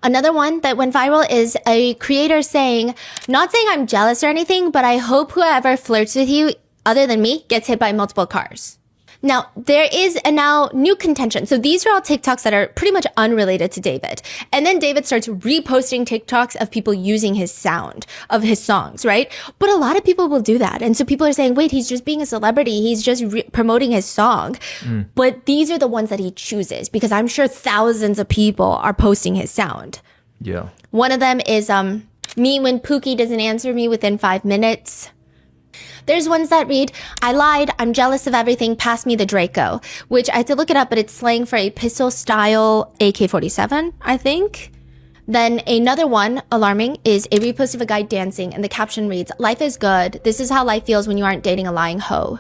Another one that went viral is a creator saying, not saying I'm jealous or anything, but I hope whoever flirts with you other than me gets hit by multiple cars. Now, there is a now new contention. So these are all TikToks that are pretty much unrelated to David. And then David starts reposting TikToks of people using his sound of his songs, right? But a lot of people will do that. And so people are saying, wait, he's just being a celebrity. He's just promoting his song. But these are the ones that he chooses because I'm sure thousands of people are posting his sound. Yeah. One of them is me when Pookie doesn't answer me within 5 minutes. There's ones that read, I lied, I'm jealous of everything, pass me the Draco, which I had to look it up, but it's slang for a pistol-style AK-47, I think. Then another one, alarming, is a repost of a guy dancing, and the caption reads, life is good, this is how life feels when you aren't dating a lying hoe.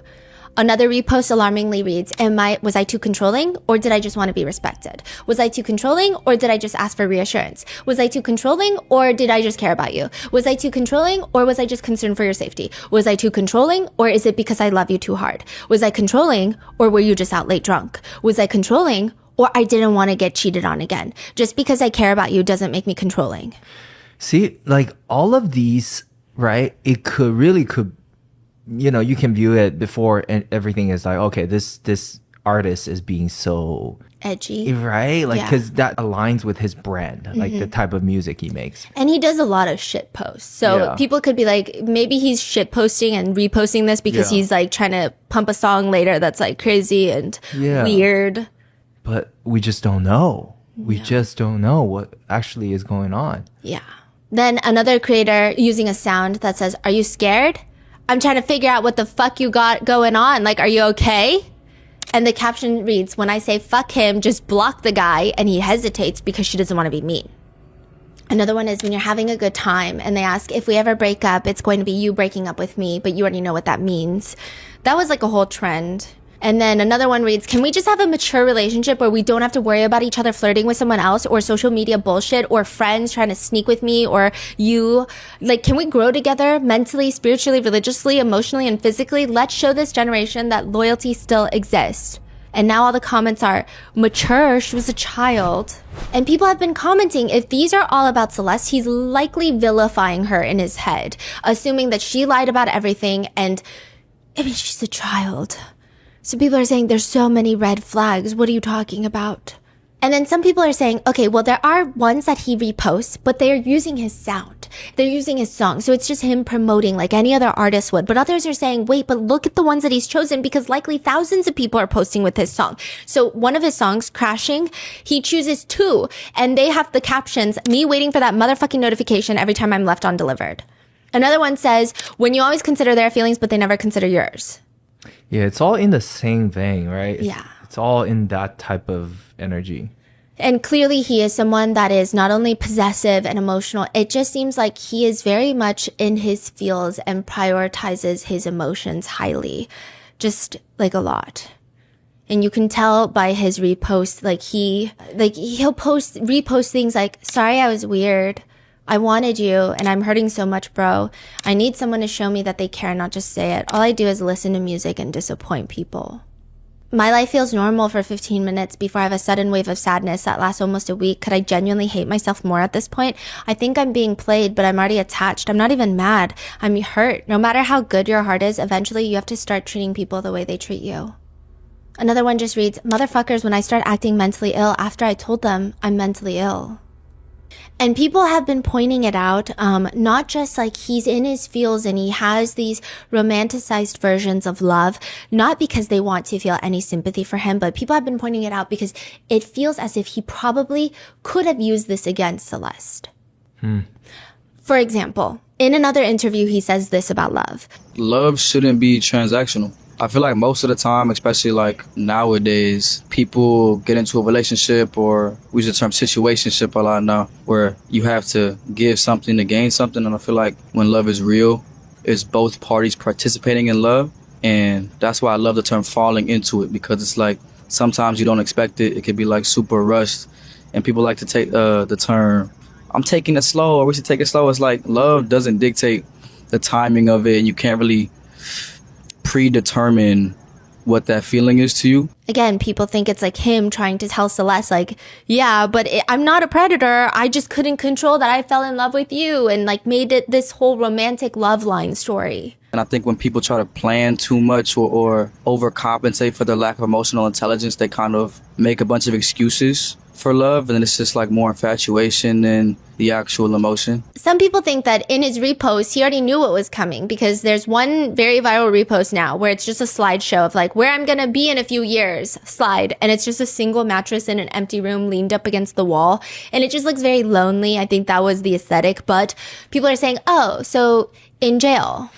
Another repost alarmingly reads, was I too controlling or did I just want to be respected? Was I too controlling or did I just ask for reassurance? Was I too controlling or did I just care about you? Was I too controlling or was I just concerned for your safety? Was I too controlling or is it because I love you too hard? Was I controlling or were you just out late drunk? Was I controlling or I didn't want to get cheated on again? Just because I care about you doesn't make me controlling. See, like all of these, right? It could you know, you can view it before and everything is like, okay, this artist is being so edgy, right? Like, because that aligns with his brand, like the type of music he makes. And he does a lot of shit posts. So people could be like, maybe he's shit posting and reposting this because he's like trying to pump a song later that's like crazy and weird. But we just don't know. We just don't know what actually is going on. Yeah. Then another creator using a sound that says, are you scared? I'm trying to figure out what the fuck you got going on. Like, are you okay? And the caption reads, when I say fuck him, just block the guy. And he hesitates because she doesn't want to be mean. Another one is when you're having a good time and they ask, if we ever break up, it's going to be you breaking up with me, but you already know what that means. That was like a whole trend. And then another one reads, can we just have a mature relationship where we don't have to worry about each other flirting with someone else or social media bullshit or friends trying to sneak with me or you? Like, can we grow together mentally, spiritually, religiously, emotionally, and physically? Let's show this generation that loyalty still exists. And now all the comments are, mature, she was a child. And people have been commenting, if these are all about Celeste, he's likely vilifying her in his head, assuming that she lied about everything and, I mean, she's a child. So people are saying there's so many red flags. What are you talking about? And then some people are saying, okay, well, there are ones that he reposts, but they are using his sound. They're using his song. So it's just him promoting like any other artist would. But others are saying, wait, but look at the ones that he's chosen because likely thousands of people are posting with his song. So one of his songs, Crashing, he chooses 2 and they have the captions, me waiting for that motherfucking notification every time I'm left undelivered. Another one says, when you always consider their feelings, but they never consider yours. Yeah, it's all in the same vein, right? Yeah. It's all in that type of energy. And clearly he is someone that is not only possessive and emotional, it just seems like he is very much in his feels and prioritizes his emotions highly. Just like a lot. And you can tell by his reposts, he'll repost things like, sorry I was weird. I wanted you and I'm hurting so much, bro. I need someone to show me that they care, not just say it. All I do is listen to music and disappoint people. My life feels normal for 15 minutes before I have a sudden wave of sadness that lasts almost a week. Could I genuinely hate myself more at this point? I think I'm being played, but I'm already attached. I'm not even mad. I'm hurt. No matter how good your heart is, eventually you have to start treating people the way they treat you. Another one just reads, motherfuckers, when I start acting mentally ill after I told them I'm mentally ill. And people have been pointing it out, not just like he's in his feels and he has these romanticized versions of love, not because they want to feel any sympathy for him, but people have been pointing it out because it feels as if he probably could have used this against Celeste. For example, in another interview, he says this about love. Love shouldn't be transactional. I feel like most of the time, especially like nowadays, people get into a relationship, or we use the term situationship a lot now, where you have to give something to gain something. And I feel like when love is real, it's both parties participating in love. And that's why I love the term falling into it, because it's like sometimes you don't expect it. It could be like super rushed. And people like to take the term, I'm taking it slow, or we should take it slow. It's like love doesn't dictate the timing of it, and you can't really predetermine what that feeling is to you. Again, people think it's like him trying to tell Celeste, like, yeah, but I'm not a predator. I just couldn't control that I fell in love with you, and like made it this whole romantic love line story. And I think when people try to plan too much or overcompensate for their lack of emotional intelligence, they kind of make a bunch of excuses for love, and then it's just like more infatuation than the actual emotion. Some people think that in his repost, he already knew what was coming, because there's one very viral repost now where it's just a slideshow of like where I'm gonna be in a few years slide. And it's just a single mattress in an empty room leaned up against the wall. And it just looks very lonely. I think that was the aesthetic. But people are saying, oh, so in jail.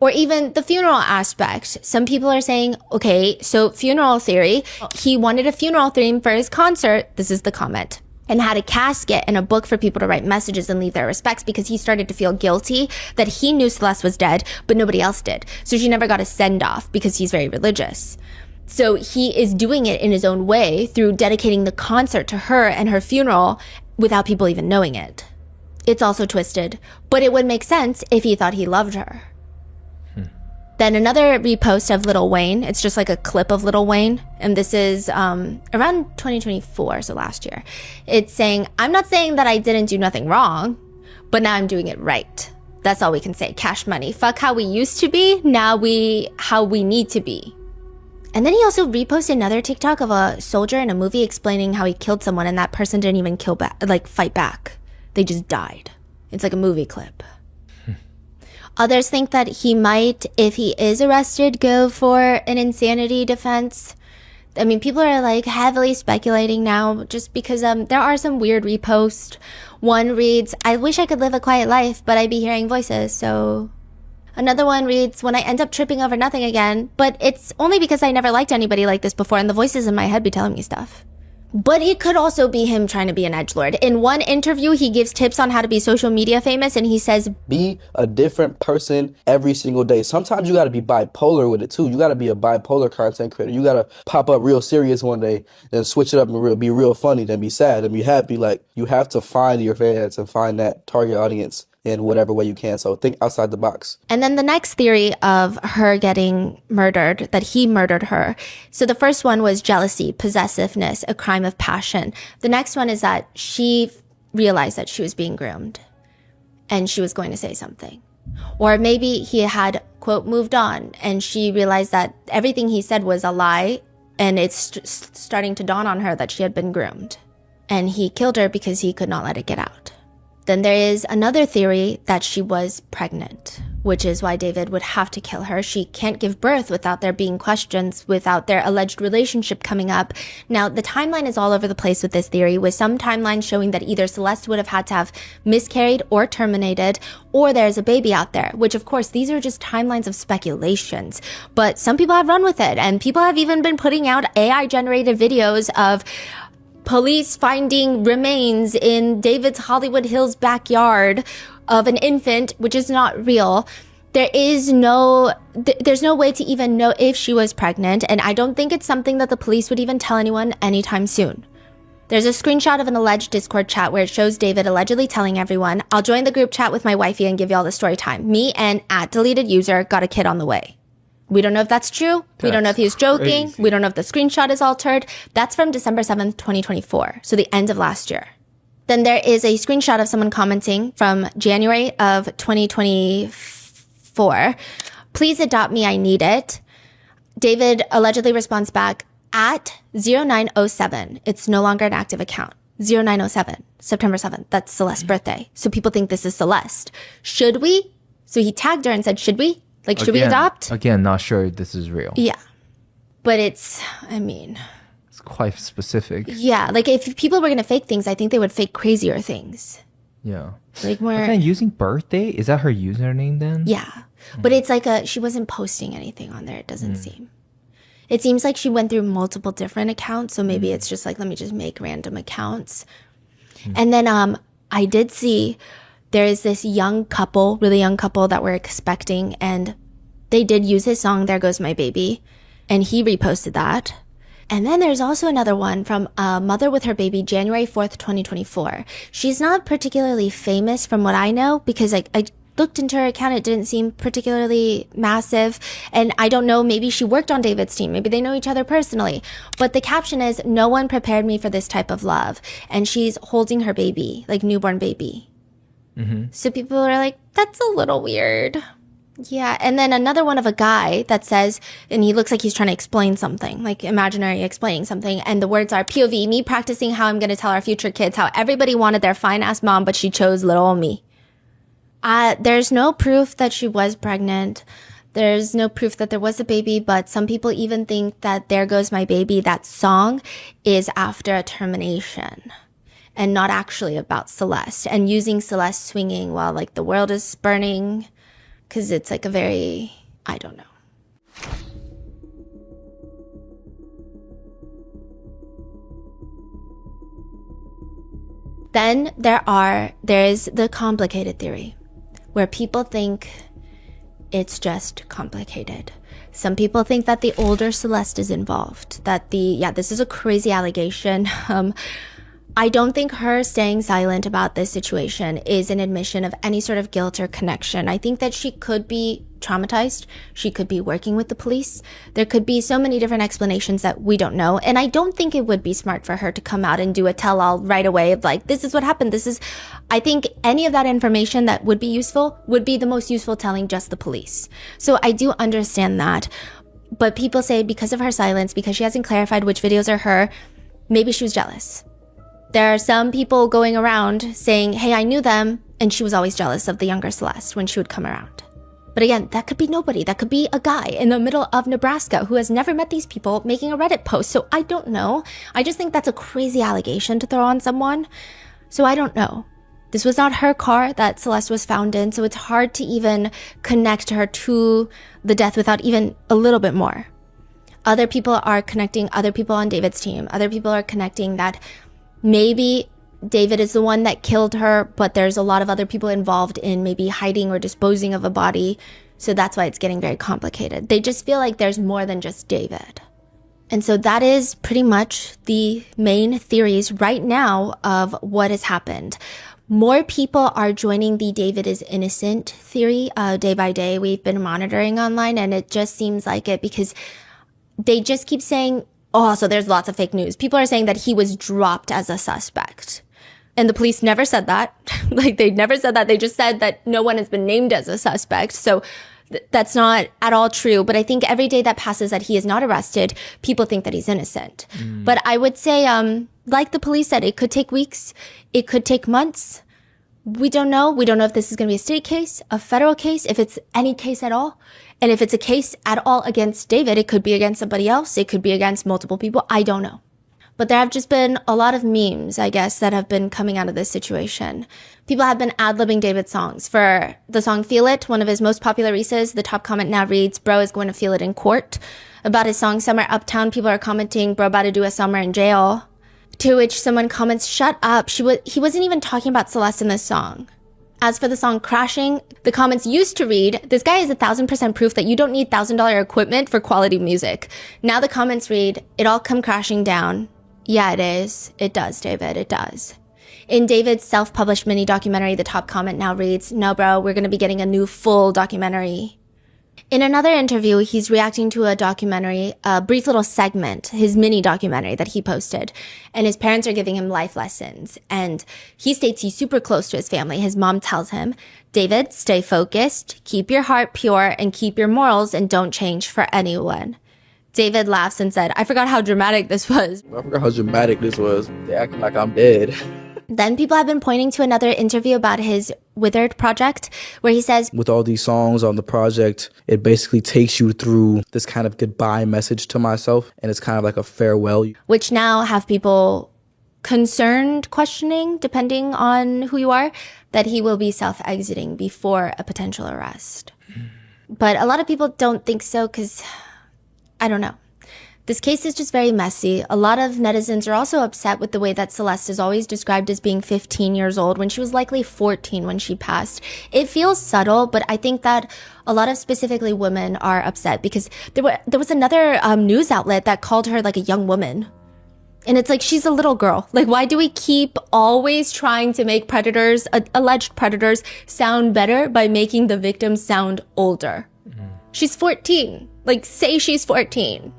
Or even the funeral aspect. Some people are saying, okay, so funeral theory. He wanted a funeral theme for his concert. This is the comment. And had a casket and a book for people to write messages and leave their respects, because he started to feel guilty that he knew Celeste was dead, but nobody else did. So she never got a send off because he's very religious. So he is doing it in his own way through dedicating the concert to her and her funeral without people even knowing it. It's also twisted, but it would make sense if he thought he loved her. Then another repost of Lil Wayne. It's just like a clip of Lil Wayne. And this is around 2024, so last year. It's saying, I'm not saying that I didn't do nothing wrong, but now I'm doing it right. That's all we can say. Cash money. Fuck how we used to be. Now how we need to be. And then he also reposted another TikTok of a soldier in a movie explaining how he killed someone, and that person didn't even fight back. They just died. It's like a movie clip. Others think that he might, if he is arrested, go for an insanity defense. I mean, people are like heavily speculating now just because there are some weird reposts. One reads, I wish I could live a quiet life, but I'd be hearing voices, so... Another one reads, when I end up tripping over nothing again, but it's only because I never liked anybody like this before, and the voices in my head be telling me stuff. But it could also be him trying to be an edgelord. In one interview, he gives tips on how to be social media famous, and he says, be a different person every single day. Sometimes you got to be bipolar with it too. You got to be a bipolar content creator. You got to pop up real serious one day, then switch it up and be real funny, then be sad, then be happy. Like, you have to find your fans and find that target audience in whatever way you can. So think outside the box. And then the next theory of her getting murdered, that he murdered her. So the first one was jealousy, possessiveness, a crime of passion. The next one is that she realized that she was being groomed and she was going to say something. Or maybe he had, quote, moved on, and she realized that everything he said was a lie, and it's starting to dawn on her that she had been groomed. And he killed her because he could not let it get out. Then there is another theory that she was pregnant, which is why David would have to kill her. She can't give birth without there being questions, without their alleged relationship coming up. Now, the timeline is all over the place with this theory, with some timelines showing that either Celeste would have had to have miscarried or terminated, or there's a baby out there, which of course, these are just timelines of speculations. But some people have run with it, and people have even been putting out AI-generated videos of police finding remains in David's Hollywood Hills backyard of an infant, which is not real. There's no way to even know if she was pregnant, and I don't think it's something that the police would even tell anyone anytime soon. There's a screenshot of an alleged Discord chat where it shows David allegedly telling everyone, I'll join the group chat with my wifey and give you all the story time. Me and @deleted_user got a kid on the way. We don't know if that's true. We don't know if he's joking. Crazy. We don't know if the screenshot is altered. That's from December 7th, 2024. So the end of last year. Then there is a screenshot of someone commenting from January of 2024. Please adopt me. I need it. David allegedly responds back at 0907. It's no longer an active account. 0907, September 7th. That's Celeste's birthday. So people think this is Celeste. Should we? So he tagged her and said, should we? Like, should we adopt? Again, not sure this is real. Yeah. But it's quite specific. Yeah. Like, if people were going to fake things, I think they would fake crazier things. Yeah. Like more. But then using birthday, is that her username then? Yeah. But it's like she wasn't posting anything on there, it doesn't seem. It seems like she went through multiple different accounts, so maybe it's just like, let me just make random accounts. And then I did see there is this young couple, really young couple that we're expecting, and they did use his song, There Goes My Baby, and he reposted that. And then there's also another one from a mother with her baby, January 4th, 2024. She's not particularly famous from what I know, because I looked into her account, it didn't seem particularly massive. And I don't know, maybe she worked on David's team. Maybe they know each other personally. But the caption is, no one prepared me for this type of love. And she's holding her baby, like newborn baby. So people are like, that's a little weird. Yeah. And then another one of a guy that says, and he looks like he's trying to explain something, like imaginary explaining something. And the words are POV, me practicing how I'm going to tell our future kids how everybody wanted their fine ass mom, but she chose little old me. There's no proof that she was pregnant. There's no proof that there was a baby, but some people even think that There Goes My Baby, that song, is after a termination and not actually about Celeste, and using Celeste swinging while like the world is burning, because it's like a very, I don't know. Then there is the complicated theory, where people think it's just complicated. Some people think that the older Celeste is involved, that this is a crazy allegation. I don't think her staying silent about this situation is an admission of any sort of guilt or connection. I think that she could be traumatized. She could be working with the police. There could be so many different explanations that we don't know. And I don't think it would be smart for her to come out and do a tell-all right away of like, this is what happened. I think any of that information that would be useful would be the most useful telling just the police. So I do understand that. But people say because of her silence, because she hasn't clarified which videos are her, maybe she was jealous. There are some people going around saying, hey, I knew them, and she was always jealous of the younger Celeste when she would come around. But again, that could be nobody. That could be a guy in the middle of Nebraska who has never met these people making a Reddit post. So I don't know. I just think that's a crazy allegation to throw on someone. So I don't know. This was not her car that Celeste was found in, so it's hard to even connect her to the death without even a little bit more. Other people are connecting other people on David's team. Other people are connecting that maybe David is the one that killed her, but there's a lot of other people involved in maybe hiding or disposing of a body. So that's why it's getting very complicated. They just feel like there's more than just David. And so that is pretty much the main theories right now of what has happened. More people are joining the David is innocent theory day by day. We've been monitoring online, and it just seems like it because they just keep saying, oh, so there's lots of fake news. People are saying that he was dropped as a suspect. And the police never said that. Like, they never said that. They just said that no one has been named as a suspect. So that's not at all true. But I think every day that passes that he is not arrested, people think that he's innocent. But I would say, like the police said, it could take weeks. It could take months. We don't know. We don't know if this is going to be a state case, a federal case, if it's any case at all. And if it's a case at all against David, it could be against somebody else. It could be against multiple people. I don't know. But there have just been a lot of memes, I guess, that have been coming out of this situation. People have been ad-libbing David's songs. For the song Feel It, one of his most popular releases, the top comment now reads, bro is going to feel it in court. About his song Summer Uptown, people are commenting, bro about to do a summer in jail. To which someone comments, shut up. He wasn't even talking about Celeste in this song. As for the song Crashing, the comments used to read, this guy is 1,000% proof that you don't need $1,000 equipment for quality music. Now the comments read, it all come crashing down. Yeah, it is. It does, David. It does. In David's self-published mini documentary, the top comment now reads, no, bro, we're going to be getting a new full documentary. In another interview, he's reacting to a documentary, a brief little segment, his mini documentary that he posted. And his parents are giving him life lessons. And he states he's super close to his family. His mom tells him, David, stay focused, keep your heart pure, and keep your morals, and don't change for anyone. David laughs and said, I forgot how dramatic this was. I forgot how dramatic this was. They acting like I'm dead. Then people have been pointing to another interview about his Withered project, where he says, with all these songs on the project, it basically takes you through this kind of goodbye message to myself, and it's kind of like a farewell. Which now have people concerned questioning, depending on who you are, that he will be self-exiting before a potential arrest. But a lot of people don't think so because, I don't know. This case is just very messy. A lot of netizens are also upset with the way that Celeste is always described as being 15 years old when she was likely 14 when she passed. It feels subtle, but I think that a lot of specifically women are upset because there was another news outlet that called her like a young woman. And it's like, she's a little girl. Like, why do we keep always trying to make predators, alleged predators, sound better by making the victims sound older? She's 14. Like, say she's 14.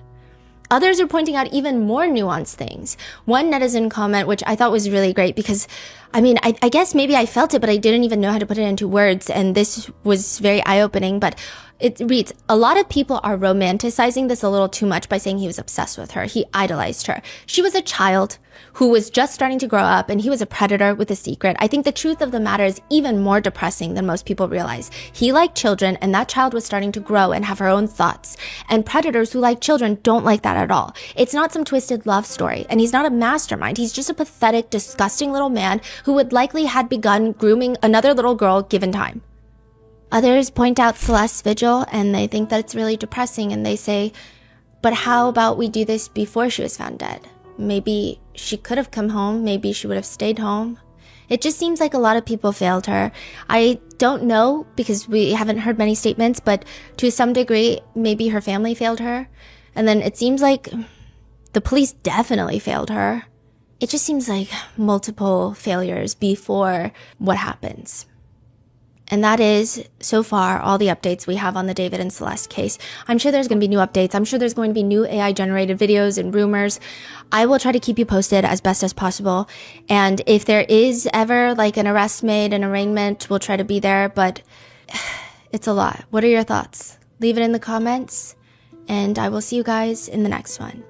Others are pointing out even more nuanced things. One netizen comment, which I thought was really great because, I mean, I guess maybe I felt it, but I didn't even know how to put it into words. And this was very eye-opening, but it reads, a lot of people are romanticizing this a little too much by saying he was obsessed with her. He idolized her. She was a child who was just starting to grow up and he was a predator with a secret. I think the truth of the matter is even more depressing than most people realize. He liked children and that child was starting to grow and have her own thoughts. And predators who like children don't like that at all. It's not some twisted love story. And he's not a mastermind. He's just a pathetic, disgusting little man who would likely had begun grooming another little girl given time. Others point out Celeste's vigil and they think that it's really depressing and they say, but how about we do this before she was found dead? Maybe she could have come home. Maybe she would have stayed home. It just seems like a lot of people failed her. I don't know because we haven't heard many statements, but to some degree, maybe her family failed her. And then it seems like the police definitely failed her. It just seems like multiple failures before what happens. And that is, so far, all the updates we have on the David and Celeste case. I'm sure there's going to be new updates. I'm sure there's going to be new AI-generated videos and rumors. I will try to keep you posted as best as possible. And if there is ever like an arrest made, an arraignment, we'll try to be there. But it's a lot. What are your thoughts? Leave it in the comments. And I will see you guys in the next one.